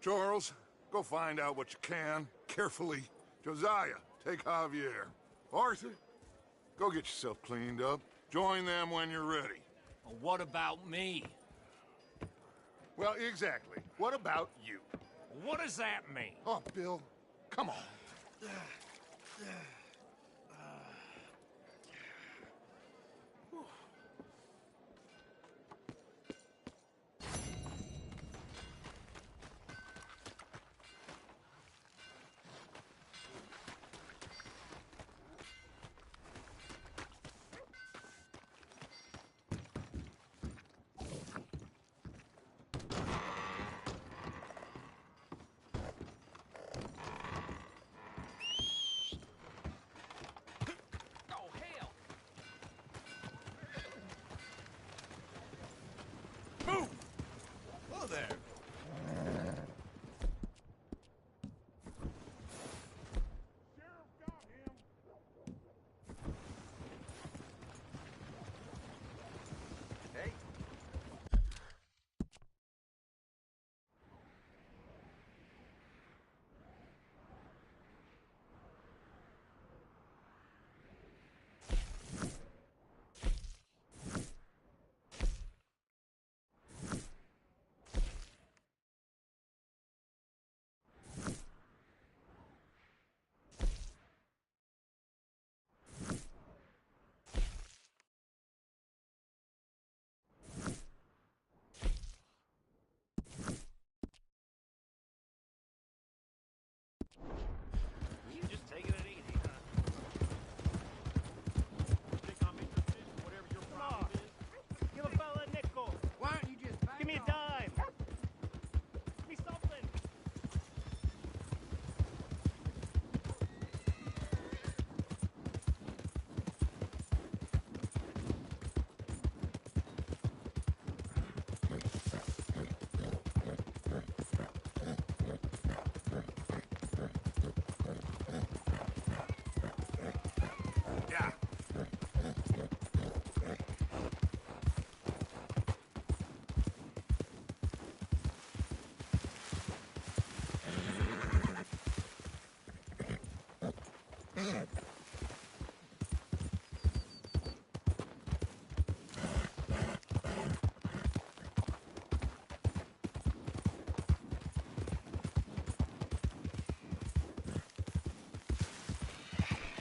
Charles, go find out what you can, carefully. Josiah, take Javier. Arthur, go get yourself cleaned up. Join them when you're ready.
Well, what about me?
Well, exactly. What about you?
What does that mean?
Oh, Bill, come on.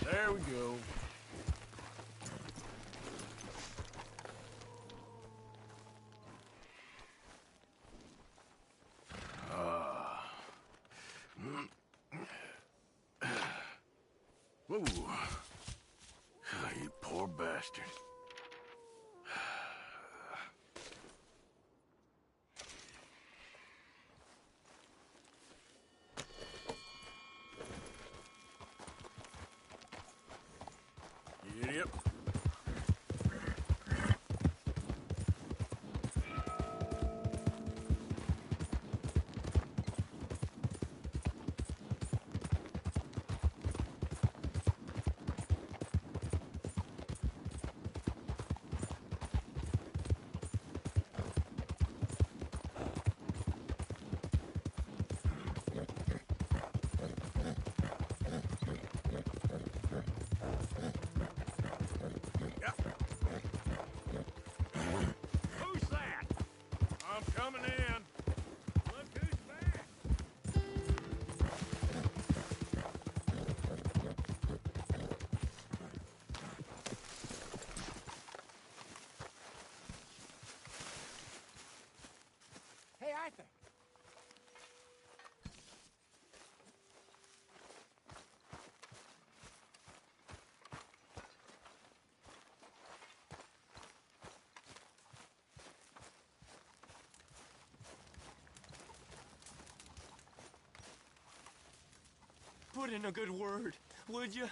There we go. Ooh. You poor bastard. Yep. coming in. Look who's back.
Hey, Arthur.
Put in a good word, would you?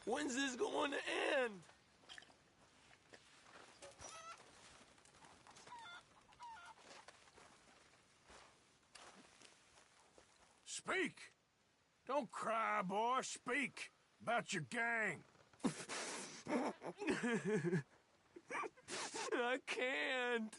When's this going to end?
Speak! Don't cry, boy. Speak about your gang.
I can't.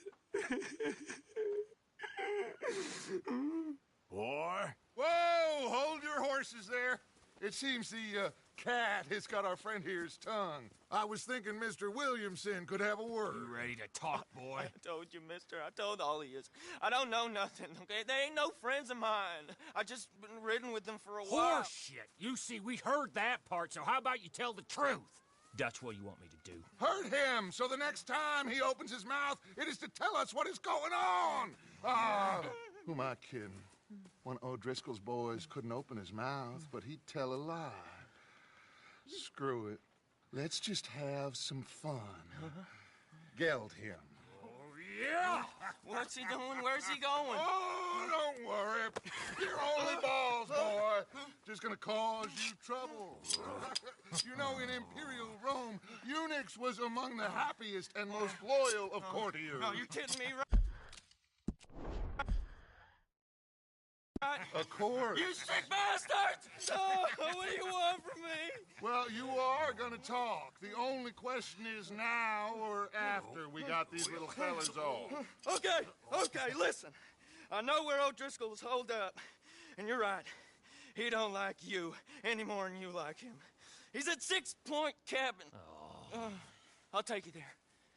Boy.
Whoa! Hold your horses there. It seems the cat has got our friend here's tongue. I was thinking Mr. Williamson could have a word.
You ready to talk, boy?
I told you, mister. I told all of you. I don't know nothing, okay? They ain't no friends of mine. I just been riding with them for a while.
Horseshit! You see, we heard that part, so how about you tell the truth? Dutch, what do you want me to do?
Hurt him, so the next time he opens his mouth, it is to tell us what is going on. Ah, who am I kidding? One of O'Driscoll's boys couldn't open his mouth, but he'd tell a lie. Screw it. Let's just have some fun. Geld him.
Yeah!
What's he doing? Where's he going?
Oh, don't worry. You're only balls, boy. Just gonna cause you trouble. You know, in Imperial Rome, eunuchs was among the happiest and most loyal of courtiers.
No, you're kidding me, right?
Of course.
You sick bastards! Oh, what do you want from me?
Well, you are gonna talk. The only question is now or after we got these little fellas off.
Okay, listen. I know where O'Driscoll's holed up, and you're right. He don't like you any more than you like him. He's at 6 Point Cabin. I'll take you there.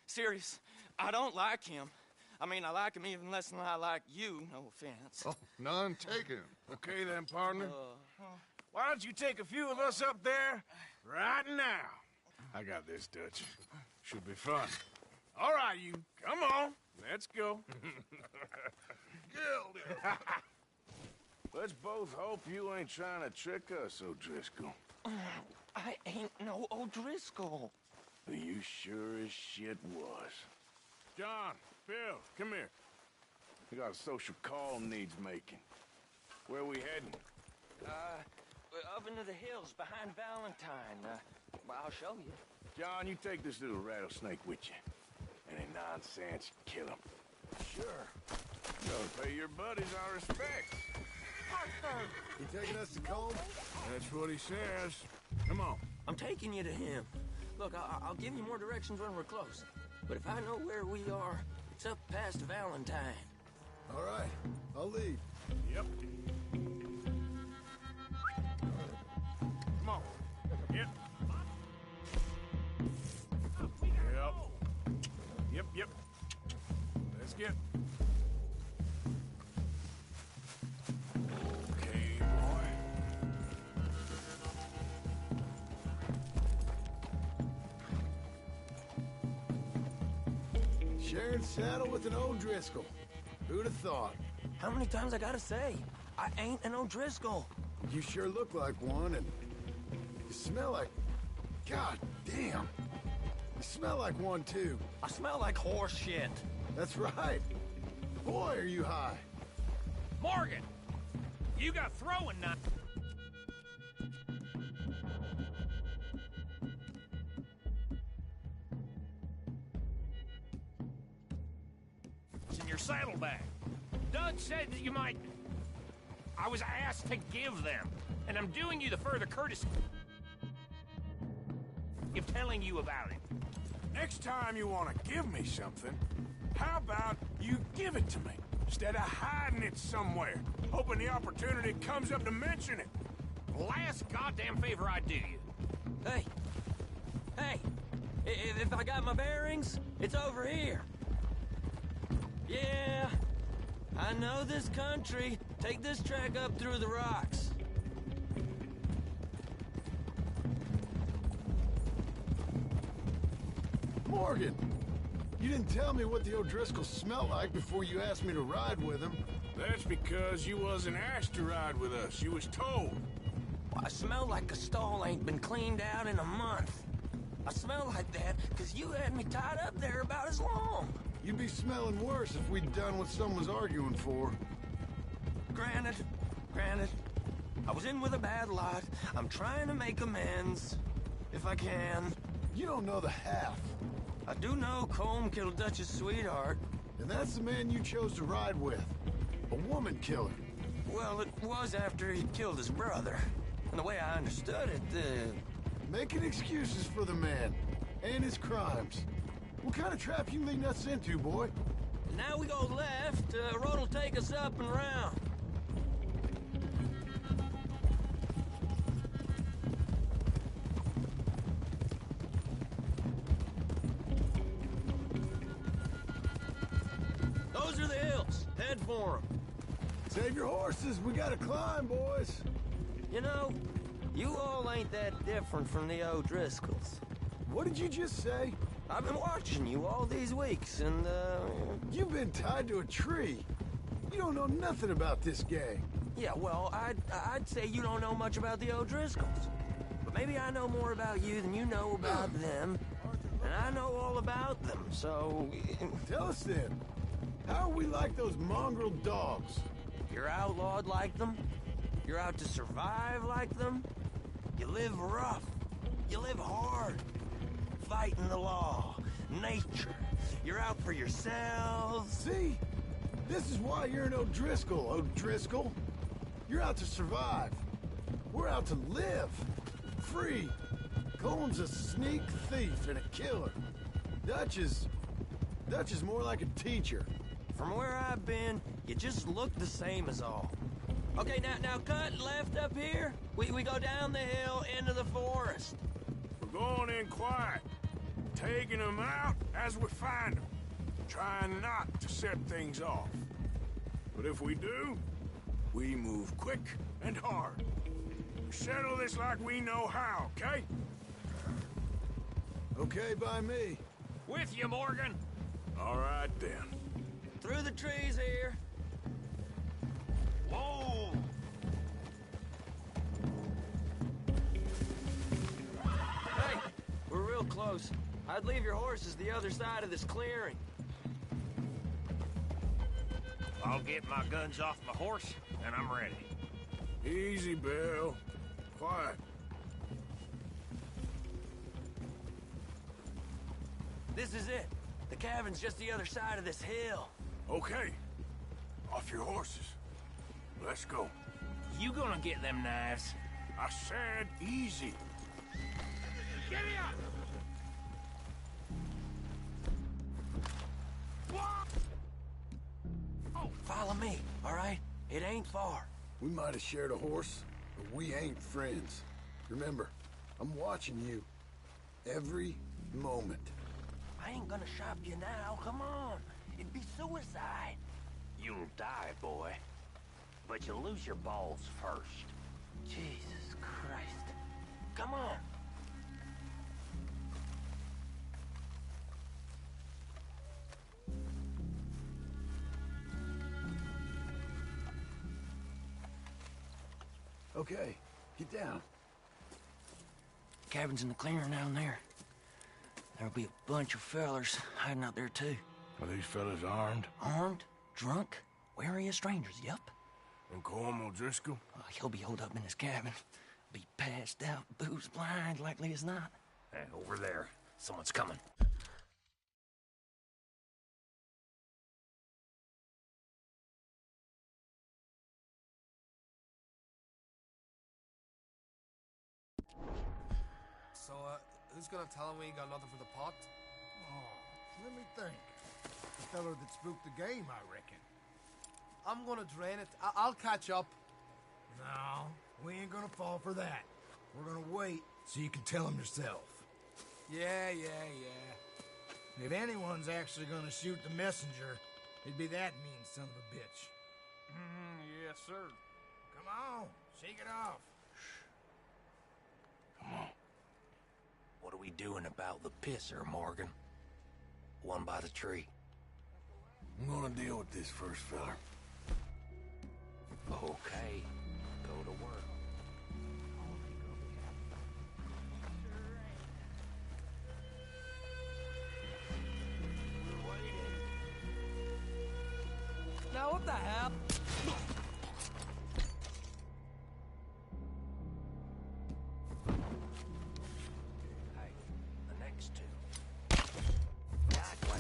Serious, I don't like him. I mean, I like him even less than I like you, no offense.
Oh, none taken.
Okay then, partner. Why don't you take a few of us up there right now? I got this, Dutch. Should be fun. All right, you. Come on. Let's go.
Gildy.
Let's both hope you ain't trying to trick us, O'Driscoll.
I ain't no O'Driscoll.
You sure as shit was. John, Bill, come here. We got a social call needs making. Where we heading?
Up into the hills behind Valentine. Well, I'll show you.
John, you take this little rattlesnake with you. Any nonsense, kill him.
Sure.
Gotta pay your buddies our respects.
Arthur!
You taking us to Combe?
That's what he says. Come on.
I'm taking you to him. Look, I'll give you more directions when we're close. But if I know where we are, it's up past Valentine.
All right, I'll lead.
Yep. Come on. Yep. Yep. Let's get. Okay, boy.
Sharing saddle with an O'Driscoll. Who'd have thought?
How many times I gotta say? I ain't an O'Driscoll.
You sure look like one, and you smell like... God damn. You smell like one, too.
I smell like horse shit.
That's right. Boy, are you high.
Morgan! You got throwing knives in your saddlebag. Doug said that you might... I was asked to give them. And I'm doing you the further courtesy of telling you about it.
Next time you want to give me something, how about you give it to me, instead of hiding it somewhere, hoping the opportunity comes up to mention it?
Last goddamn favor I do you.
Hey! Hey! If I got my bearings, it's over here. Yeah, I know this country. Take this track up through the rocks.
Morgan! You didn't tell me what the O'Driscolls smell like before you asked me to ride with them.
That's because you wasn't asked to ride with us. You was told.
Well, I smell like a stall ain't been cleaned out in a month. I smell like that because you had me tied up there about as long.
You'd be smelling worse if we'd done what someone's arguing for.
Granted. I was in with a bad lot. I'm trying to make amends, if I can.
You don't know the half.
I do know Colm killed Dutch's sweetheart.
And that's the man you chose to ride with. A woman killer.
Well, it was after he killed his brother. And the way I understood it,
Making excuses for the man. And his crimes. What kind of trap you leading us into, boy?
Now we go left. Road'll take us up and round. Those are the hills. Head for them.
Save your horses. We gotta climb, boys.
You know, you all ain't that different from the O'Driscolls.
What did you just say?
I've been watching you all these weeks, and,
You've been tied to a tree. You don't know nothing about this gang.
Yeah, well, I'd say you don't know much about the O'Driscolls. But maybe I know more about you than you know about them. And I know all about them, so...
Tell us then. How are we like those mongrel dogs?
You're outlawed like them. You're out to survive like them. You live rough. You live hard. Fighting the law. Nature. You're out for yourselves.
See? This is why you're an O'Driscoll, O'Driscoll. You're out to survive. We're out to live. Free. Colm's a sneak thief and a killer. Dutch is more like a teacher.
From where I've been, you just look the same as all. Okay, now cut left up here. We go down the hill into the forest.
We're going in quiet, taking them out as we find them, trying not to set things off. But if we do, we move quick and hard. We settle this like we know how, okay?
Okay by me.
With you, Morgan.
All right, then.
Through the trees here.
Whoa!
Hey, we're real close. I'd leave your horses the other side of this clearing.
I'll get my guns off my horse, and I'm ready.
Easy, Bill. Quiet.
This is it. The cabin's just the other side of this hill.
Okay. Off your horses. Let's go.
You gonna get them knives?
I said easy.
Get me up!
Oh, follow me, all right? It ain't far.
We might have shared a horse, but we ain't friends. Remember, I'm watching you. Every moment.
I ain't gonna shop you now, come on. It'd be suicide.
You'll die, boy. But you'll lose your balls first.
Jesus Christ. Come on.
Okay, get down.
Cabin's in the clearing down there. There'll be a bunch of fellers hiding out there, too.
Are these fellas armed?
Armed? Drunk? Wary of strangers, yup.
And Colm O'Driscoll?
He'll be holed up in his cabin. Be passed out, booze blind, likely as not.
Hey, over there. Someone's coming.
So, who's gonna tell him we ain't got nothing for the pot?
Oh, let me think. The fellow that spooked the game, I reckon.
I'm gonna drain it. I'll catch up.
No, we ain't gonna fall for that. We're gonna wait so you can tell him yourself.
Yeah.
If anyone's actually gonna shoot the messenger, it'd be that mean son of a bitch.
Yes, sir.
Come on, shake it off.
Come on. What are we doing about the pisser, Morgan? One by the tree.
I'm gonna deal with this first, fella.
Okay, go to work.
Now what the hell?
Hey, the next two. God, what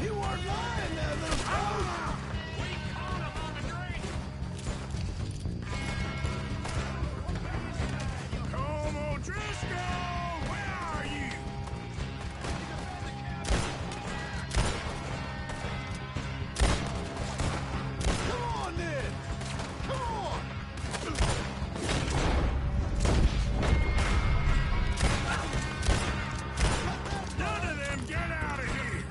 You weren't lying there, little fool!
We caught him on the drink! Come on, Driscoll! Where are you?
Come on, then! Come on!
None of them get out of here!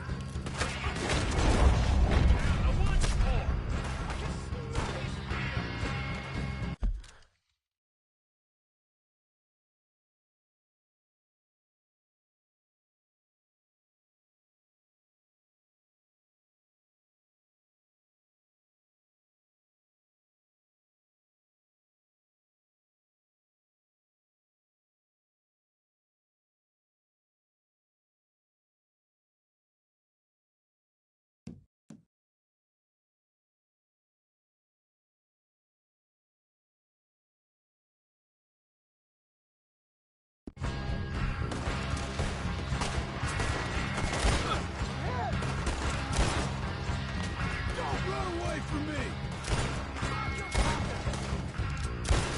Don't run away from me!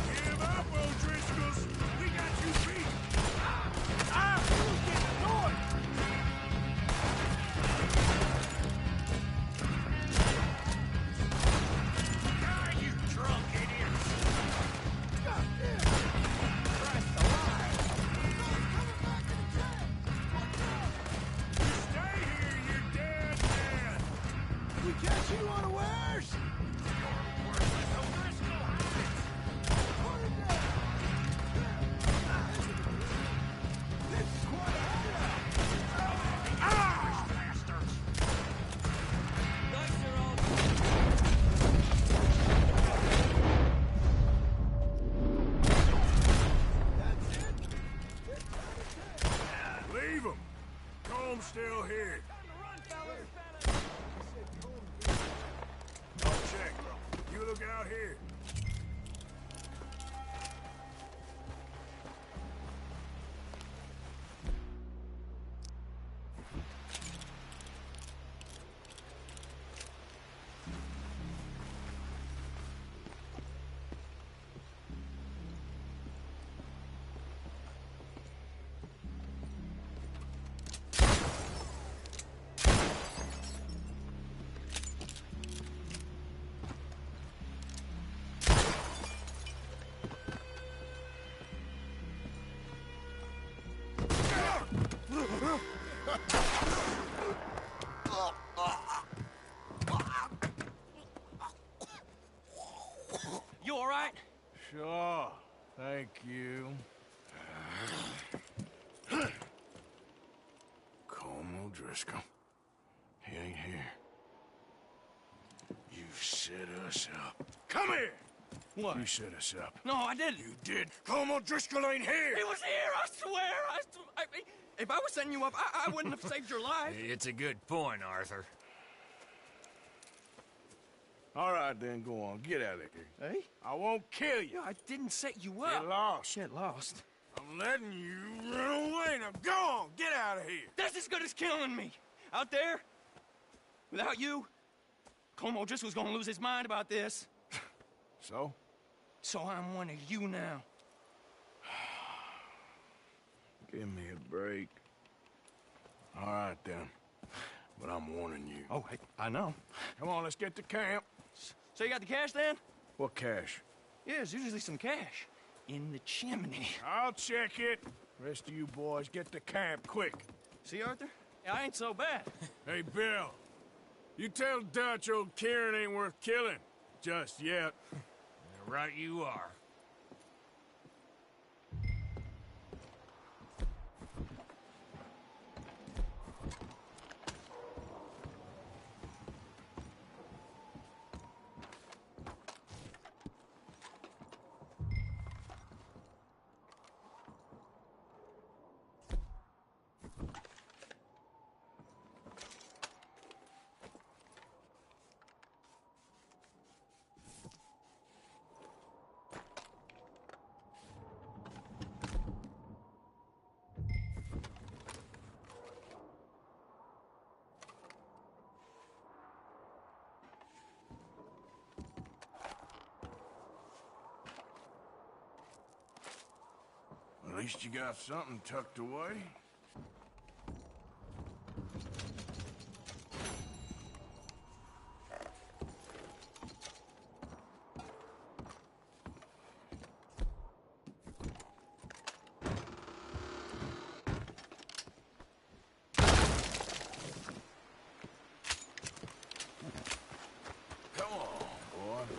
Give up, O'Driscolls! We got you beat! God, you drunk idiots! Stay here, you dead man!
We catch you unawares! This is quite a hideout!
Bastards!
Dice are all...
Leave him! Comb's still here. I'll check. You look out here.
You all right?
Sure. Thank you. Colm O'Driscoll. He ain't here. You set us up. Come here!
What?
You set us up.
No, I didn't.
You did. Colm O'Driscoll ain't here!
He was here, I swear! If I was setting you up, I wouldn't have saved your life.
It's a good point, Arthur.
All right, then, go on. Get out of here.
Hey?
I won't kill you.
I didn't set you up.
Get lost.
Get lost.
I'm letting you run away. Now go on. Get out of here.
That's as good as killing me. Out there, without you, Colm O'Driscoll's gonna lose his mind about this.
So?
So I'm one of you now.
Give me a break. All right, then. But I'm warning you.
Oh, hey, I know.
Come on, let's get to camp.
So you got the cash, then?
What cash?
Yeah, there's usually some cash in the chimney.
I'll check it. Rest of you boys, get to camp, quick.
See, Arthur? I ain't so bad.
Hey, Bill. You tell Dutch old Kieran ain't worth killing. Just yet.
Right you are.
At least you got something tucked away. Come on, boy.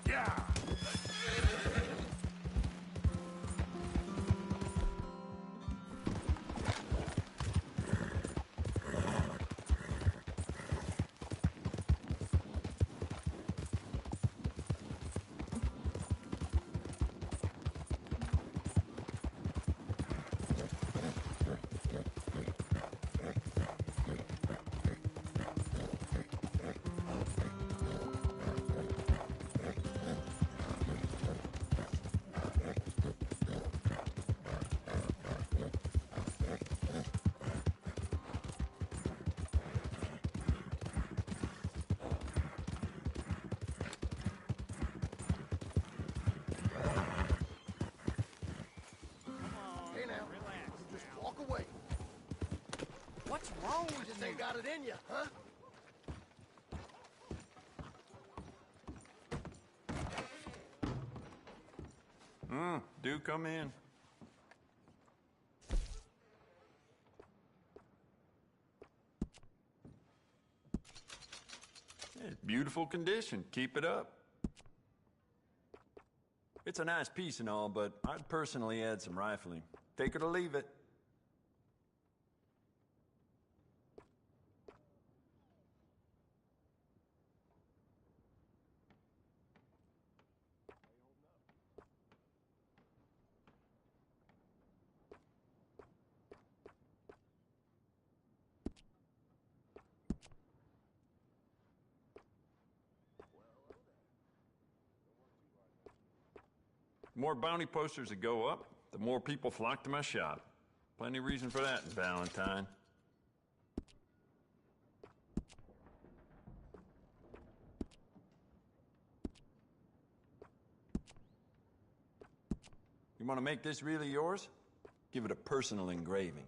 Yeah! Hey now, just walk away.
What's wrong with
Just
you?
ain't got it in you, huh?
Do come in. It's beautiful condition. Keep it up. It's a nice piece and all, but I'd personally add some rifling. Take it or leave it. The more bounty posters that go up, the more people flock to my shop. Plenty of reason for that in Valentine. You want to make this really yours? Give it a personal engraving.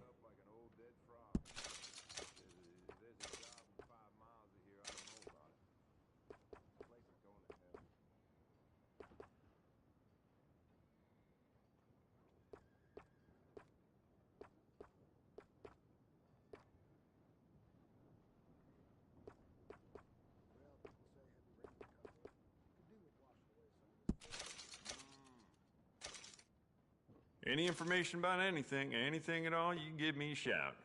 Any information about anything at all, you can give me a shout.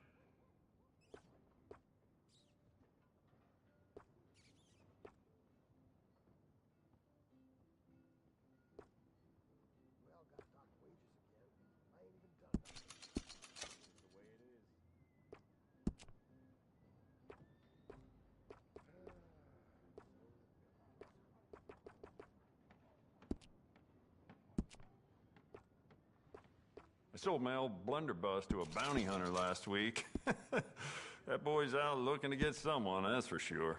I sold my old blunderbuss to a bounty hunter last week. That boy's out looking to get someone, that's for sure.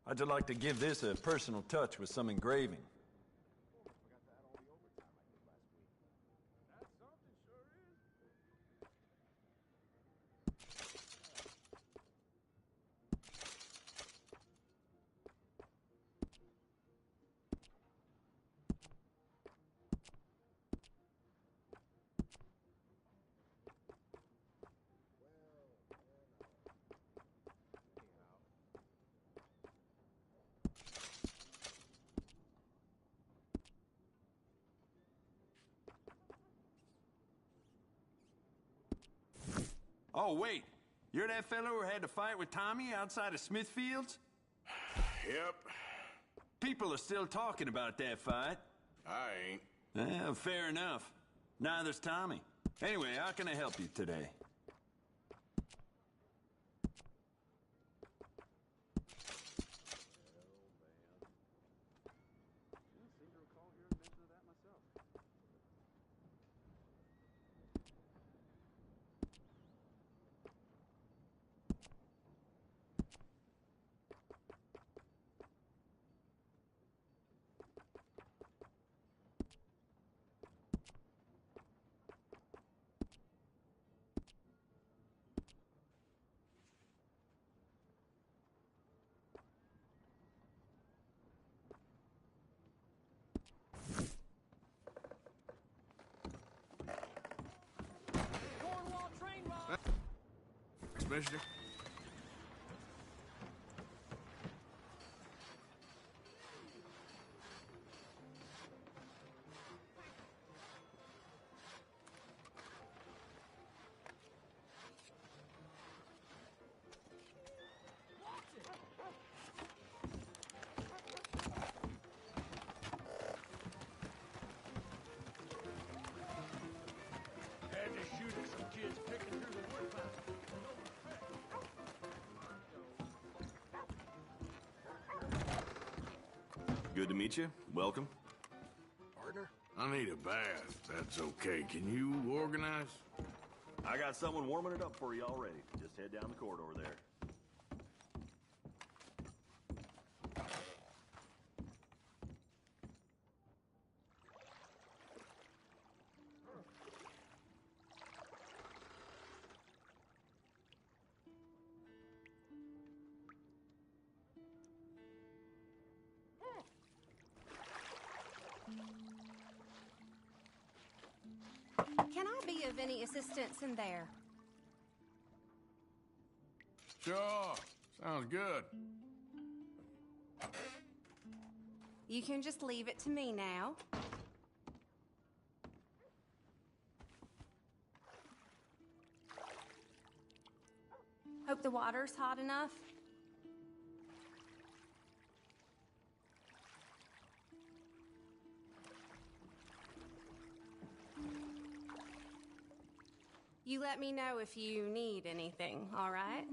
I'd like to give this a personal touch with some engraving. Oh, wait. You're that fellow who had to fight with Tommy outside of Smithfield's?
Yep.
People are still talking about that fight.
I ain't.
Fair enough. Neither's Tommy. Anyway, how can I help you today?
Mister?
Had to shoot at some kids picking through the woodpile.
Good to meet you. Welcome.
Partner? I need a bath. That's okay. Can you organize?
I got someone warming it up for you already. Just head down the corridor there.
Can I be of any assistance in there?
Sure. Sounds good.
You can just leave it to me now. Hope the water's hot enough. You let me know if you need anything, all right?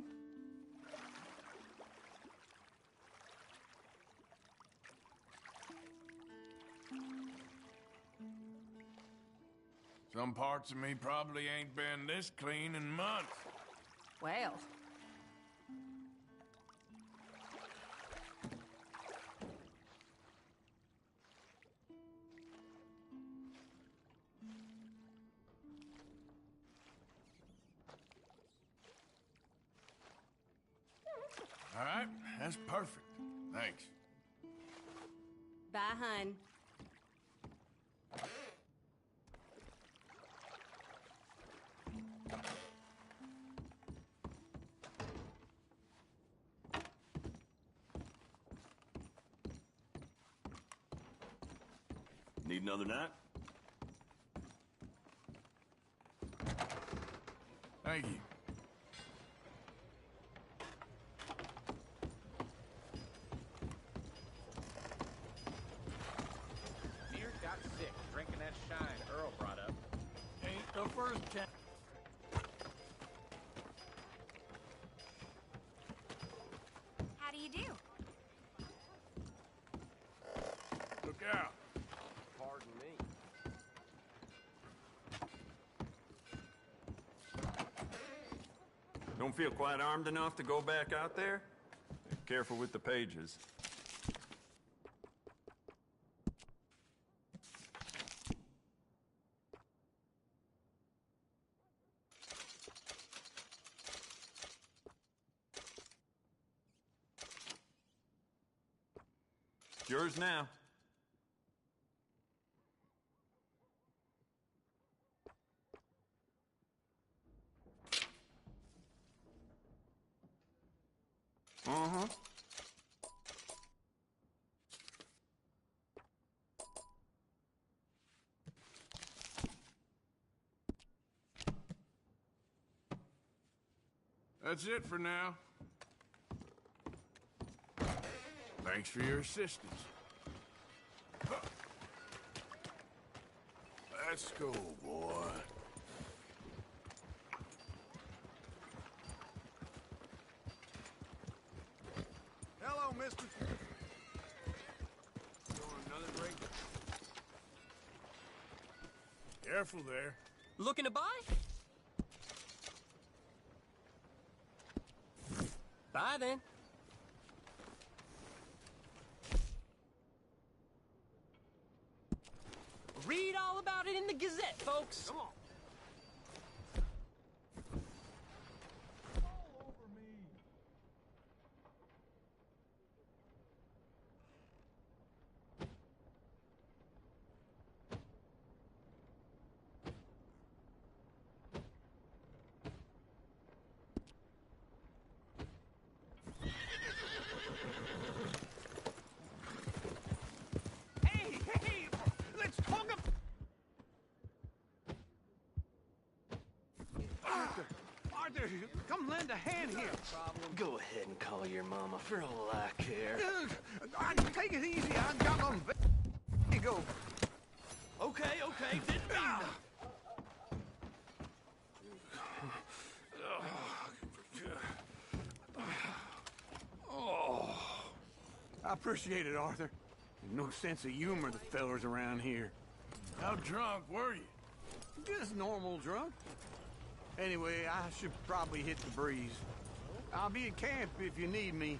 Some parts of me probably ain't been this clean in months.
Well.
All right, that's perfect. Thanks.
Bye, hun.
Need another night?
Thank you.
Deer got sick drinking that shine Earl brought up.
Ain't the first time.
How do you do?
Look out.
Pardon me.
Don't feel quite armed enough to go back out there? Careful with the pages. Yours now. Uh-huh.
That's it for now. Thanks for your assistance. Let's go, boy.
Hello, mister.
Another drink? Careful there.
Looking to buy? Bye then. Read all about it in the Gazette, folks.
Come on.
Hey, hey! Let's talk about...
Arthur, come lend a hand here.
Go ahead and call your mama for all I care.
Take it easy. I'm got on. You go.
Okay, didn't mean
Oh, I appreciate it, Arthur. No sense of humor, the fellers around here. How drunk were you? Just normal drunk. Anyway, I should probably hit the breeze. I'll be at camp if you need me.